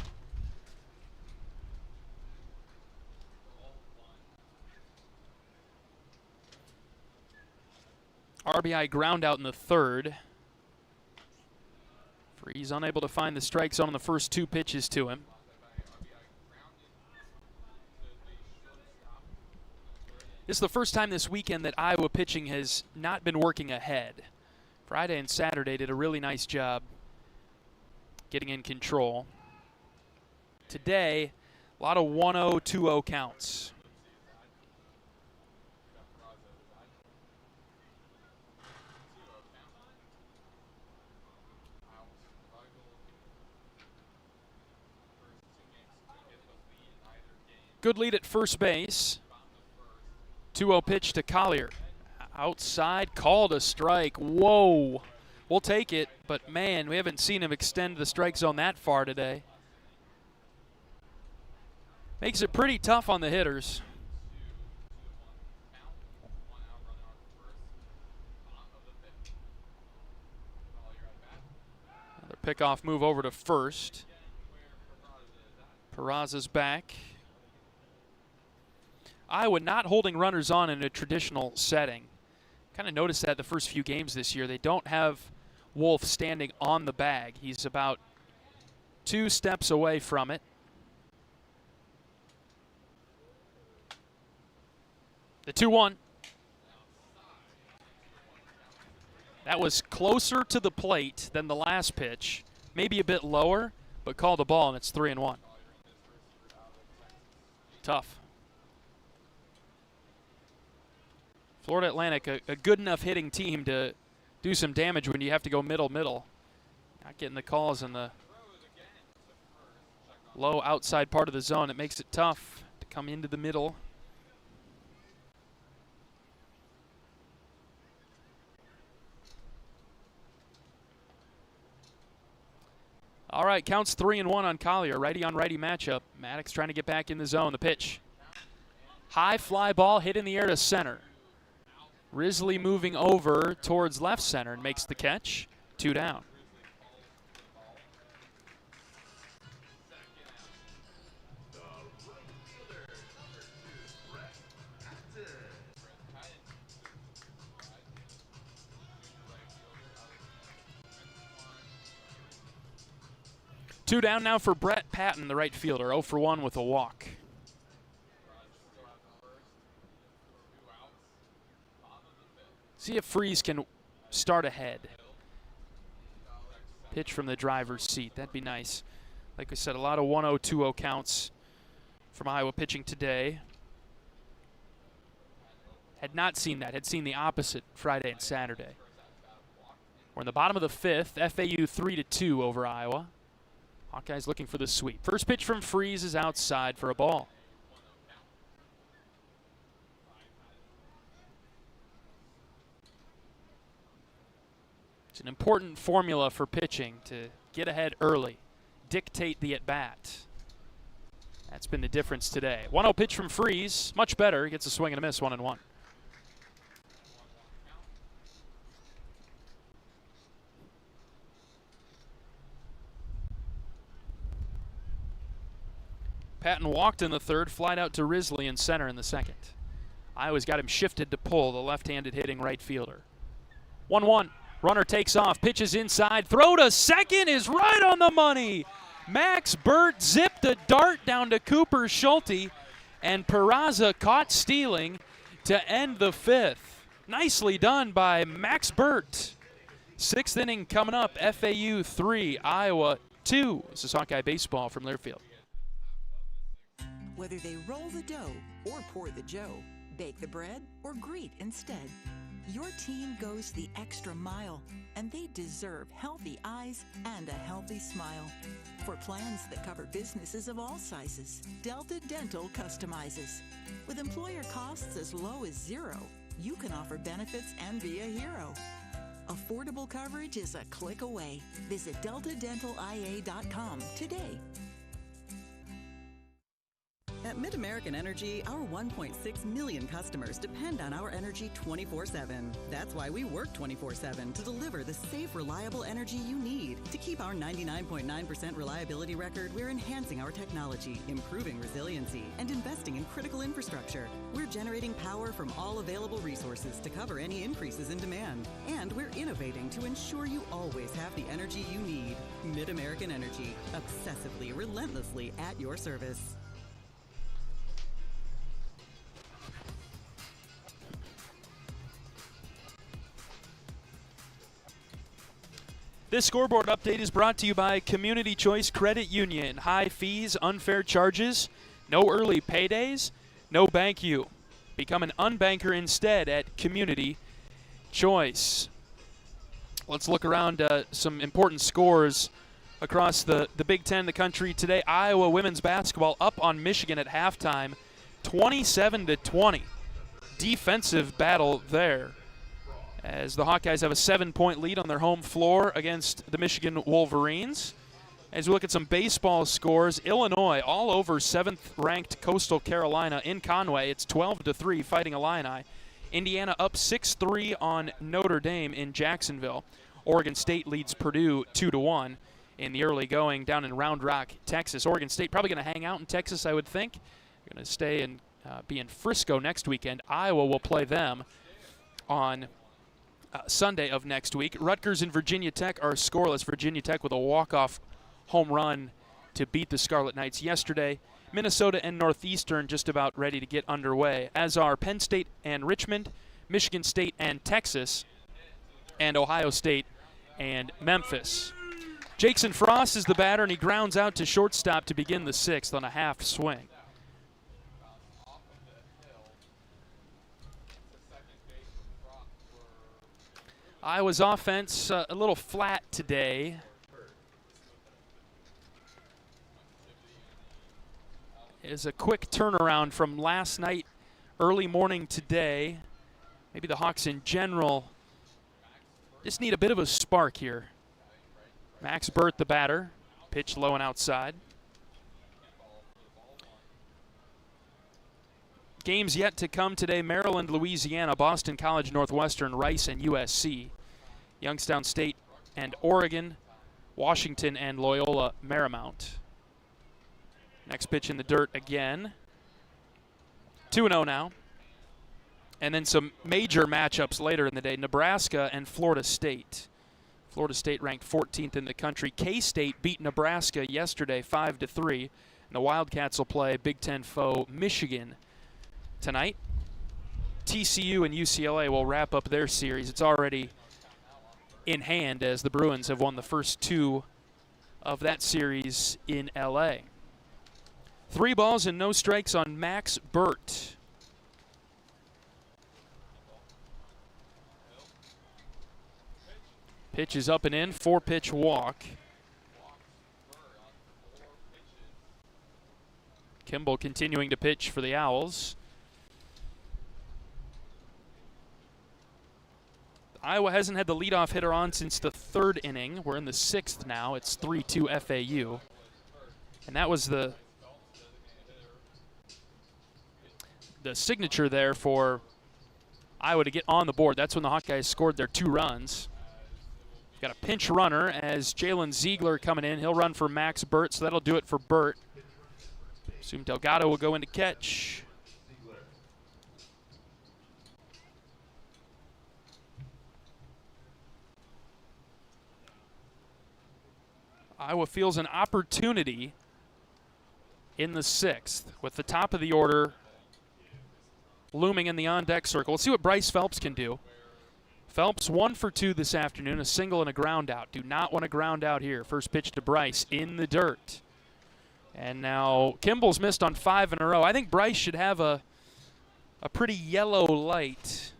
RBI ground out in the third. Freeze unable to find the strike zone on the first 2 pitches to him. This is the first time this weekend that Iowa pitching has not been working ahead. Friday and Saturday did a really nice job getting in control. Today, a lot of 1-0, 2-0 counts. Good lead at first base. 2-0 pitch to Collier. Outside, called a strike. Whoa. We'll take it, but man, we haven't seen him extend the strike zone that far today. Makes it pretty tough on the hitters. Another pickoff move over to first. Peraza's back. Iowa not holding runners on in a traditional setting. Kind of noticed that the first few games this year. They don't have Wolf standing on the bag. He's about 2 steps away from it. The 2-1. That was closer to the plate than the last pitch. Maybe a bit lower, but called the ball, and it's 3-1. Tough. Florida Atlantic, a good enough hitting team to do some damage when you have to go middle. Not getting the calls in the low outside part of the zone. It makes it tough to come into the middle. All right, counts 3-1 on Collier. Righty on righty matchup. Maddox trying to get back in the zone. The pitch. High fly ball hit in the air to center. Risley moving over towards left center and makes the catch. 2 down. Two down now for Brett Patton, the right fielder, 0 for 1 with a walk. See if Freeze can start ahead. Pitch from the driver's seat. That'd be nice. Like I said, a lot of 1-0, 2-0 counts from Iowa pitching today. Had not seen that. Had seen the opposite Friday and Saturday. We're in the bottom of the 5th. FAU 3-2 over Iowa. Hawkeyes looking for the sweep. First pitch from Freeze is outside for a ball. It's an important formula for pitching to get ahead early, dictate the at-bat. That's been the difference today. 1-0 pitch from Freeze, much better. He gets a swing and a miss, 1-1. Patton walked in the third, flied out to Risley in center in the second. Iowa's got him shifted to pull, the left-handed hitting right fielder. 1-1. Runner takes off, pitches inside, throw to second is right on the money. Max Burt zipped a dart down to Cooper Schulte, and Peraza caught stealing to end the 5th. Nicely done by Max Burt. 6th inning coming up, FAU 3, Iowa 2. This is Hawkeye Baseball from Learfield. Whether they roll the dough or pour the joe, bake the bread or greet instead, your team goes the extra mile, and they deserve healthy eyes and a healthy smile. For plans that cover businesses of all sizes, Delta Dental customizes. With employer costs as low as $0, you can offer benefits and be a hero. Affordable coverage is a click away. Visit deltadentalia.com today. At Mid-American Energy, our 1.6 million customers depend on our energy 24/7. That's why we work 24/7 to deliver the safe, reliable energy you need. To keep our 99.9% reliability record, we're enhancing our technology, improving resiliency, and investing in critical infrastructure. We're generating power from all available resources to cover any increases in demand. And we're innovating to ensure you always have the energy you need. Mid-American Energy, obsessively, relentlessly at your service. This scoreboard update is brought to you by Community Choice Credit Union. High fees, unfair charges, no early paydays, no bank you. Become an unbanker instead at Community Choice. Let's look around some important scores across the Big Ten, the country today. Iowa women's basketball up on Michigan at halftime, 27-20. Defensive battle there, as the Hawkeyes have a 7-point lead on their home floor against the Michigan Wolverines. As we look at some baseball scores, Illinois all over 7th-ranked Coastal Carolina in Conway. It's 12-3 Fighting Illini. Indiana up 6-3 on Notre Dame in Jacksonville. Oregon State leads Purdue 2-1 in the early going down in Round Rock, Texas. Oregon State probably going to hang out in Texas, I would think. They're going to stay and be in Frisco next weekend. Iowa will play them on Sunday of next week. Rutgers and Virginia Tech are scoreless. Virginia Tech with a walk-off home run to beat the Scarlet Knights yesterday. Minnesota and Northeastern just about ready to get underway, as are Penn State and Richmond, Michigan State and Texas, and Ohio State and Memphis. Jackson Frost is the batter, and he grounds out to shortstop to begin the 6th on a half swing. Iowa's offense a little flat today. It is a quick turnaround from last night, early morning today. Maybe the Hawks in general just need a bit of a spark here. Max Burt, the batter, pitch low and outside. Games yet to come today: Maryland, Louisiana, Boston College, Northwestern, Rice, and USC. Youngstown State and Oregon, Washington and Loyola Marymount. Next pitch in the dirt again. 2-0 now. And then some major matchups later in the day: Nebraska and Florida State. Florida State ranked 14th in the country. K-State beat Nebraska yesterday 5-3. And the Wildcats will play Big Ten foe Michigan tonight. TCU and UCLA will wrap up their series. It's already in hand, as the Bruins have won the first 2 of that series in LA. 3 balls and no strikes on Max Burt. Pitch is up and in, 4-pitch walk. Kimball continuing to pitch for the Owls. Iowa hasn't had the leadoff hitter on since the 3rd inning. We're in the 6th now. It's 3-2 FAU. And that was the signature there for Iowa to get on the board. That's when the Hawkeyes scored their 2 runs. Got a pinch runner as Jalen Ziegler coming in. He'll run for Max Burt, so that'll do it for Burt. Assume Delgado will go in to catch. Iowa feels an opportunity in the 6th with the top of the order looming in the on-deck circle. Let's see what Bryce Phelps can do. Phelps 1 for 2 this afternoon, a single and a ground out. Do not want to ground out here. First pitch to Bryce in the dirt. And now Kimball's missed on 5 in a row. I think Bryce should have a pretty yellow light,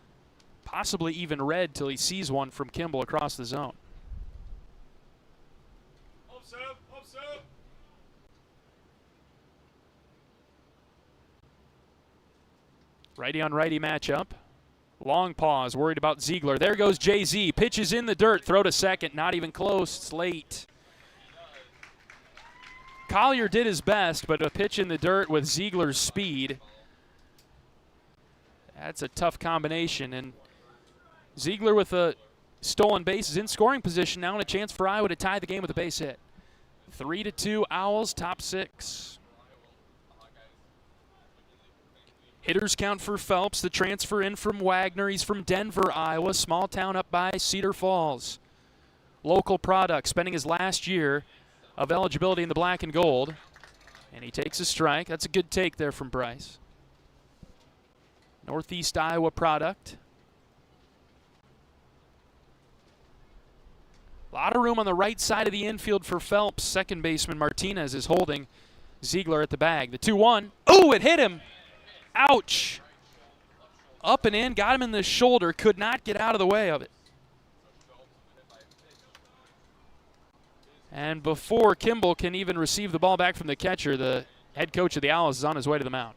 possibly even red till he sees one from Kimball across the zone. Righty on righty matchup. Long pause, worried about Ziegler. There goes JZ. Pitches in the dirt. Throw to second. Not even close. It's late. Collier did his best, but a pitch in the dirt with Ziegler's speed. That's a tough combination. And Ziegler with a stolen base is in scoring position now and a chance for Iowa to tie the game with a base hit. 3-2 Owls, top 6. Hitters count for Phelps, the transfer in from Wagner. He's from Denver, Iowa, small town up by Cedar Falls. Local product, spending his last year of eligibility in the black and gold. And he takes a strike. That's a good take there from Bryce. Northeast Iowa product. A lot of room on the right side of the infield for Phelps. Second baseman Martinez is holding Ziegler at the bag. The 2-1. Oh, it hit him. Ouch. Up and in, got him in the shoulder, could not get out of the way of it. And before Kimball can even receive the ball back from the catcher, the head coach of the Owls is on his way to the mound.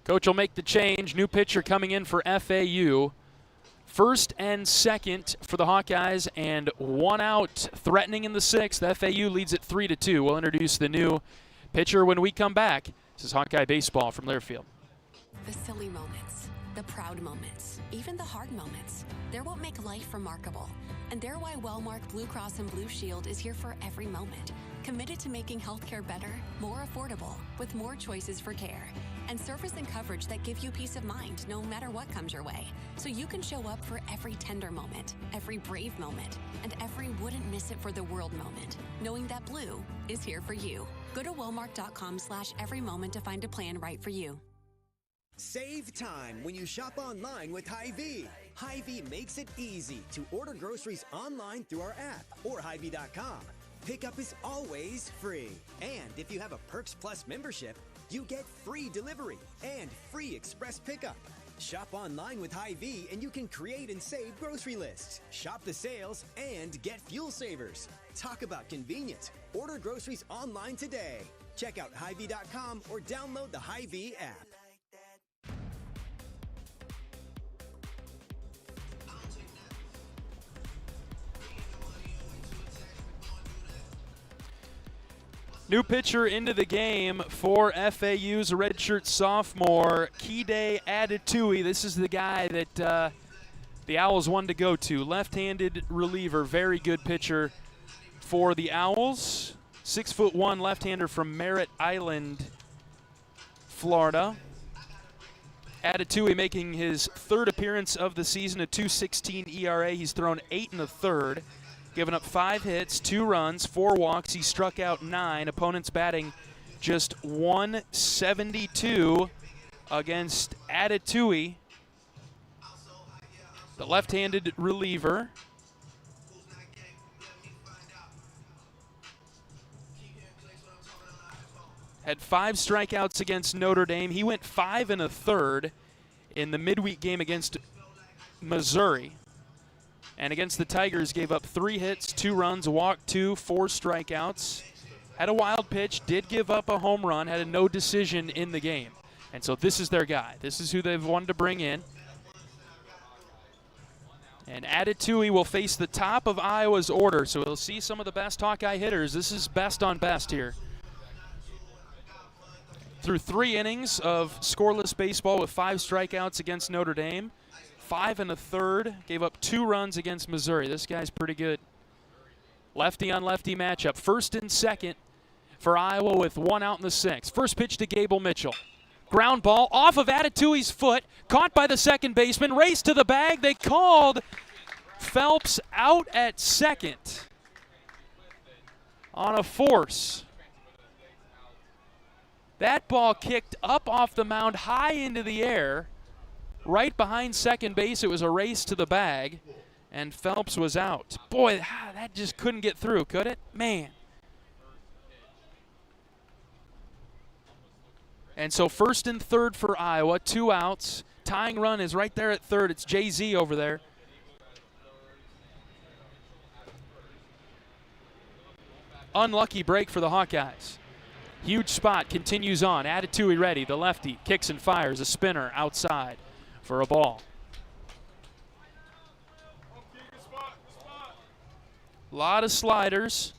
Coach will make the change. New pitcher coming in for FAU. First and second for the Hawkeyes, and 1 out threatening in the 6th. FAU leads it 3-2. We'll introduce the new pitcher when we come back. This is Hawkeye Baseball from Learfield. The silly moments, the proud moments, even the hard moments. They're what make life remarkable. And they're why Wellmark Blue Cross and Blue Shield is here for every moment. Committed to making healthcare better, more affordable, with more choices for care. And service and coverage that give you peace of mind no matter what comes your way. So you can show up for every tender moment, every brave moment, and every wouldn't miss it for the world moment, knowing that Blue is here for you. Go to Wellmark.com/every moment to find a plan right for you. Save time when you shop online with Hy-Vee. Hy-Vee makes it easy to order groceries online through our app or Hy-Vee.com. Pickup is always free. And if you have a Perks Plus membership, you get free delivery and free express pickup. Shop online with Hy-Vee and you can create and save grocery lists, shop the sales, and get fuel savers. Talk about convenient. Order groceries online today. Check out Hy-Vee.com or download the Hy-Vee app. New pitcher into the game for FAU's redshirt sophomore, Kide Adetui. This is the guy that the Owls wanted to go to. Left-handed reliever, very good pitcher for the Owls. 6'1", left-hander from Merritt Island, Florida. Adetui making his 3rd appearance of the season, a 2.16 ERA. He's thrown 8 1/3. Given up 5 hits, 2 runs, 4 walks. He struck out 9. Opponents batting just 172 against Adetui, the left-handed reliever. Had 5 strikeouts against Notre Dame. He went 5 1/3 in the midweek game against Missouri. And against the Tigers, gave up 3 hits, 2 runs, walked 2, 4 strikeouts. Had a wild pitch, did give up a home run, had a no decision in the game. And so this is their guy. This is who they've wanted to bring in. And Adetui will face the top of Iowa's order, so we'll see some of the best Hawkeye hitters. This is best on best here. Through 3 innings of scoreless baseball with 5 strikeouts against Notre Dame. 5 1/3, gave up 2 runs against Missouri. This guy's pretty good. Lefty on lefty matchup. First and second for Iowa with 1 out in the 6th. First pitch to Gable Mitchell. Ground ball off of Adetui's foot, caught by the second baseman, race to the bag. They called Phelps out at second on a force. That ball kicked up off the mound high into the air. Right behind second base, it was a race to the bag, and Phelps was out. Boy, that just couldn't get through, could it? Man. And so first and third for Iowa, 2 outs. Tying run is right there at third. It's Jay-Z over there. Unlucky break for the Hawkeyes. Huge spot, continues on. Atatui ready, the lefty, kicks and fires, a spinner outside for a ball. A lot of sliders.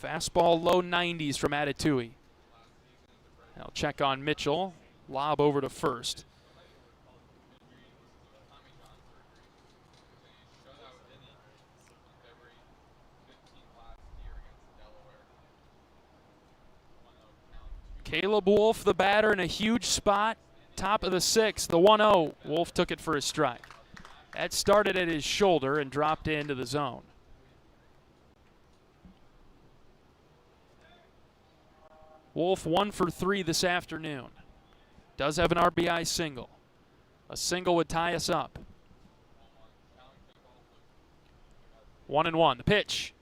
Fastball low 90s from Atatui. They'll check on Mitchell. Lob over to first. Caleb Wolf, the batter, in a huge spot. Top of the 6th, the 1-0. Wolf took it for a strike. That started at his shoulder and dropped into the zone. Wolf 1 for 3 this afternoon. Does have an RBI single. A single would tie us up. 1-1. The pitch.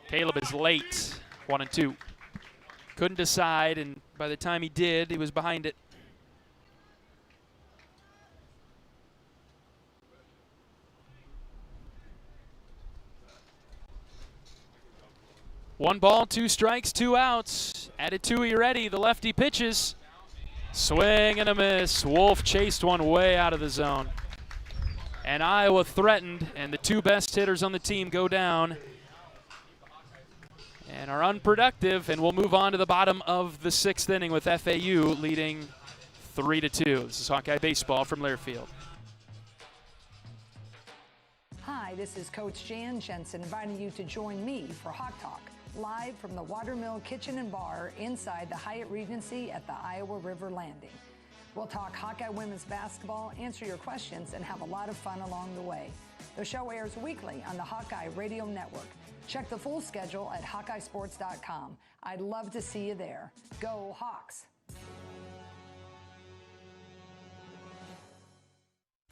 Caleb is late. 1-2. Couldn't decide, and by the time he did, he was behind it. One ball, 2 strikes, 2 outs. Atatui ready, the lefty pitches. Swing and a miss. Wolf chased one way out of the zone. And Iowa threatened, and the 2 best hitters on the team go down and are unproductive, and we'll move on to the bottom of the 6th inning with FAU leading 3-2. This is Hawkeye Baseball from Learfield. Hi, this is Coach Jan Jensen inviting you to join me for Hawk Talk, live from the Watermill Kitchen and Bar inside the Hyatt Regency at the Iowa River Landing. We'll talk Hawkeye women's basketball, answer your questions, and have a lot of fun along the way. The show airs weekly on the Hawkeye Radio Network. Check the full schedule at HawkeyeSports.com. I'd love to see you there. Go Hawks!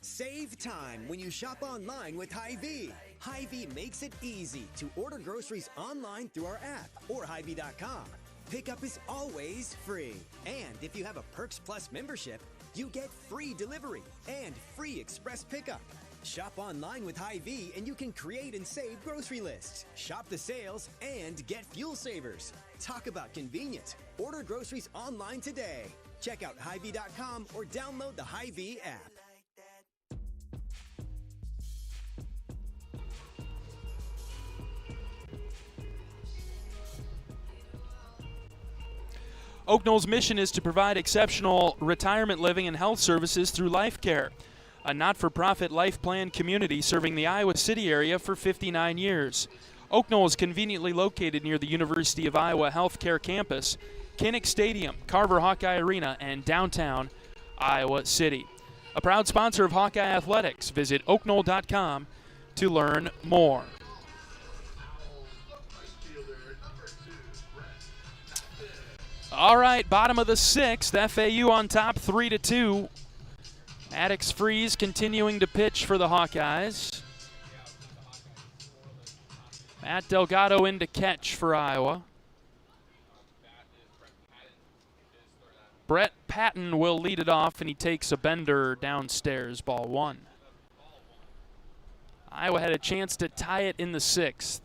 Save time when you shop online with Hy-Vee. Hy-Vee makes it easy to order groceries online through our app or Hy-Vee.com. Pickup is always free. And if you have a Perks Plus membership, you get free delivery and free express pickup. Shop online with Hy-Vee and you can create and save grocery lists. Shop the sales and get fuel savers. Talk about convenient. Order groceries online today. Check out Hy-Vee.com or download the Hy-Vee app. Oak Knoll's mission is to provide exceptional retirement living and health services through Life Care, a not-for-profit life plan community serving the Iowa City area for 59 years. Oak Knoll is conveniently located near the University of Iowa Healthcare Campus, Kinnick Stadium, Carver Hawkeye Arena, and downtown Iowa City. A proud sponsor of Hawkeye Athletics. Visit oakknoll.com to learn more. All right, bottom of the 6th, FAU on top 3-2. Maddox Freeze continuing to pitch for the Hawkeyes. Matt Delgado in to catch for Iowa. Brett Patton will lead it off, and he takes a bender downstairs, ball 1. Iowa had a chance to tie it in the 6th.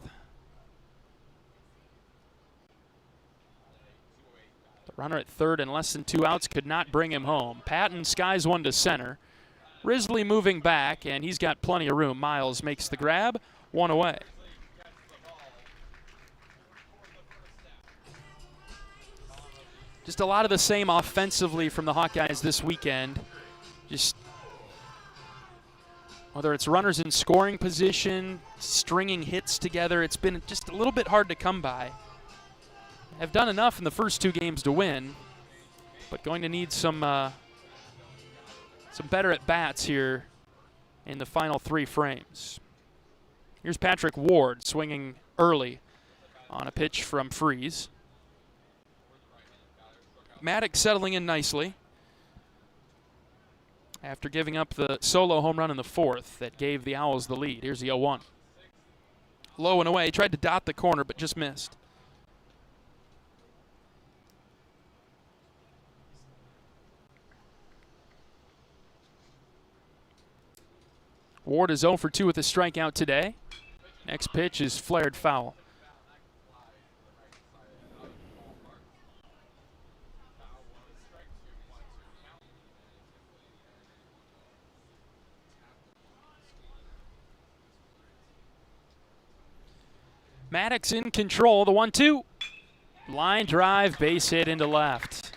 Runner at third and less than 2 outs could not bring him home. Patton skies one to center. Risley moving back, and he's got plenty of room. Miles makes the grab, 1 away. Just a lot of the same offensively from the Hawkeyes this weekend. Just whether it's runners in scoring position, stringing hits together, it's been just a little bit hard to come by. Have done enough in the first 2 games to win, but going to need some better at-bats here in the final 3 frames. Here's Patrick Ward swinging early on a pitch from Freeze. Maddox settling in nicely after giving up the solo home run in the 4th that gave the Owls the lead. Here's the 0-1. low and away. He tried to dot the corner, but just missed. Ward is 0 for 2 with a strikeout today. Next pitch is flared foul. Maddox in control, the 1-2. Line drive, base hit into left.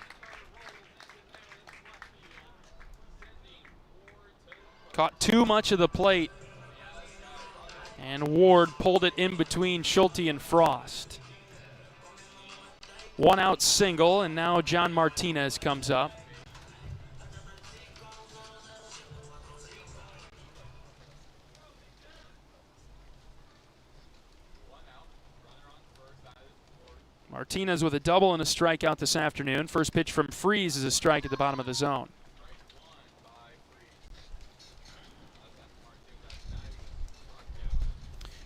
Caught too much of the plate, and Ward pulled it in between Schulte and Frost. 1 out single, and now John Martinez comes up. Martinez with a double and a strikeout this afternoon. First pitch from Freese is a strike at the bottom of the zone.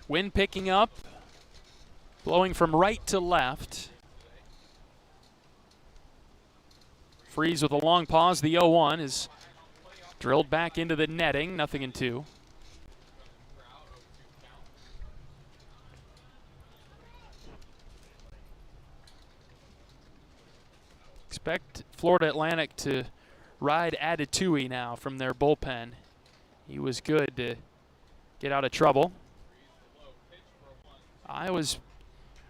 Wind picking up, blowing from right to left. Freese with a long pause. The 0-1 is drilled back into the netting. 0-2. Expect Florida Atlantic to ride Adetuyi now from their bullpen. He was good to get out of trouble. I was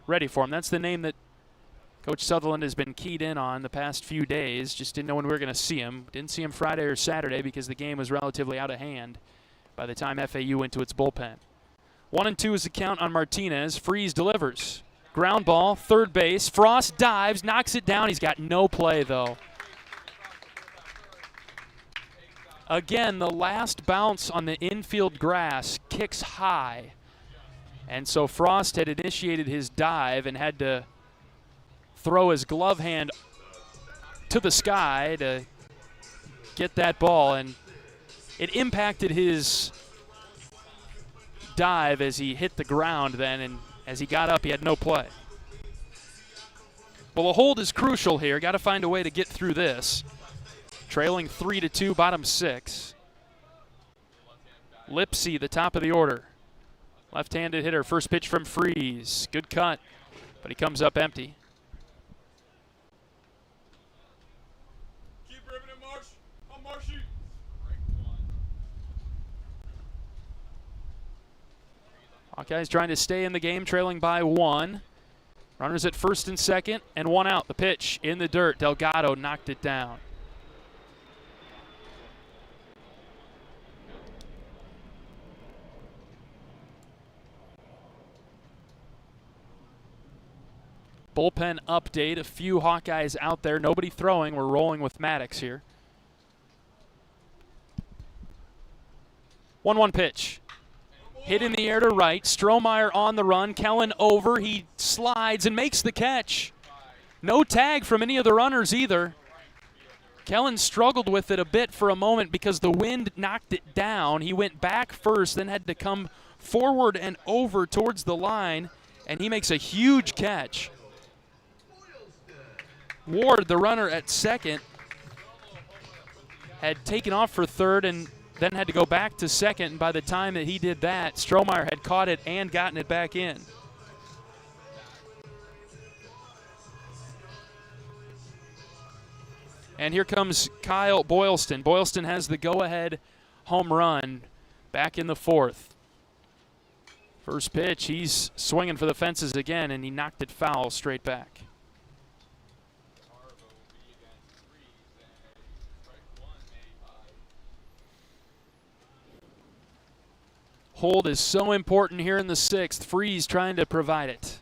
ready for him. That's the name that Coach Sutherland has been keyed in on the past few days. Just didn't know when we were going to see him. Didn't see him Friday or Saturday because the game was relatively out of hand by the time FAU went to its bullpen. 1-2 is the count on Martinez. Freese delivers. Ground ball, third base. Frost dives, knocks it down. He's got no play, though. Again, the last bounce on the infield grass kicks high. And so Frost had initiated his dive and had to throw his glove hand to the sky to get that ball. And it impacted his dive as he hit the ground then, and as he got up, he had no play. Well, a hold is crucial here. Got to find a way to get through this. Trailing 3-2, bottom 6. Lipsy, the top of the order. Left-handed hitter, first pitch from Freese. Good cut, but he comes up empty. Keep ripping it, Marsh. I'm Marshy. Hawkeyes trying to stay in the game, trailing by 1. Runners at first and second, and 1 out. The pitch in the dirt. Delgado knocked it down. Bullpen update. A few Hawkeyes out there. Nobody throwing. We're rolling with Maddox here. 1-1 pitch. Hit in the air to right. Strohmeyer on the run. Kellen over. He slides and makes the catch. No tag from any of the runners either. Kellen struggled with it a bit for a moment because the wind knocked it down. He went back first, then had to come forward and over towards the line, and he makes a huge catch. Ward, the runner at second, had taken off for third and then had to go back to second, and by the time that he did that, Strohmeyer had caught it and gotten it back in. And here comes Kyle Boylston. Boylston has the go-ahead home run back in the 4th. First pitch, he's swinging for the fences again, and he knocked it foul straight back. Hold is so important here in the 6th. Freese trying to provide it.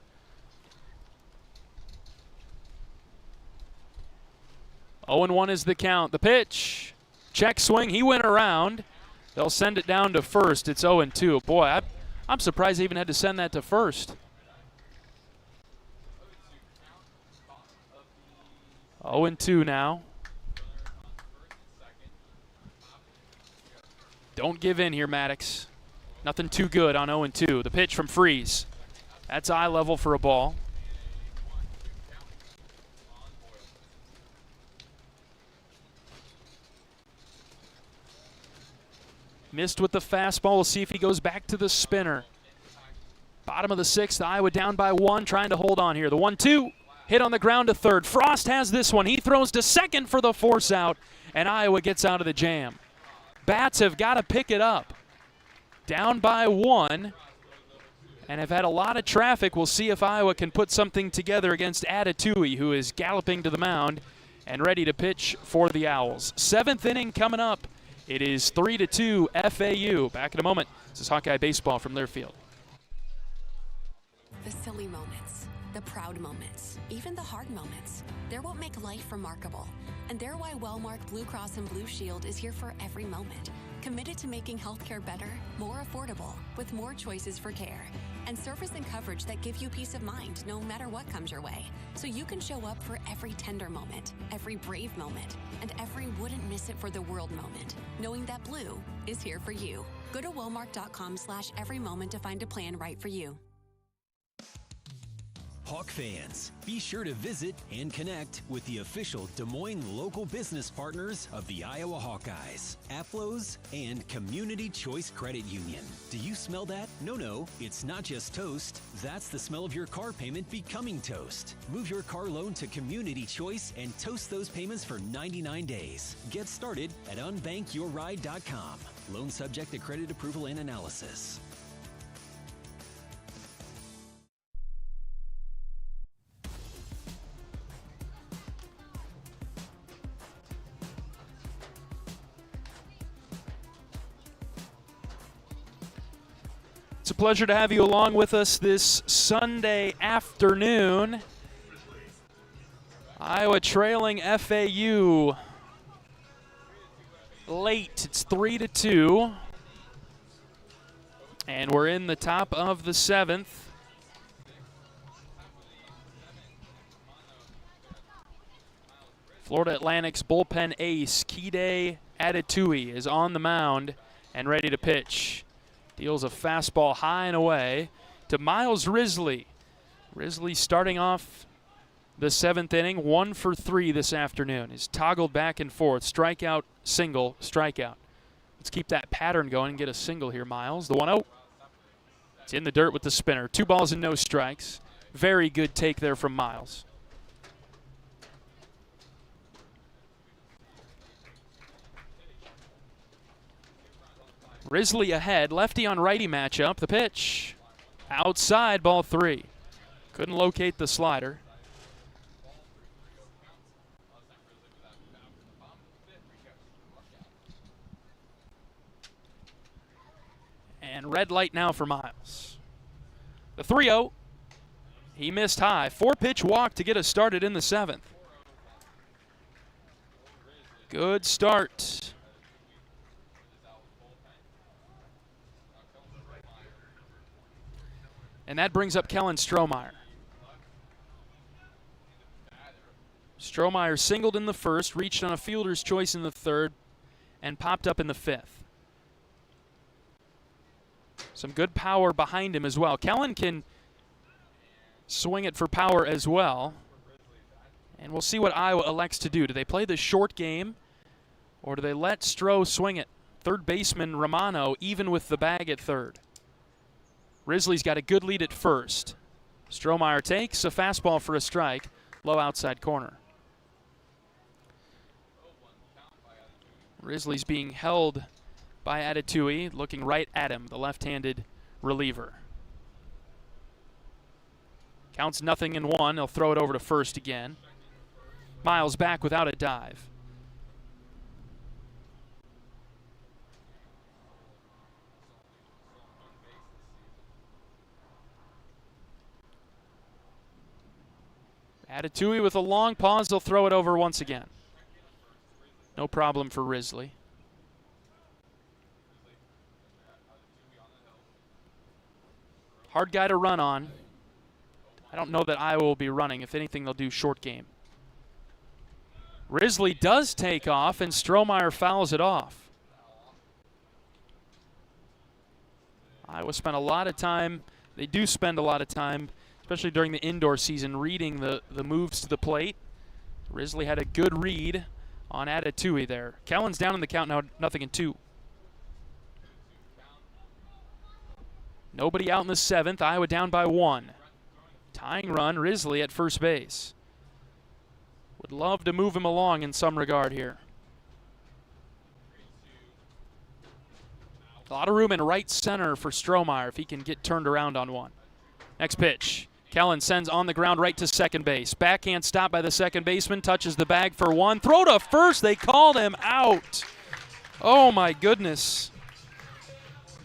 Oh, and 1 is the count. The pitch. Check swing. He went around. They'll send it down to first. It's 0-2. Boy, I'm surprised they even had to send that to first. 0-2 now. Don't give in here, Maddox. Nothing too good on 0-2. The pitch from Freese. That's eye level for a ball. Missed with the fastball. We'll see if he goes back to the spinner. Bottom of the sixth, Iowa down by 1, trying to hold on here. The 1-2, hit on the ground to third. Frost has this one. He throws to second for the force out, and Iowa gets out of the jam. Bats have got to pick it up. Down by 1, and have had a lot of traffic. We'll see if Iowa can put something together against Atatui, who is galloping to the mound and ready to pitch for the Owls. 7th inning coming up. It is 3-2 FAU. Back in a moment. This is Hawkeye Baseball from Learfield. The silly moments, the proud moments, even the hard moments. They're what make life remarkable. And they're why Wellmark Blue Cross and Blue Shield is here for every moment. Committed to making healthcare better, more affordable, with more choices for care. And service and coverage that give you peace of mind no matter what comes your way. So you can show up for every tender moment, every brave moment, and every wouldn't miss it for the world moment, knowing that Blue is here for you. Go to Wellmark.com/every moment to find a plan right for you. Hawk fans, be sure to visit and connect with the official Des Moines local business partners of the Iowa Hawkeyes, Aplos, and Community Choice Credit Union. Do you smell that? No, it's not just toast. That's the smell of your car payment becoming toast. Move your car loan to Community Choice and toast those payments for 99 days. Get started at unbankyourride.com. Loan subject to credit approval and analysis. It's a pleasure to have you along with us this Sunday afternoon. Iowa trailing FAU late. It's 3-2. And we're in the top of the 7th. Florida Atlantic's bullpen ace, Kide Atatui, is on the mound and ready to pitch. Deals a fastball high and away to Miles Risley. Risley starting off the 7th inning, 1 for 3 this afternoon. He's toggled back and forth, strikeout, single, strikeout. Let's keep that pattern going and get a single here, Miles. The 1-0. It's in the dirt with the spinner. 2 balls and no strikes. Very good take there from Miles. Risley ahead, lefty on righty matchup. The pitch, outside, ball 3. Couldn't locate the slider. And red light now for Miles. The 3-0, he missed high. 4-pitch walk to get us started in the 7th. Good start. And that brings up Kellen Strohmeyer. Strohmeyer singled in the 1st, reached on a fielder's choice in the 3rd, and popped up in the 5th. Some good power behind him as well. Kellen can swing it for power as well. And we'll see what Iowa elects to do. Do they play the short game, or do they let Stroh swing it? Third baseman Romano even with the bag at 3rd. Risley's got a good lead at 1st. Strohmeyer takes a fastball for a strike, low outside corner. Risley's being held by Atatui, looking right at him, the left-handed reliever. Counts 0-1. He'll throw it over to 1st again. Miles back without a dive. Atatui with a long pause. They'll throw it over once again. No problem for Risley. Hard guy to run on. I don't know that Iowa will be running. If anything, they'll do short game. Risley does take off, and Strohmeyer fouls it off. Iowa spent a lot of time they do spend a lot of time, especially during the indoor season, reading the moves to the plate. Risley had a good read on Atatui there. Kellen's down in the count now, 0-2. Nobody out in the 7th. Iowa down by 1. Tying run, Risley at first base. Would love to move him along in some regard here. A lot of room in right center for Strohmeyer if he can get turned around on one. Next pitch. Kellen sends on the ground right to second base. Backhand stop by the second baseman. Touches the bag for one. Throw to first. They called him out. Oh, my goodness.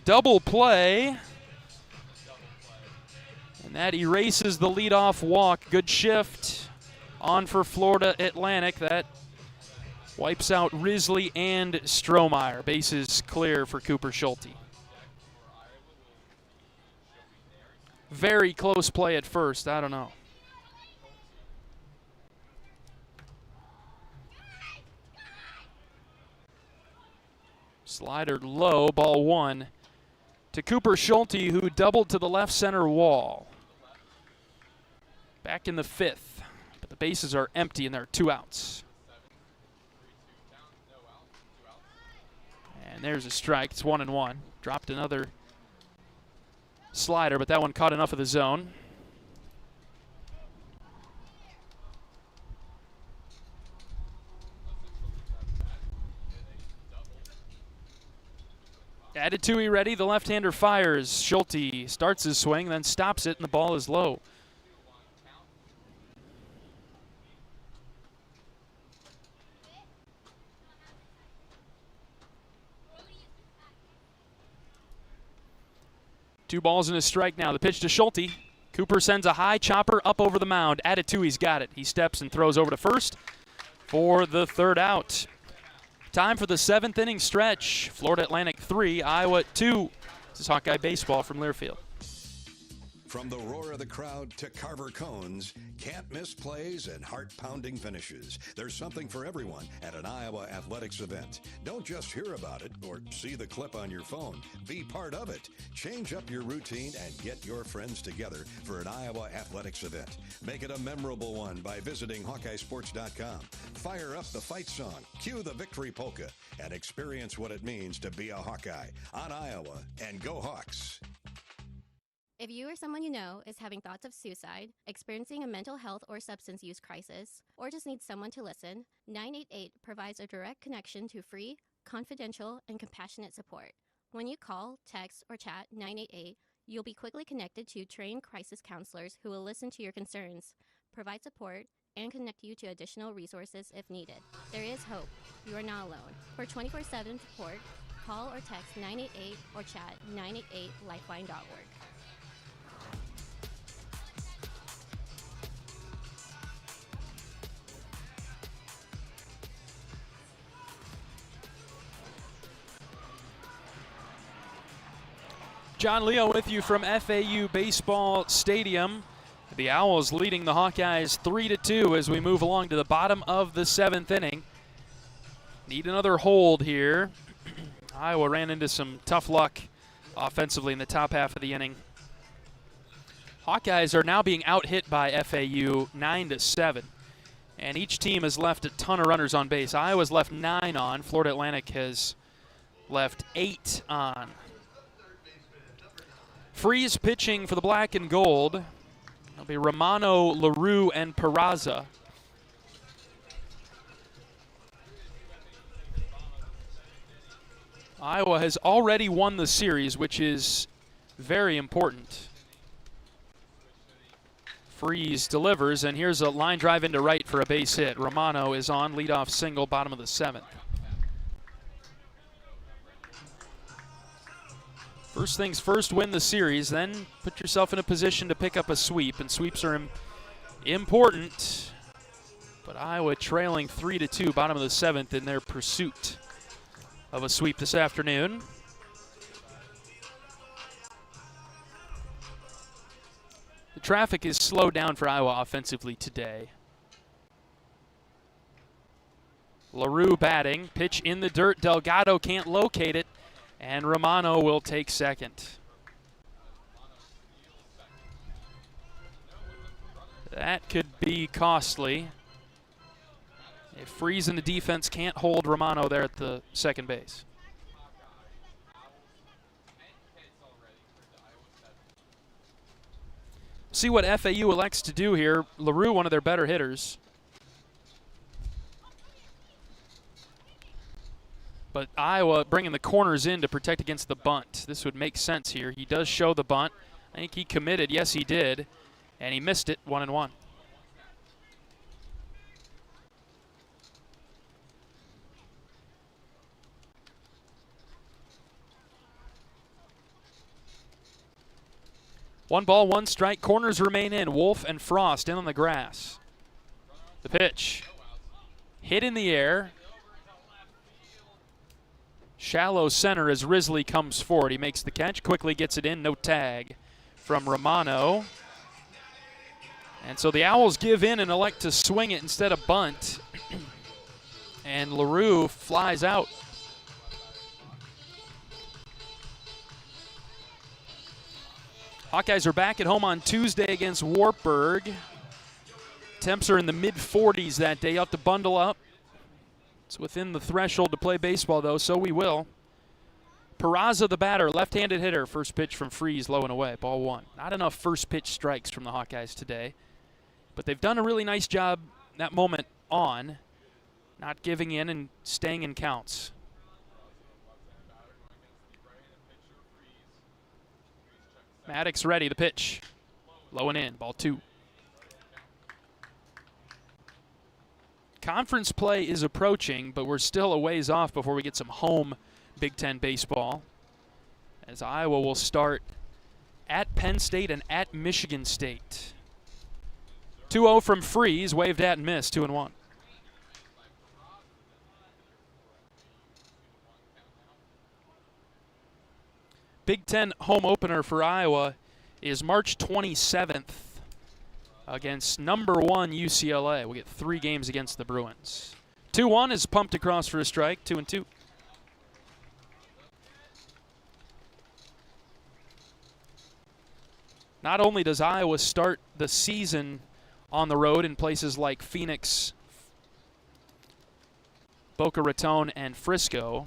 Double play. And that erases the leadoff walk. Good shift on for Florida Atlantic. That wipes out Risley and Strohmeyer. Bases clear for Cooper Schulte. Very close play at first. I don't know. Slider low, ball 1 to Cooper Schulte, who doubled to the left center wall. Back in the 5th, but the bases are empty and there are 2 outs. And there's a strike. It's 1-1. Dropped another slider, but that one caught enough of the zone. Atatui ready. The left-hander fires. Schulte starts his swing, then stops it, and the ball is low. Two balls and a strike now. The pitch to Schulte. Cooper sends a high chopper up over the mound. Atatui's got it. He steps and throws over to first for the 3rd out. Time for the 7th inning stretch. Florida Atlantic 3, Iowa 2. This is Hawkeye Baseball from Learfield. From the roar of the crowd to Carver cones, can't miss plays and heart-pounding finishes. There's something for everyone at an Iowa athletics event. Don't just hear about it or see the clip on your phone. Be part of it. Change up your routine and get your friends together for an Iowa athletics event. Make it a memorable one by visiting HawkeyeSports.com. Fire up the fight song, cue the victory polka, and experience what it means to be a Hawkeye on Iowa, and go Hawks. If you or someone you know is having thoughts of suicide, experiencing a mental health or substance use crisis, or just needs someone to listen, 988 provides a direct connection to free, confidential, and compassionate support. When you call, text, or chat 988, you'll be quickly connected to trained crisis counselors who will listen to your concerns, provide support, and connect you to additional resources if needed. There is hope. You are not alone. For 24/7 support, call or text 988 or chat 988lifeline.org. John Leo with you from FAU Baseball Stadium. The Owls leading the Hawkeyes 3-2 as we move along to the bottom of the 7th inning. Need another hold here. Iowa ran into some tough luck offensively in the top half of the inning. Hawkeyes are now being out-hit by FAU 9-7. And each team has left a ton of runners on base. Iowa's left 9 on. Florida Atlantic has left 8 on. Freeze pitching for the black and gold. It'll be Romano, LaRue, and Peraza. Iowa has already won the series, which is very important. Freeze delivers, and here's a line drive into right for a base hit. Romano is on, leadoff single, bottom of the 7th. First things first, win the series, then put yourself in a position to pick up a sweep, and sweeps are important. But Iowa trailing 3-2, bottom of the 7th, in their pursuit of a sweep this afternoon. The traffic is slowed down for Iowa offensively today. LaRue batting, pitch in the dirt, Delgado can't locate it, and Romano will take second. That could be costly. If Freeze and the defense can't hold Romano there at the second base. See what FAU elects to do here. LaRue, one of their better hitters. But Iowa bringing the corners in to protect against the bunt. This would make sense here. He does show the bunt. I think he committed. Yes, he did. And he missed it, 1-1. One ball, one strike. Corners remain in. Wolf and Frost in on the grass. The pitch. Hit in the air. Shallow center as Risley comes forward. He makes the catch, quickly gets it in. No tag from Romano. And so the Owls give in and elect to swing it instead of bunt. And LaRue flies out. Hawkeyes are back at home on Tuesday against Wartburg. Temps are in the mid-40s that day. You have to bundle up. It's within the threshold to play baseball, though, so we will. Peraza, the batter, left-handed hitter. First pitch from Freeze, low and away, ball 1. Not enough first pitch strikes from the Hawkeyes today. But they've done a really nice job that moment on, not giving in and staying in counts. Maddox ready, the pitch. Low and in, ball 2. Conference play is approaching, but we're still a ways off before we get some home Big Ten baseball. As Iowa will start at Penn State and at Michigan State. 2-0 from Freeze, waved at and missed, 2-1. Big Ten home opener for Iowa is March 27th against number 1 UCLA. We'll get 3 games against the Bruins. 2-1 is pumped across for a strike, 2-2. Not only does Iowa start the season on the road in places like Phoenix, Boca Raton, and Frisco.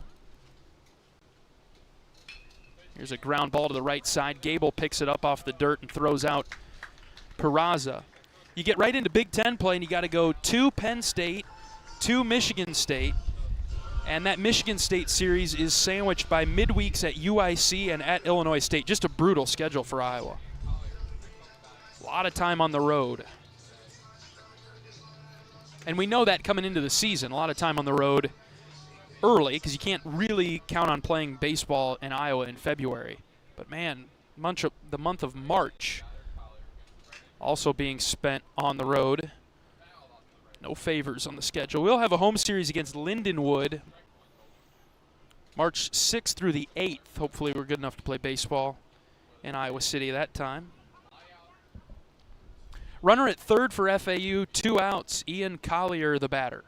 Here's a ground ball to the right side. Gable picks it up off the dirt and throws out Peraza. You get right into Big Ten play, and you got to go to Penn State, to Michigan State, and that Michigan State series is sandwiched by midweeks at UIC and at Illinois State. Just a brutal schedule for Iowa. A lot of time on the road. And we know that coming into the season, a lot of time on the road early, because you can't really count on playing baseball in Iowa in February. But man, the month of March also being spent on the road. No favors on the schedule. We'll have a home series against Lindenwood March 6th through the 8th. Hopefully we're good enough to play baseball in Iowa City at that time. Runner at third for FAU, 2 outs. Ian Collier, the batter.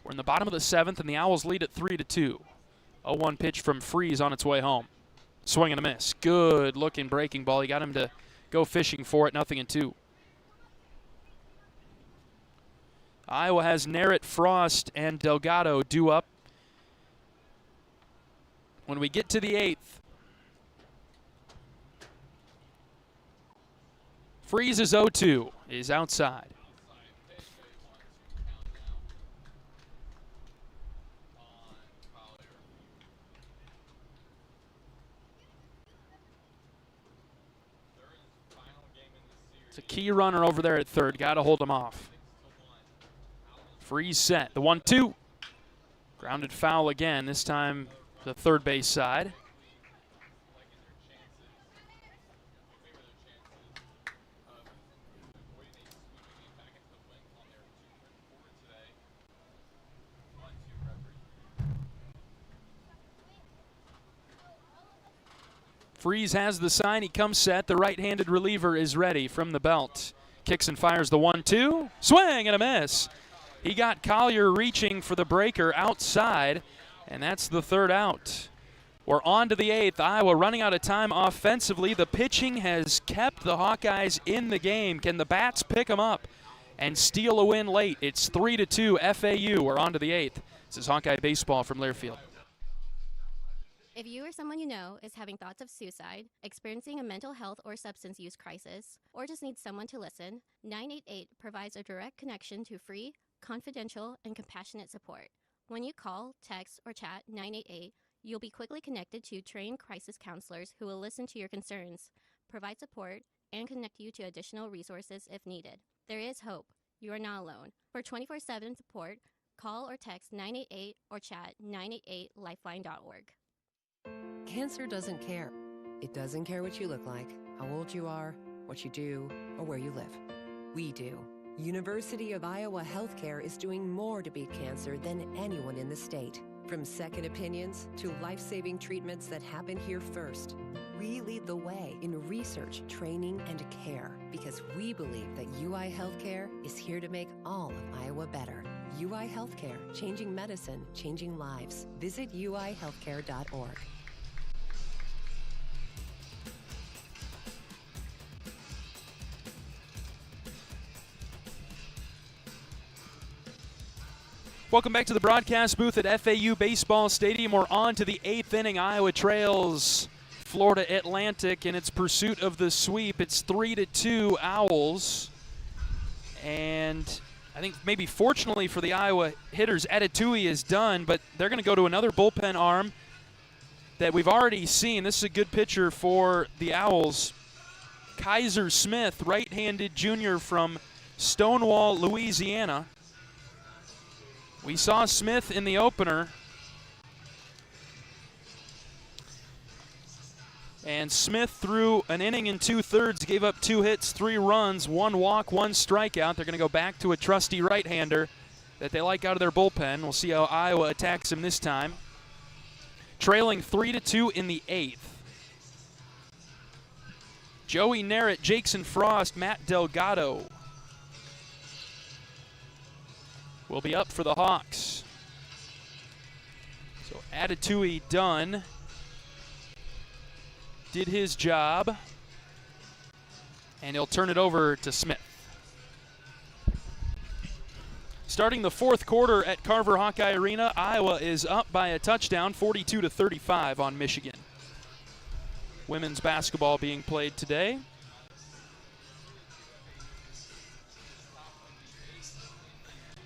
We're in the bottom of the 7th, and the Owls lead at 3-2. 0-1 pitch from Freeze on its way home. Swing and a miss. Good looking breaking ball. He got him to go fishing for it, 0-2. Iowa has Narrett, Frost, and Delgado due up. When we get to the 8th, Freeze is 0-2, is outside. It's a key runner over there at third. Got to hold him off. Freeze set. The 1-2. Grounded foul again, this time the third base side. Freeze has the sign. He comes set. The right-handed reliever is ready from the belt. Kicks and fires the 1-2. Swing and a miss. He got Collier reaching for the breaker outside, and that's the third out. We're on to the 8th. Iowa running out of time offensively. The pitching has kept the Hawkeyes in the game. Can the bats pick them up and steal a win late? It's 3-2 FAU. We're on to the 8th. This is Hawkeye Baseball from Learfield. If you or someone you know is having thoughts of suicide, experiencing a mental health or substance use crisis, or just needs someone to listen, 988 provides a direct connection to free, confidential, and compassionate support. When you call, text, or chat 988, you'll be quickly connected to trained crisis counselors who will listen to your concerns, provide support, and connect you to additional resources if needed. There is hope. You are not alone. For 24/7 support, call or text 988 or chat 988lifeline.org. Cancer doesn't care. It doesn't care what you look like, how old you are, what you do, or where you live. We do. University of Iowa Healthcare is doing more to beat cancer than anyone in the state. From second opinions to life-saving treatments that happen here first. We lead the way in research, training, and care because we believe that UI Healthcare is here to make all of Iowa better. UI Healthcare, changing medicine, changing lives. Visit uihealthcare.org. Welcome back to the broadcast booth at FAU Baseball Stadium. We're on to the 8th inning. Iowa trails Florida Atlantic in its pursuit of the sweep. It's 3-2 Owls. And I think maybe fortunately for the Iowa hitters, Adetuyi is done, but they're going to go to another bullpen arm that we've already seen. This is a good pitcher for the Owls. Kaiser Smith, right-handed junior from Stonewall, Louisiana. We saw Smith in the opener. And Smith threw an inning and 2/3, gave up 2 hits, 3 runs, 1 walk, 1 strikeout. They're going to go back to a trusty right-hander that they like out of their bullpen. We'll see how Iowa attacks him this time. Trailing 3-2 in the 8th. Joey Narrett, Jackson Frost, Matt Delgado will be up for the Hawks. So Adetuyi done. Did his job. And he'll turn it over to Smith. Starting the 4th quarter at Carver Hawkeye Arena, Iowa is up by a touchdown, 42-35 on Michigan. Women's basketball being played today.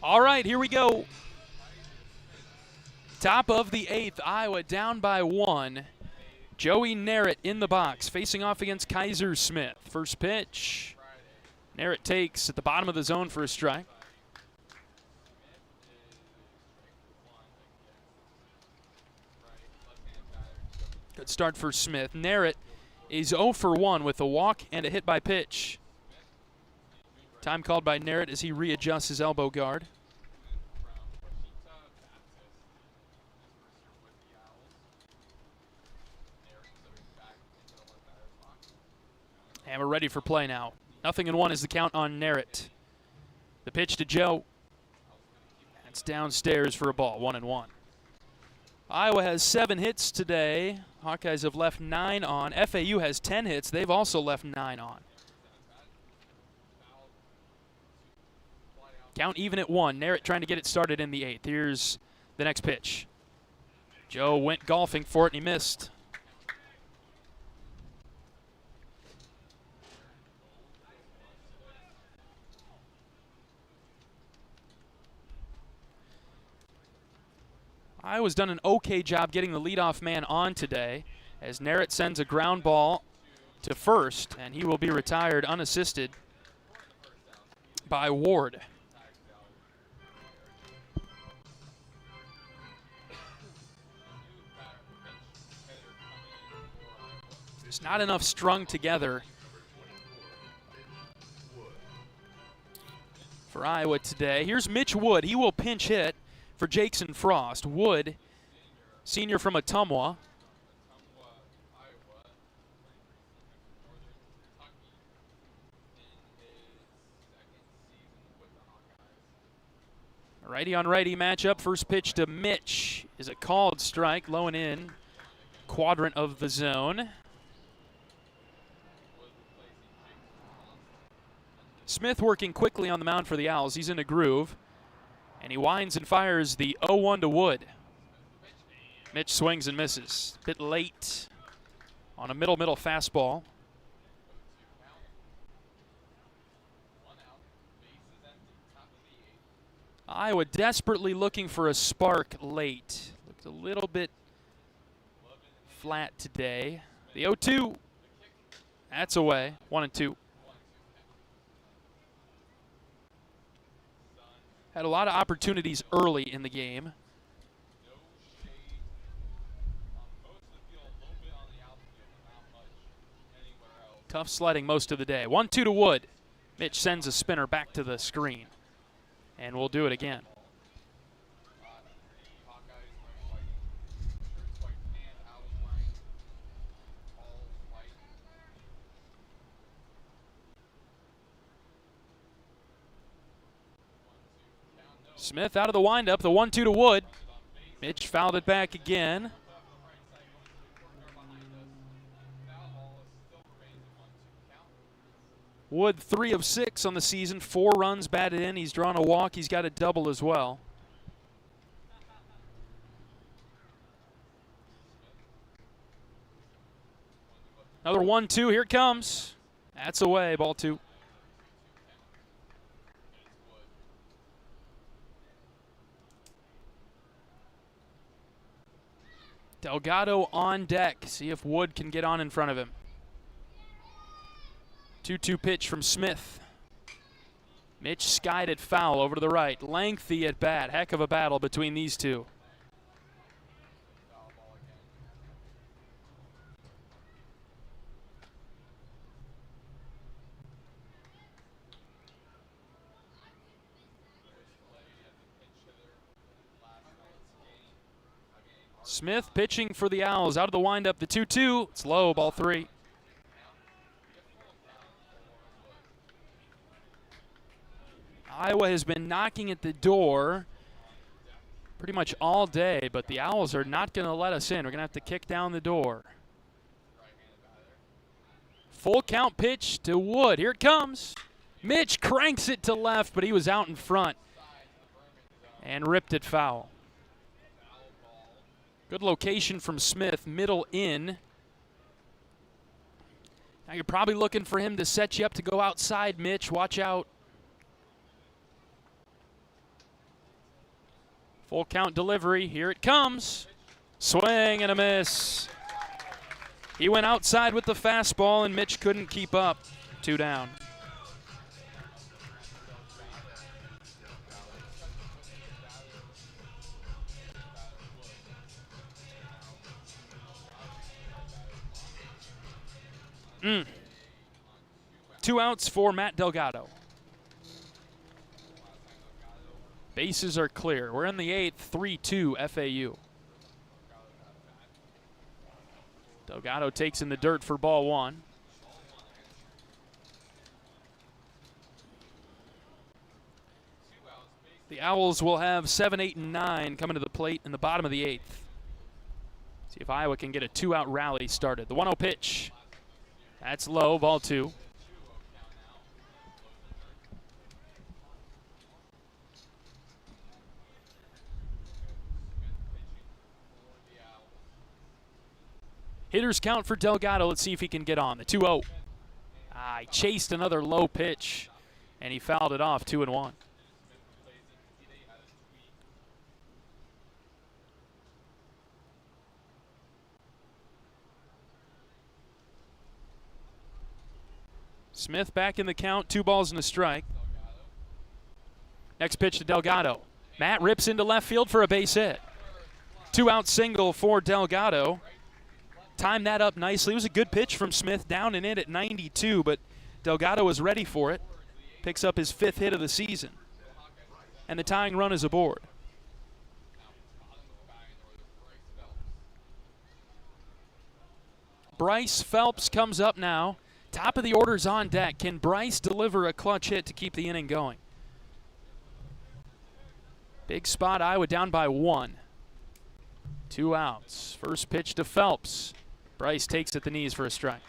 All right, here we go. Top of the 8th, Iowa down by 1. Joey Narrett in the box, facing off against Kaiser Smith. First pitch. Narrett takes at the bottom of the zone for a strike. Good start for Smith. Narrett is 0 for 1 with a walk and a hit by pitch. Time called by Narrett as he readjusts his elbow guard. And we're ready for play now. 0-1 is the count on Narrett. The pitch to Joe. That's downstairs for a ball, 1-1. Iowa has 7 hits today. Hawkeyes have left 9 on. FAU has 10 hits. They've also left 9 on. Count even at 1. Narrett trying to get it started in the 8th. Here's the next pitch. Joe went golfing for it and he missed. Iowa's done an okay job getting the leadoff man on today as Narrett sends a ground ball to first, and he will be retired unassisted by Ward. There's not enough strung together for Iowa today. Here's Mitch Wood. He will pinch hit for Jackson Frost. Wood, senior from Ottumwa. Righty on righty matchup. First pitch to Mitch is a called strike, low and in. quadrant of the zone. Smith working quickly on the mound for the Owls. He's in a groove. And he winds and fires the 0-1 to Wood. Mitch swings and misses. Bit late on a middle fastball. Iowa desperately looking for a spark late. Looked a little bit flat today. The 0-2. That's away. 1-2. Had a lot of opportunities early in the game. Tough sledding most of the day. 1-2 to Wood. Mitch sends a spinner back to the screen. And we'll do it again. Smith out of the windup, the 1-2 to Wood. Mitch fouled it back again. Wood 3 of 6 on the season, 4 runs batted in. He's drawn a walk. He's got a double as well. Another 1-2. Here it comes. That's away. Ball 2. Delgado on deck. See if Wood can get on in front of him. 2-2 pitch from Smith. Mitch skied it foul over to the right. Lengthy at bat. Heck of a battle between these two. Smith pitching for the Owls. Out of the windup, the 2-2. It's low, ball 3. Iowa has been knocking at the door pretty much all day, but the Owls are not going to let us in. We're going to have to kick down the door. Full count pitch to Wood. Here it comes. Mitch cranks it to left, but he was out in front and ripped it foul. Good location from Smith, middle in. Now you're probably looking for him to set you up to go outside, Mitch. Watch out. Full count delivery. Here it comes. Swing and a miss. He went outside with the fastball, and Mitch couldn't keep up. 2 down. Two outs for Matt Delgado. Bases are clear. We're in the 8th, 3-2 FAU. Delgado takes in the dirt for ball 1. The Owls will have 7, 8, and 9 coming to the plate in the bottom of the 8th. See if Iowa can get a 2-out rally started. The 1-0 pitch. That's low, ball 2. Hitters count for Delgado. Let's see if he can get on. The 2-0. He chased another low pitch, and he fouled it off. 2-1. Smith back in the count. 2 balls and a strike. Next pitch to Delgado. Matt rips into left field for a base hit. 2-out single for Delgado. Timed that up nicely. It was a good pitch from Smith, down and in at 92, but Delgado was ready for it. Picks up his 5th hit of the season. And the tying run is aboard. Bryce Phelps comes up now. Top of the order's on deck. Can Bryce deliver a clutch hit to keep the inning going? Big spot, Iowa down by 1. 2 outs. First pitch to Phelps. Bryce takes at the knees for a strike.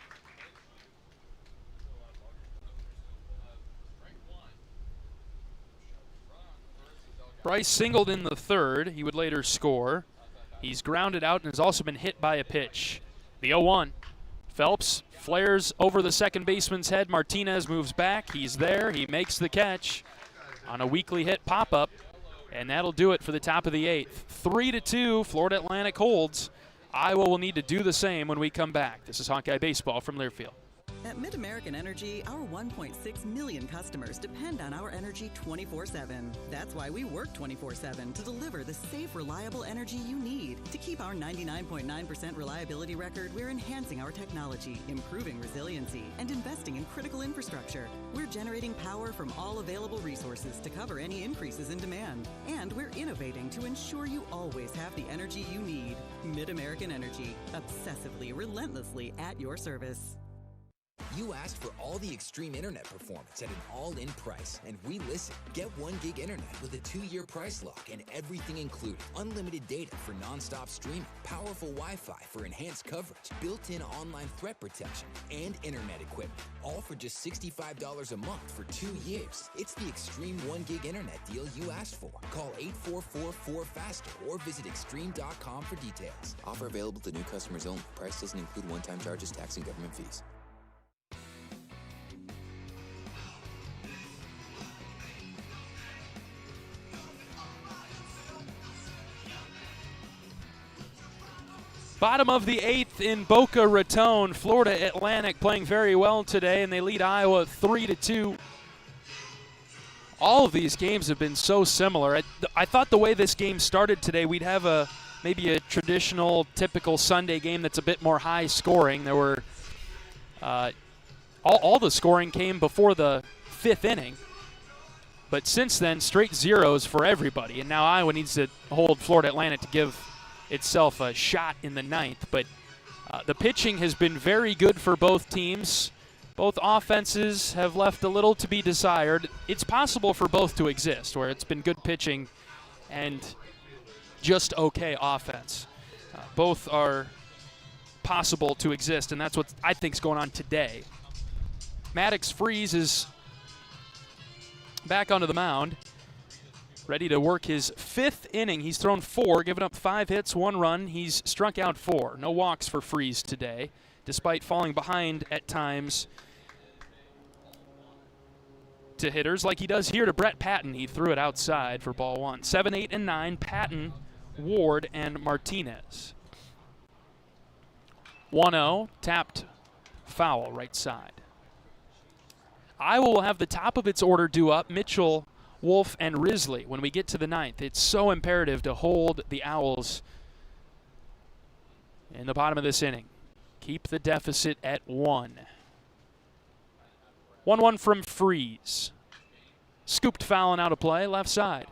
Bryce singled in the third. He would later score. He's grounded out and has also been hit by a pitch. The 0-1. Phelps flares over the second baseman's head. Martinez moves back. He's there. He makes the catch on a weakly hit pop-up. And that'll do it for the top of the 8th. 3-2, Florida Atlantic holds. Iowa will need to do the same when we come back. This is Hawkeye Baseball from Learfield. At Mid-American Energy, our 1.6 million customers depend on our energy 24/7. That's why we work 24/7 to deliver the safe, reliable energy you need. To keep our 99.9% reliability record, we're enhancing our technology, improving resiliency, and investing in critical infrastructure. We're generating power from all available resources to cover any increases in demand. And we're innovating to ensure you always have the energy you need. Mid-American Energy, obsessively, relentlessly at your service. You asked for all the extreme internet performance at an all-in price, and we listened. Get 1 gig internet with a 2-year price lock and everything included. Unlimited data for non-stop streaming, powerful Wi-Fi for enhanced coverage, built-in online threat protection, and internet equipment. All for just $65 a month for 2 years. It's the extreme 1 gig internet deal you asked for. Call 844-4FASTER or visit extreme.com for details. Offer available to new customers only. Price doesn't include one-time charges, tax, and government fees. Bottom of the 8th in Boca Raton. Florida Atlantic playing very well today, and they lead Iowa 3-2. All of these games have been so similar. I thought the way this game started today, we'd have maybe a traditional, typical Sunday game that's a bit more high scoring. There were all the scoring came before the 5th inning. But since then, straight zeros for everybody. And now Iowa needs to hold Florida Atlantic to give itself a shot in the 9th. But the pitching has been very good for both teams. Both offenses have left a little to be desired. It's possible for both to exist, where it's been good pitching and just okay offense. Both are possible to exist, and that's what I think is going on today. Maddox Freeze is back onto the mound, ready to work his 5th inning. He's thrown 4, given up 5 hits, 1 run. He's struck out 4. No walks for Freeze today, despite falling behind at times to hitters like he does here to Brett Patton. He threw it outside for ball 1. 7, 8, and 9, Patton, Ward, and Martinez. 1-0, tapped foul right side. Iowa will have the top of its order due up, Mitchell, Wolf, and Risley when we get to the 9th. It's so imperative to hold the Owls in the bottom of this inning. Keep the deficit at 1. 1-1 from Freeze. Scooped foul and out of play, left side.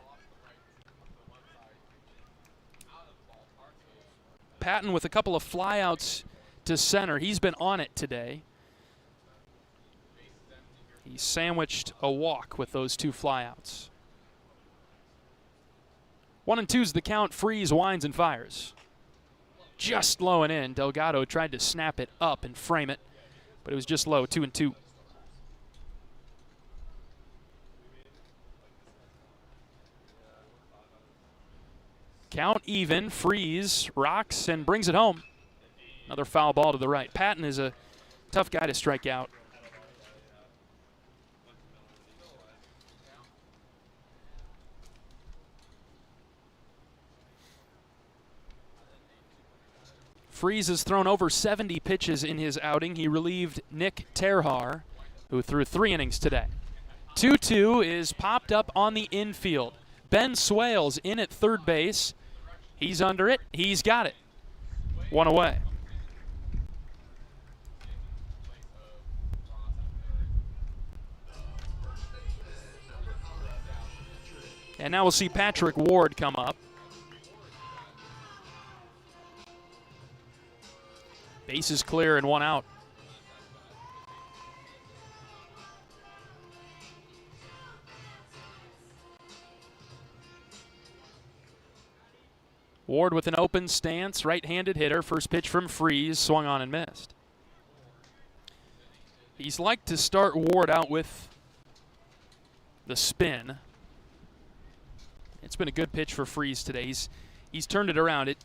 Patton with a couple of flyouts to center. He's been on it today. He sandwiched a walk with those 2 flyouts. 1-2's the count. Freeze winds and fires. Just low and in. Delgado tried to snap it up and frame it, but it was just low. 2-2. Count even. Freeze rocks and brings it home. Another foul ball to the right. Patton is a tough guy to strike out. Freeze has thrown over 70 pitches in his outing. He relieved Nick Terhar, who threw 3 innings today. 2-2 is popped up on the infield. Ben Swales in at third base. He's under it. He's got it. 1 away. And now we'll see Patrick Ward come up. Base is clear and 1 out. Ward with an open stance, right-handed hitter. First pitch from Freeze, swung on and missed. He's liked to start Ward out with the spin. It's been a good pitch for Freeze today. He's turned it around. It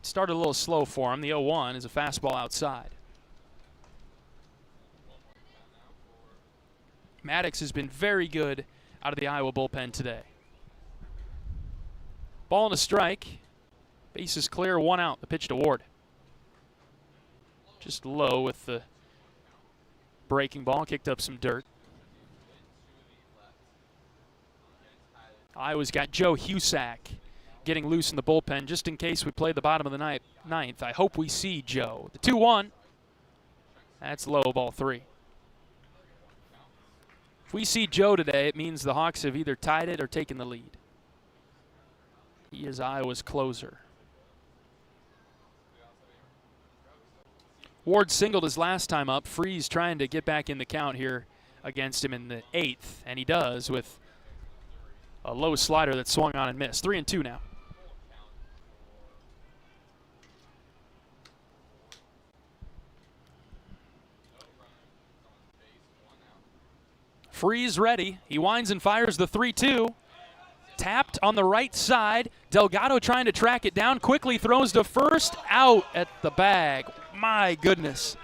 started a little slow for him. The 0-1 is a fastball outside. Maddox has been very good out of the Iowa bullpen today. Ball and a strike. Base is clear, 1 out. The pitch to Ward. Just low with the breaking ball, kicked up some dirt. Iowa's got Joe Husak getting loose in the bullpen just in case we play the bottom of the ninth. I hope we see Joe. The 2-1. That's low, ball 3. If we see Joe today, it means the Hawks have either tied it or taken the lead. He is Iowa's closer. Ward singled his last time up. Freeze trying to get back in the count here against him in the 8th, and he does with a low slider that swung on and missed. 3-2 now. Freeze ready. He winds and fires the 3-2. Tapped on the right side. Delgado trying to track it down. Quickly throws to first. Out at the bag. My goodness.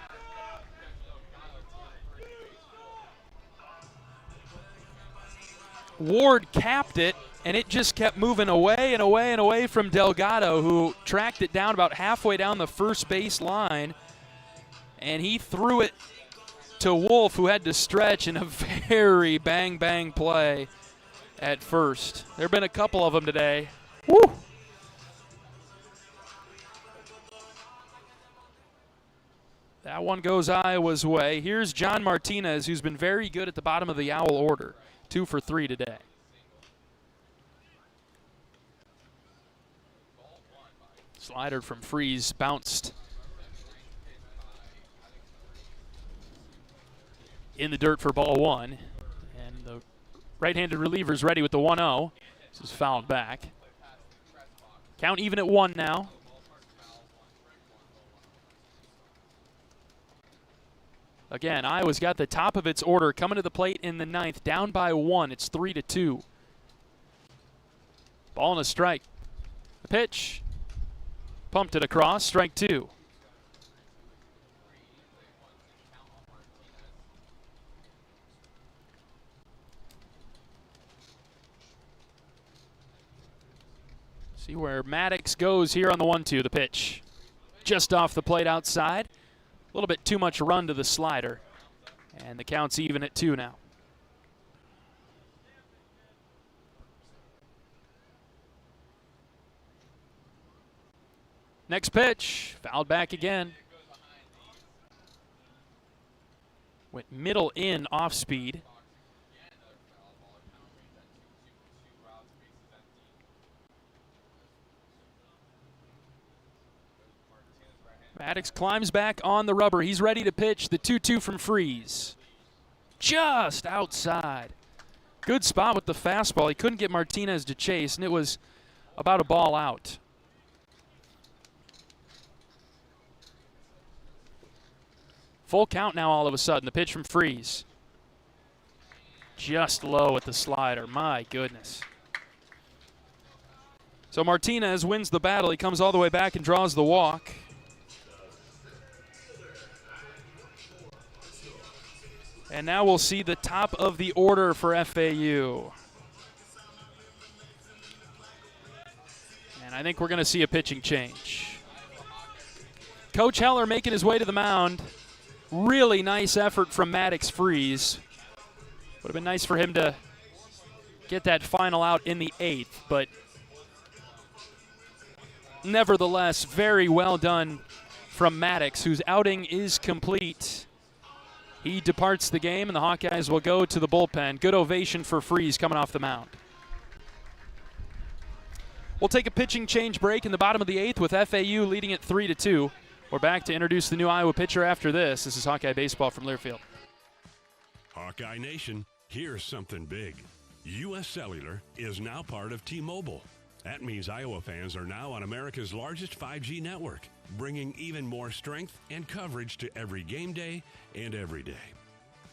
Ward capped it, and it just kept moving away and away and away from Delgado, who tracked it down about halfway down the first base line. And he threw it to Wolf, who had to stretch in a very bang-bang play at first. There have been a couple of them today. Woo! That one goes Iowa's way. Here's John Martinez, who's been very good at the bottom of the Owl order. 2 for 3 today. Slider from Freeze bounced in the dirt for ball 1. And the right-handed reliever's ready with the 1-0. This is fouled back. Count even at 1 now. Again, Iowa's got the top of its order coming to the plate in the 9th, down by 1. It's 3-2. Ball and a strike. The pitch. Pumped it across, strike 2. See where Maddox goes here on the 1-2, the pitch. Just off the plate outside. A little bit too much run to the slider. And the count's even at 2 now. Next pitch, fouled back again. Went middle in off speed. Maddox climbs back on the rubber. He's ready to pitch the 2-2 from Freeze. Just outside. Good spot with the fastball. He couldn't get Martinez to chase, and it was about a ball out. Full count now all of a sudden. The pitch from Freeze. Just low at the slider. My goodness. So Martinez wins the battle. He comes all the way back and draws the walk. And now we'll see the top of the order for FAU. And I think we're going to see a pitching change. Coach Heller making his way to the mound. Really nice effort from Maddox Freeze. Would have been nice for him to get that final out in the 8th, but nevertheless, very well done from Maddox, whose outing is complete. He departs the game, and the Hawkeyes will go to the bullpen. Good ovation for Freeze coming off the mound. We'll take a pitching change break in the bottom of the 8th with FAU leading it 3-2. We're back to introduce the new Iowa pitcher after this. This is Hawkeye Baseball from Learfield. Hawkeye Nation, here's something big. U.S. Cellular is now part of T-Mobile. That means Iowa fans are now on America's largest 5G network, bringing even more strength and coverage to every game day and every day.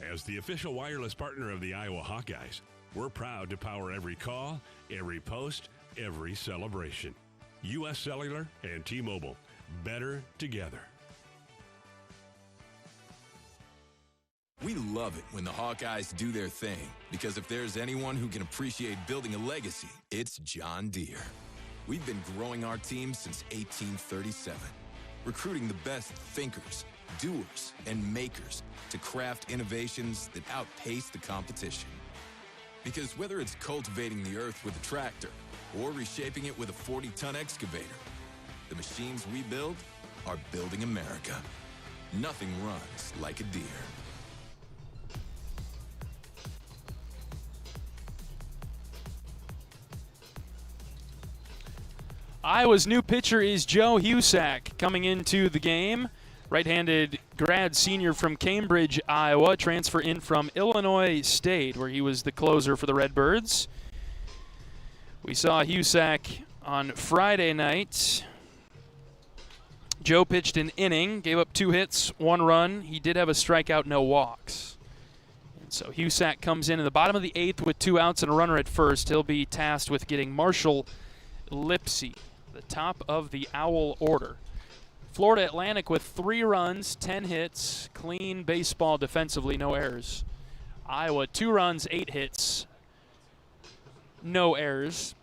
As the official wireless partner of the Iowa Hawkeyes, we're proud to power every call, every post, every celebration. U.S. Cellular and T-Mobile, better together. We love it when the Hawkeyes do their thing, because if there's anyone who can appreciate building a legacy, it's John Deere. We've been growing our team since 1837, recruiting the best thinkers, doers, and makers to craft innovations that outpace the competition. Because whether it's cultivating the earth with a tractor or reshaping it with a 40-ton excavator, the machines we build are building America. Nothing runs like a Deere. Iowa's new pitcher is Joe Husak coming into the game. Right-handed grad senior from Cambridge, Iowa, transfer in from Illinois State, where he was the closer for the Redbirds. We saw Husak on Friday night. Joe pitched an inning, gave up 2 hits, 1 run. He did have a strikeout, no walks. And so Husak comes in the bottom of the 8th with 2 outs and a runner at first. He'll be tasked with getting Marshall Lipsy, the top of the Owl order. Florida Atlantic with 3 runs, 10 hits, clean baseball defensively, no errors. Iowa 2 runs, 8 hits, no errors.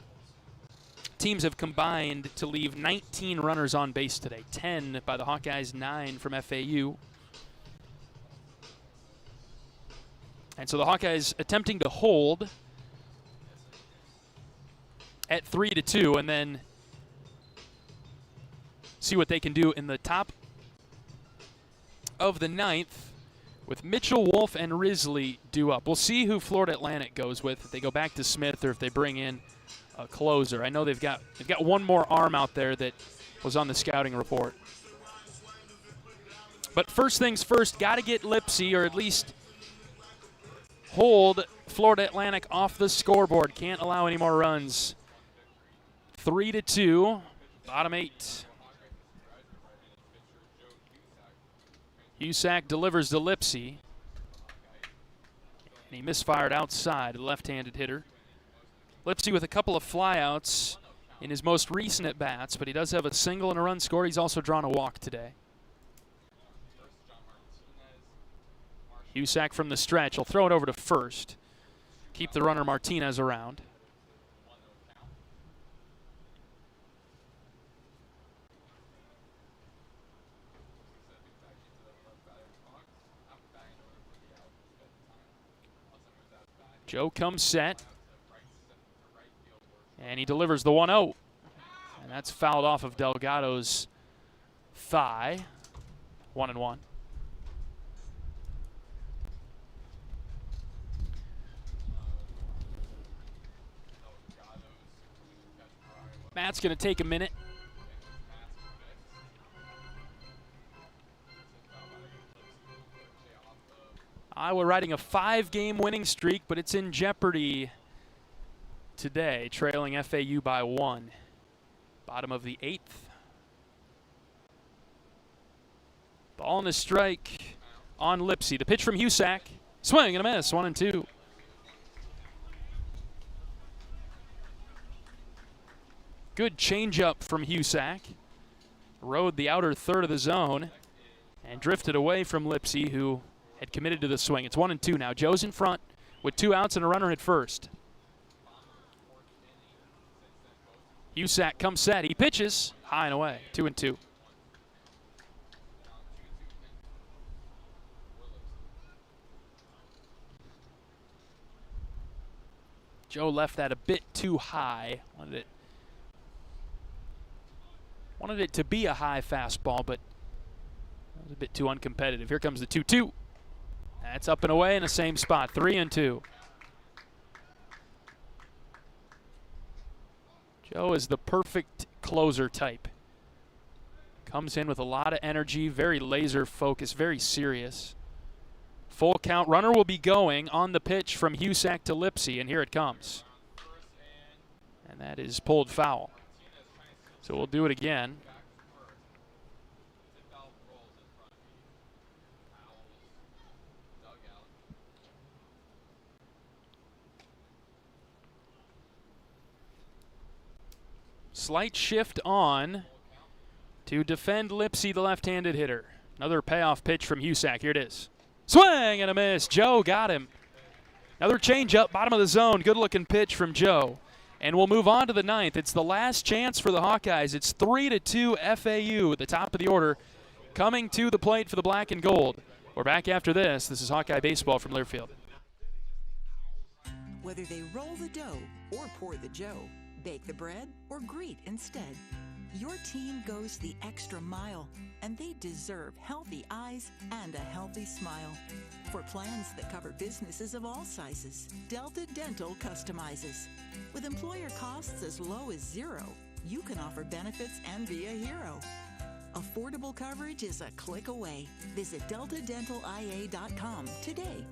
Teams have combined to leave 19 runners on base today, 10 by the Hawkeyes, 9 from FAU. And so the Hawkeyes attempting to hold at 3-2 and then see what they can do in the top of the 9th with Mitchell, Wolf, and Risley due up. We'll see who Florida Atlantic goes with, if they go back to Smith or if they bring in a closer. I know they've got one more arm out there that was on the scouting report. But first things first, got to get Lipsy, or at least hold Florida Atlantic off the scoreboard. Can't allow any more runs. 3-2, bottom 8. Husak delivers to Lipsy. And he misfired outside, a left-handed hitter. Lipsy with a couple of flyouts in his most recent at-bats, but he does have a single and a run scored. He's also drawn a walk today. Husak from the stretch. He'll throw it over to first. Keep the runner Martinez around. Joe comes set, and he delivers the 1-0. And that's fouled off of Delgado's thigh. 1-1. Matt's going to take a minute. Iowa riding a 5-game winning streak, but it's in jeopardy today, trailing FAU by 1. Bottom of the 8th. Ball and a strike on Lipsy. The pitch from Husak. Swing and a miss, 1-2. Good changeup from Husak. Rode the outer third of the zone and drifted away from Lipsy, who had committed to the swing. It's 1-2 now. Joe's in front with 2 outs and a runner at first. Husak comes set. He pitches high and away. 2-2. Joe left that a bit too high. Wanted it to be a high fastball, but it was a bit too uncompetitive. Here comes the 2-2. That's up and away in the same spot. 3-2. Joe is the perfect closer type. Comes in with a lot of energy, very laser focused, very serious. Full count. Runner will be going on the pitch from Husak to Lipsy, and here it comes. And that is pulled foul. So we'll do it again. Slight shift on to defend Lipsy, the left-handed hitter. Another payoff pitch from Husak. Here it is. Swing and a miss. Joe got him. Another changeup, bottom of the zone. Good-looking pitch from Joe. And we'll move on to the ninth. It's the last chance for the Hawkeyes. It's 3-2 FAU at the top of the order, coming to the plate for the black and gold. We're back after this. This is Hawkeye Baseball from Learfield. Whether they roll the dough or pour the joe, bake the bread or greet instead, your team goes the extra mile, and they deserve healthy eyes and a healthy smile. For plans that cover businesses of all sizes, Delta Dental customizes. With employer costs as low as $0, you can offer benefits and be a hero. Affordable coverage is a click away. Visit deltadentalia.com today.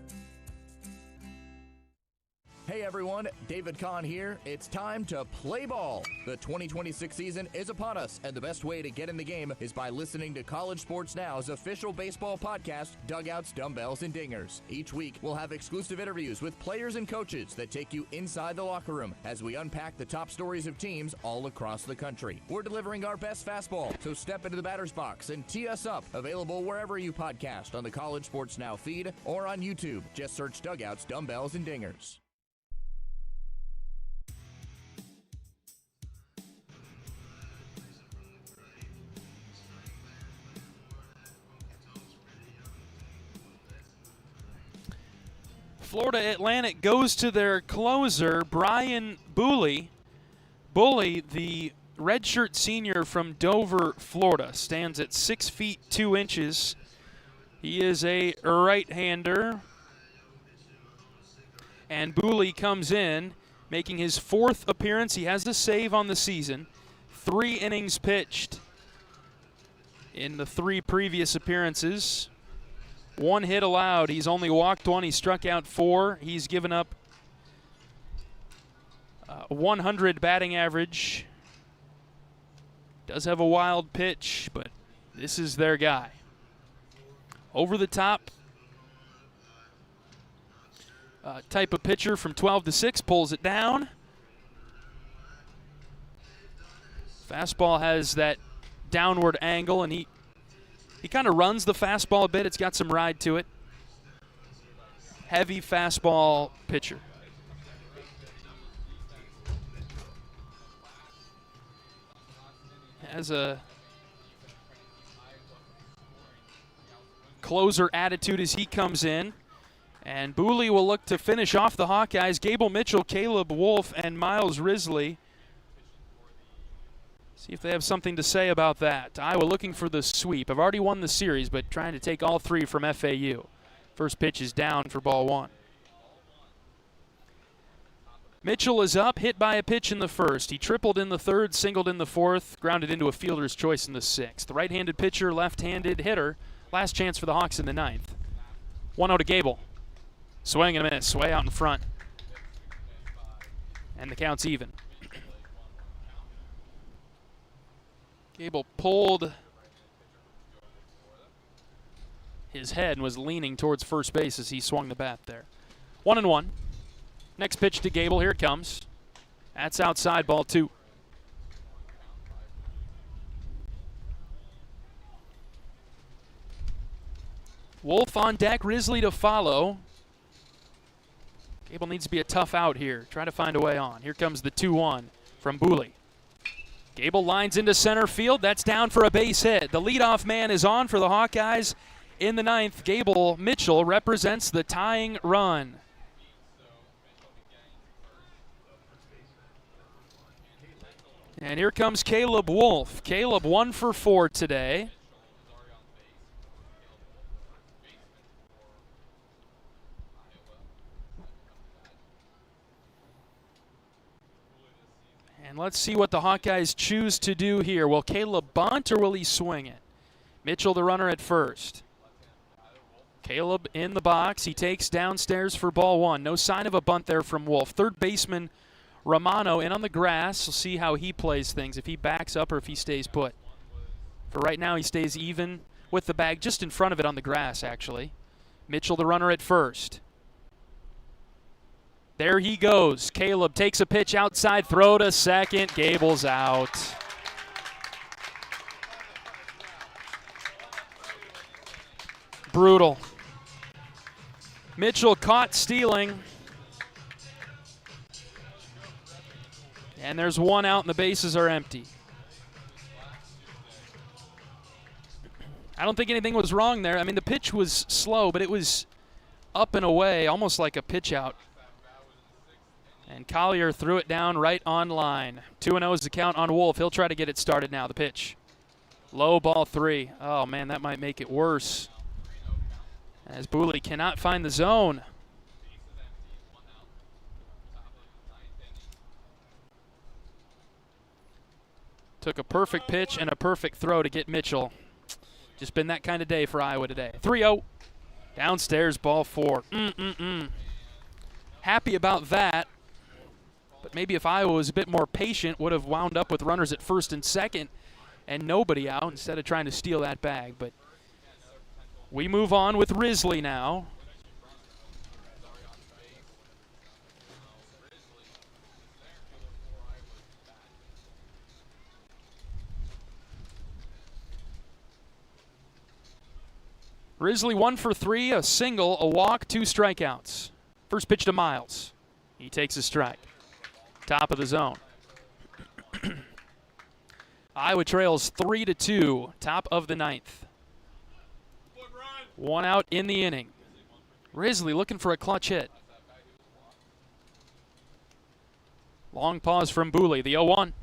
Hey everyone, David Kahn here. It's time to play ball. The 2026 season is upon us, and the best way to get in the game is by listening to College Sports Now's official baseball podcast, Dugouts, Dumbbells, and Dingers. Each week, we'll have exclusive interviews with players and coaches that take you inside the locker room as we unpack the top stories of teams all across the country. We're delivering our best fastball, so step into the batter's box and tee us up. Available wherever you podcast on the College Sports Now feed or on YouTube. Just search Dugouts, Dumbbells, and Dingers. Florida Atlantic goes to their closer, Brian Booley. Booley, the redshirt senior from Dover, Florida, stands at 6 feet 2 inches. He is a right-hander. And Booley comes in, making his 4th appearance. He has a save on the season. 3 innings pitched in the 3 previous appearances. 1 hit allowed. He's only walked 1. He struck out 4. He's given up 100 batting average. Does have a wild pitch, but this is their guy. Over the top type of pitcher from 12 to 6, pulls it down. Fastball has that downward angle, and he kind of runs the fastball a bit. It's got some ride to it. Heavy fastball pitcher. Has a closer attitude as he comes in. And Booley will look to finish off the Hawkeyes. Gable Mitchell, Caleb Wolf, and Miles Risley. See if they have something to say about that. Iowa looking for the sweep. I've already won the series, but trying to take all 3 from FAU. First pitch is down for ball 1. Mitchell is up, hit by a pitch in the first. He tripled in the third, singled in the fourth, grounded into a fielder's choice in the sixth. The right-handed pitcher, left-handed hitter. Last chance for the Hawks in the ninth. 1-0 to Gable. Swing and a miss, way out in front. And the count's even. Gable pulled his head and was leaning towards first base as he swung the bat there. 1-1. Next pitch to Gable. Here it comes. That's outside, ball 2. Wolf on deck, Risley to follow. Gable needs to be a tough out here. Try to find a way on. Here comes the 2-1 from Booley. Gable lines into center field. That's down for a base hit. The leadoff man is on for the Hawkeyes in the ninth. Gable Mitchell represents the tying run. And here comes Caleb Wolf. Caleb 1 for 4 today. And let's see what the Hawkeyes choose to do here. Will Caleb bunt or will he swing it? Mitchell the runner at first. Caleb in the box. He takes downstairs for ball 1. No sign of a bunt there from Wolf. Third baseman Romano in on the grass. We'll see how he plays things, if he backs up or if he stays put. For right now, he stays even with the bag just in front of it on the grass, actually. Mitchell, the runner at first. There he goes. Caleb takes a pitch outside, throw to second. Gable's out. Brutal. Mitchell caught stealing. And there's one out and the bases are empty. I don't think anything was wrong there. I mean, the pitch was slow, but it was up and away, almost like a pitch out. And Collier threw it down right on line. 2-0 is the count on Wolf. He'll try to get it started now. The pitch. Low ball 3. Oh, man, that might make it worse. As Booley cannot find the zone. Took a perfect pitch and a perfect throw to get Mitchell. Just been that kind of day for Iowa today. 3-0. Downstairs, ball 4. Happy about that. But maybe if Iowa was a bit more patient, would have wound up with runners at first and second and nobody out instead of trying to steal that bag. But we move on with Risley now. Risley 1 for 3, a single, a walk, 2 strikeouts. First pitch to Miles. He takes a strike. Top of the zone. Iowa trails 3-2, top of the 9th. 1 out in the inning. Risley looking for a clutch hit. Long pause from Booley, the 0-1.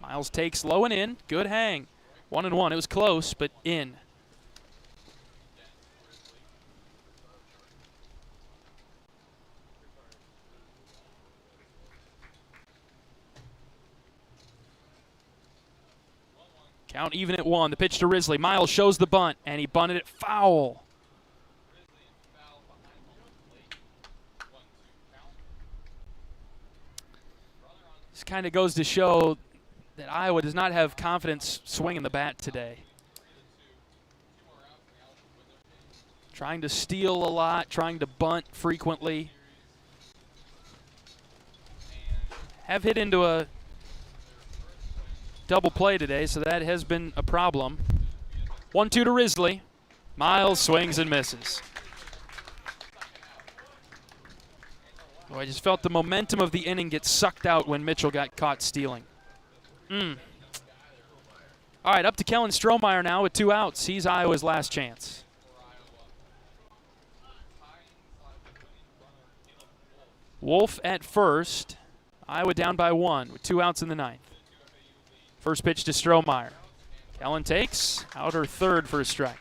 Miles takes low and in, good hang. 1-1, it was close, but in. Count even at 1. The pitch to Risley. Miles shows the bunt, and he bunted it foul. This kind of goes to show that Iowa does not have confidence swinging the bat today. Trying to steal a lot, trying to bunt frequently. Have hit into a double play today, so that has been a problem. 1-2 to Risley. Miles swings and misses. Oh, I just felt the momentum of the inning get sucked out when Mitchell got caught stealing. All right, up to Kellen Strohmeyer now with 2 outs. He's Iowa's last chance. Wolf at first. Iowa down by 1 with 2 outs in the 9th. First pitch to Strohmeyer. Kellen takes outer third for a strike.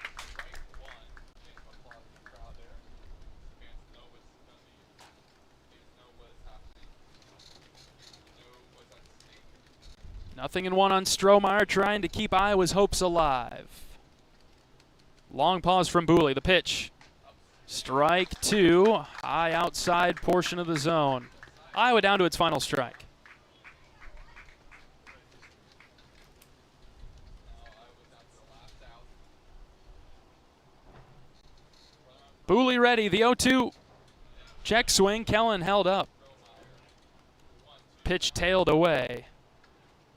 Nothing in 1 on Strohmeyer, trying to keep Iowa's hopes alive. Long pause from Booley. The pitch. Strike 2. High outside portion of the zone. Iowa down to its final strike. Booley ready, the 0-2. Check swing, Kellen held up. Pitch tailed away.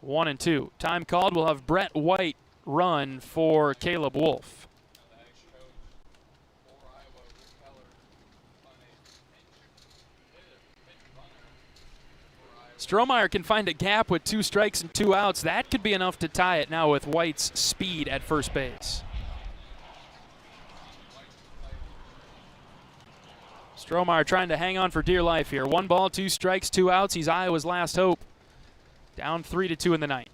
1-2. Time called, we'll have Brett White run for Caleb Wolf. Strohmeyer can find a gap with 2 strikes and 2 outs. That could be enough to tie it now with White's speed at first base. Strohmeyer trying to hang on for dear life here. 1 ball, 2 strikes, 2 outs. He's Iowa's last hope. Down 3-2 in the 9th.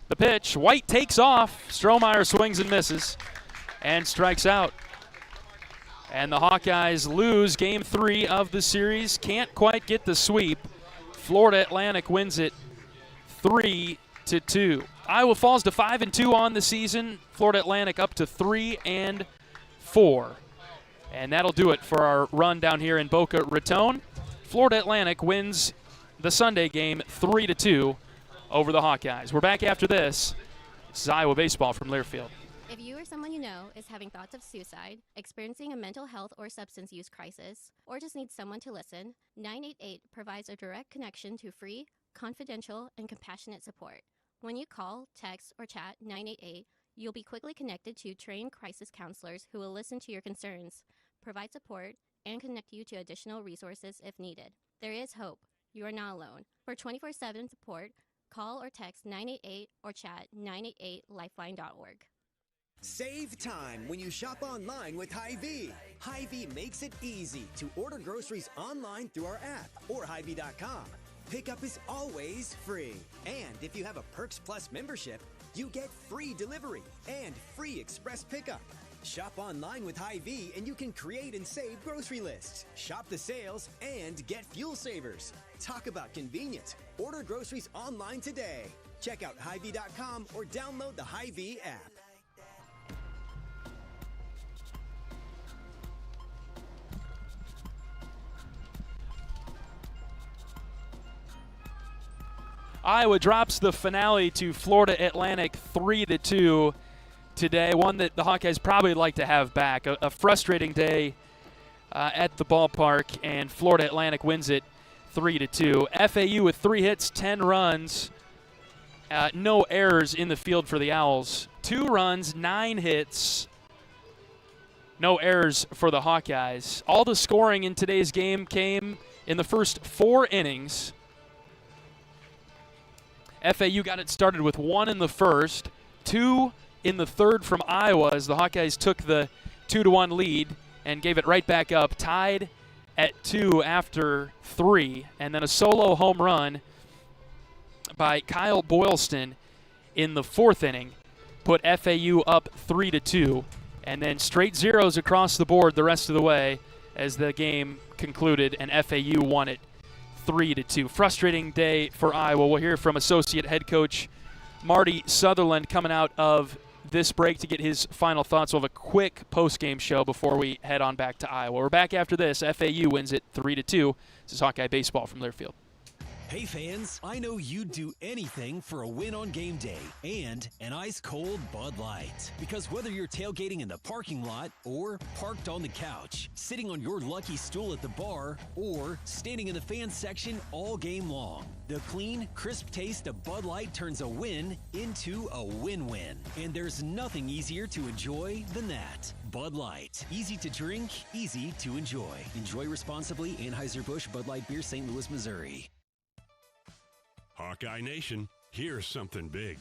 The pitch. White takes off. Strohmeyer swings and misses and strikes out. And the Hawkeyes lose game 3 of the series. Can't quite get the sweep. Florida Atlantic wins it 3-2. Iowa falls to 5-2 on the season. Florida Atlantic up to 3-4. And that'll do it for our run down here in Boca Raton. Florida Atlantic wins the Sunday game 3-2 over the Hawkeyes. We're back after this. This is Iowa Baseball from Learfield. If you or someone you know is having thoughts of suicide, experiencing a mental health or substance use crisis, or just needs someone to listen, 988 provides a direct connection to free, confidential, and compassionate support. When you call, text, or chat 988, you'll be quickly connected to trained crisis counselors who will listen to your concerns, provide support, and connect you to additional resources if needed. There is hope. You are not alone. For 24/7 support, call or text 988 or chat 988lifeline.org. Save time when you shop online with Hy-Vee. Hy-Vee makes it easy to order groceries online through our app or Hy-Vee.com. Pickup is always free. And if you have a Perks Plus membership, you get free delivery and free express pickup. Shop online with Hy-Vee and you can create and save grocery lists, shop the sales, and get fuel savers. Talk about convenient. Order groceries online today. Check out Hy-Vee.com or download the Hy-Vee app. Iowa drops the finale to Florida Atlantic 3-2 today, one that the Hawkeyes probably like to have back. A frustrating day at the ballpark, and Florida Atlantic wins it 3-2. FAU with 3 hits, 10 runs, no errors in the field for the Owls. 2 runs, 9 hits, no errors for the Hawkeyes. All the scoring in today's game came in the first 4 innings. FAU got it started with 1 in the first, 2 in the third from Iowa as the Hawkeyes took the 2-1 lead and gave it right back up, tied at 2 after 3, and then a solo home run by Kyle Boylston in the 4th inning put FAU up 3-2, and then straight zeros across the board the rest of the way as the game concluded, and FAU won it 3-2. Frustrating day for Iowa. We'll hear from associate head coach Marty Sutherland coming out of this break to get his final thoughts. We'll have a quick post-game show before we head on back to Iowa. We're back after this. FAU wins it 3-2. This is Hawkeye Baseball from Learfield. Hey fans, I know you'd do anything for a win on game day and an ice-cold Bud Light. Because whether you're tailgating in the parking lot or parked on the couch, sitting on your lucky stool at the bar, or standing in the fan section all game long, the clean, crisp taste of Bud Light turns a win into a win-win. And there's nothing easier to enjoy than that. Bud Light. Easy to drink, easy to enjoy. Enjoy responsibly. Anheuser-Busch Bud Light Beer, St. Louis, Missouri. Hawkeye Nation, here's something big.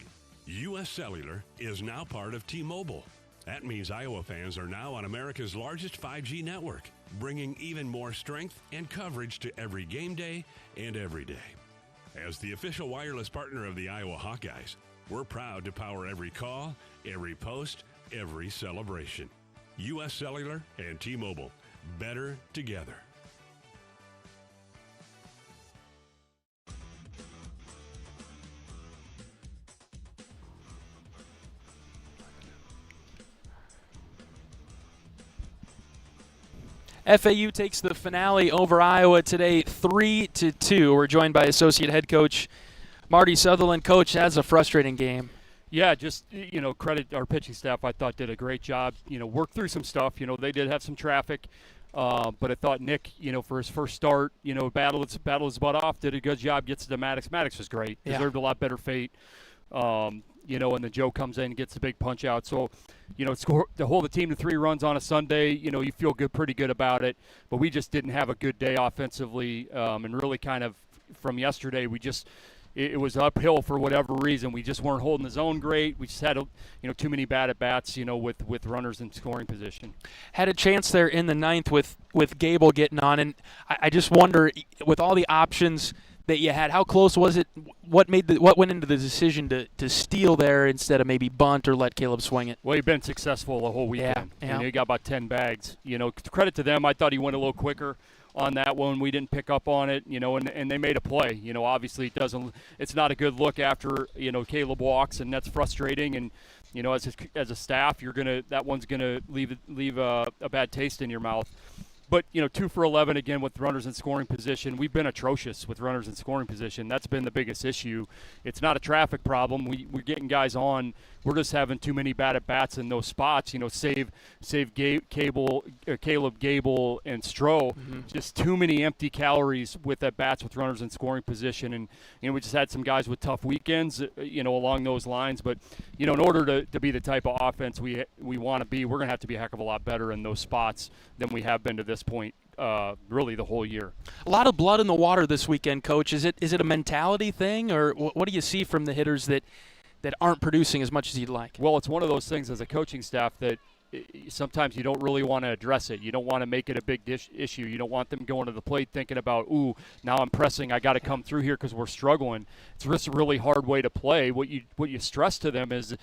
U.S. Cellular is now part of T-Mobile. That means Iowa fans are now on America's largest 5G network, bringing even more strength and coverage to every game day and every day. As the official wireless partner of the Iowa Hawkeyes, we're proud to power every call, every post, every celebration. U.S. Cellular and T-Mobile, better together. FAU takes the finale over Iowa today 3-2. We're joined by associate head coach Marty Sutherland. Coach, that's a frustrating game. Yeah, just, credit our pitching staff. I thought did a great job. Worked through some stuff. They did have some traffic. But I thought Nick, for his first start, battled his butt off, did a good job, gets to Maddox. Maddox was great. Deserved a lot better fate. And then Joe comes in and gets a big punch out. So, to hold the team to 3 runs on a Sunday, you feel pretty good about it. But we just didn't have a good day offensively. And really kind of from yesterday, it was uphill for whatever reason. We just weren't holding the zone great. We just had, too many bad at-bats, with runners in scoring position. Had a chance there in the 9th with Gable getting on. And I just wonder, with all the options that you had, how close was it? What went into the decision to steal there instead of maybe bunt or let Caleb swing it? Well, he's been successful the whole weekend. Yeah. He got about 10 bags. Credit to them. I thought he went a little quicker on that one. We didn't pick up on it, and they made a play. Obviously it's not a good look after, Caleb walks, and that's frustrating. And, as a staff, that one's gonna leave a bad taste in your mouth. But, 2 for 11 again with runners in scoring position. We've been atrocious with runners in scoring position. That's been the biggest issue. It's not a traffic problem. We're getting guys on. We're just having too many bad at-bats in those spots. Save Caleb, Gable, and Stroh. Mm-hmm. Just too many empty calories with at-bats with runners in scoring position. And, we just had some guys with tough weekends, along those lines. But, in order to be the type of offense we want to be, we're going to have to be a heck of a lot better in those spots than we have been to this point, really the whole year. A lot of blood in the water this weekend, Coach. Is it a mentality thing, or what do you see from the hitters that aren't producing as much as you'd like? Well, it's one of those things as a coaching staff that sometimes you don't really want to address it. You don't want to make it a big issue. You don't want them going to the plate thinking about, ooh, now I'm pressing, I got to come through here because we're struggling. It's just a really hard way to play. What you stress to them is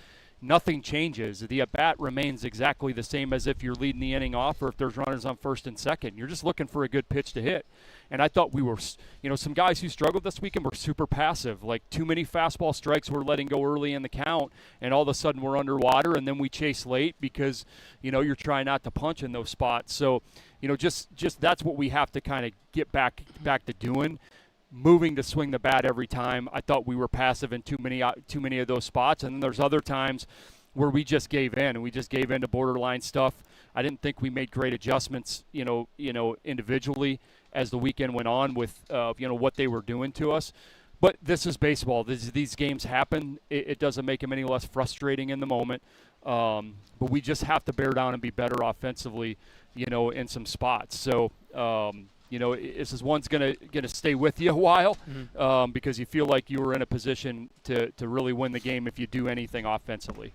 nothing changes. The at-bat remains exactly the same as if you're leading the inning off or if there's runners on first and second. You're just looking for a good pitch to hit. And I thought we were, some guys who struggled this weekend were super passive. Like too many fastball strikes we're letting go early in the count, and all of a sudden we're underwater, and then we chase late because, you're trying not to punch in those spots. So, just that's what we have to kind of get back to doing. Moving to swing the bat every time. I thought we were passive in too many of those spots, and then there's other times where we just gave in, and we just gave in to borderline stuff. I didn't think we made great adjustments, individually as the weekend went on with, what they were doing to us. But this is baseball. These games happen. It doesn't make them any less frustrating in the moment. But we just have to bear down and be better offensively, in some spots. So, this is one's gonna stay with you a while, because you feel like you were in a position to really win the game if you do anything offensively.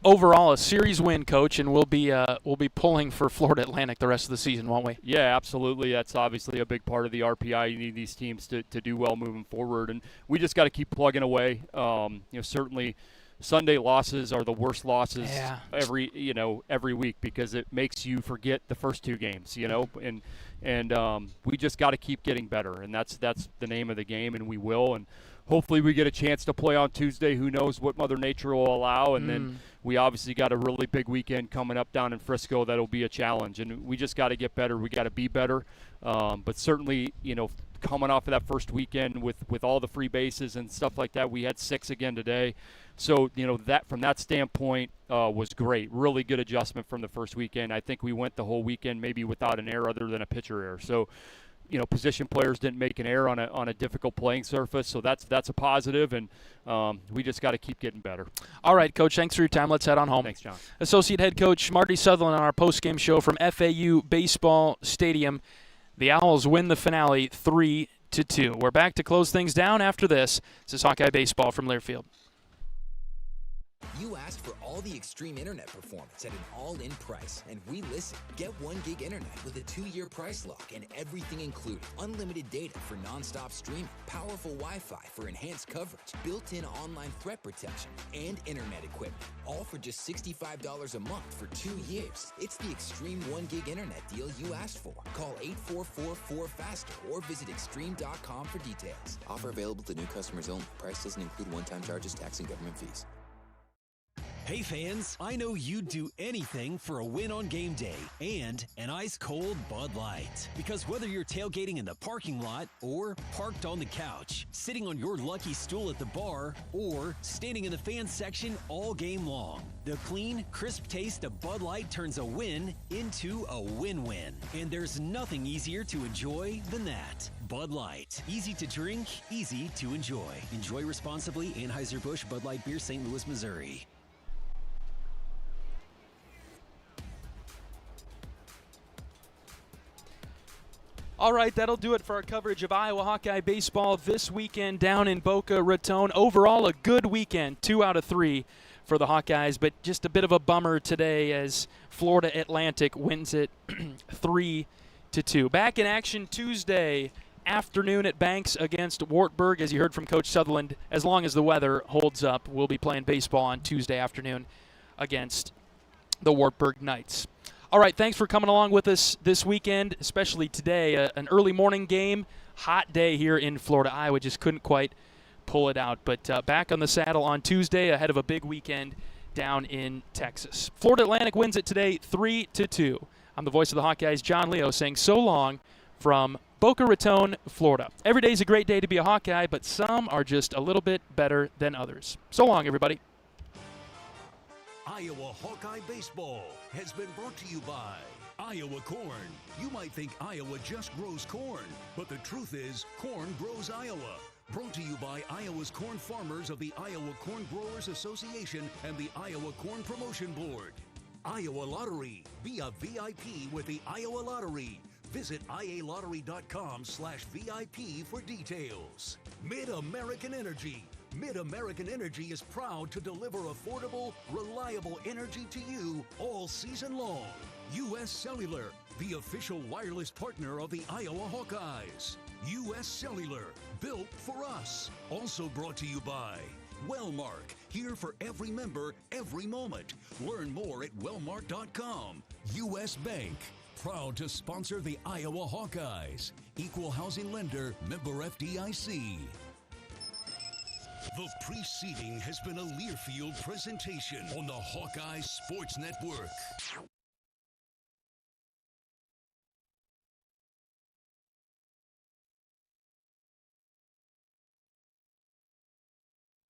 Overall, a series win, Coach, and we'll be pulling for Florida Atlantic the rest of the season, won't we? Yeah, absolutely. That's obviously a big part of the RPI. You need these teams to do well moving forward, and we just got to keep plugging away. Certainly Sunday losses are the worst losses every week because it makes you forget the first two games, and we just got to keep getting better, and that's the name of the game, and we will. And hopefully we get a chance to play on Tuesday. Who knows what Mother Nature will allow, and then we obviously got a really big weekend coming up down in Frisco that'll be a challenge, and we just got to get better. We got to be better, but certainly, coming off of that first weekend with all the free bases and stuff like that, we had 6 again today. So, that from that standpoint was great. Really good adjustment from the first weekend. I think we went the whole weekend maybe without an error other than a pitcher error. So, position players didn't make an error on a difficult playing surface. So that's a positive, and we just got to keep getting better. All right, Coach, thanks for your time. Let's head on home. Thanks, John. Associate Head Coach Marty Sutherland on our postgame show from FAU Baseball Stadium. The Owls win the finale 3-2. We're back to close things down after this. This is Hawkeye Baseball from Learfield. You asked for all the extreme internet performance at an all-in price, and we listened. Get 1 gig internet with a 2-year price lock and everything included. Unlimited data for non-stop streaming, powerful Wi-Fi for enhanced coverage, built-in online threat protection, and internet equipment. All for just $65 a month for 2 years. It's the extreme 1 gig internet deal you asked for. Call 844-4FASTER or visit extreme.com for details. Offer available to new customers only. Price doesn't include one-time charges, tax, and government fees. Hey fans, I know you'd do anything for a win on game day and an ice-cold Bud Light. Because whether you're tailgating in the parking lot or parked on the couch, sitting on your lucky stool at the bar, or standing in the fan section all game long, the clean, crisp taste of Bud Light turns a win into a win-win. And there's nothing easier to enjoy than that. Bud Light. Easy to drink, easy to enjoy. Enjoy responsibly. Anheuser-Busch Bud Light Beer, St. Louis, Missouri. All right, that'll do it for our coverage of Iowa Hawkeye baseball this weekend down in Boca Raton. Overall, a good weekend, 2 out of 3 for the Hawkeyes, but just a bit of a bummer today as Florida Atlantic wins it 3-2. Back in action Tuesday afternoon at Banks against Wartburg. As you heard from Coach Sutherland, as long as the weather holds up, we'll be playing baseball on Tuesday afternoon against the Wartburg Knights. All right, thanks for coming along with us this weekend, especially today. An early morning game, hot day here in Florida. Iowa just couldn't quite pull it out. But back on the saddle on Tuesday ahead of a big weekend down in Texas. Florida Atlantic wins it today 3-2. I'm the voice of the Hawkeyes, John Leo, saying so long from Boca Raton, Florida. Every day is a great day to be a Hawkeye, but some are just a little bit better than others. So long, everybody. Iowa Hawkeye Baseball has been brought to you by Iowa Corn. You might think Iowa just grows corn, but the truth is corn grows Iowa. Brought to you by Iowa's corn farmers of the Iowa Corn Growers Association and the Iowa Corn Promotion Board. Iowa Lottery. Be a VIP with the Iowa Lottery. Visit ialottery.com/VIP for details. Mid-American Energy. Mid-American Energy is proud to deliver affordable, reliable energy to you all season long. U.S. Cellular, the official wireless partner of the Iowa Hawkeyes. U.S. Cellular, built for us. Also brought to you by Wellmark, here for every member, every moment. Learn more at wellmark.com. U.S. Bank, proud to sponsor the Iowa Hawkeyes. Equal housing lender, member FDIC. The preceding has been a Learfield presentation on the Hawkeye Sports Network.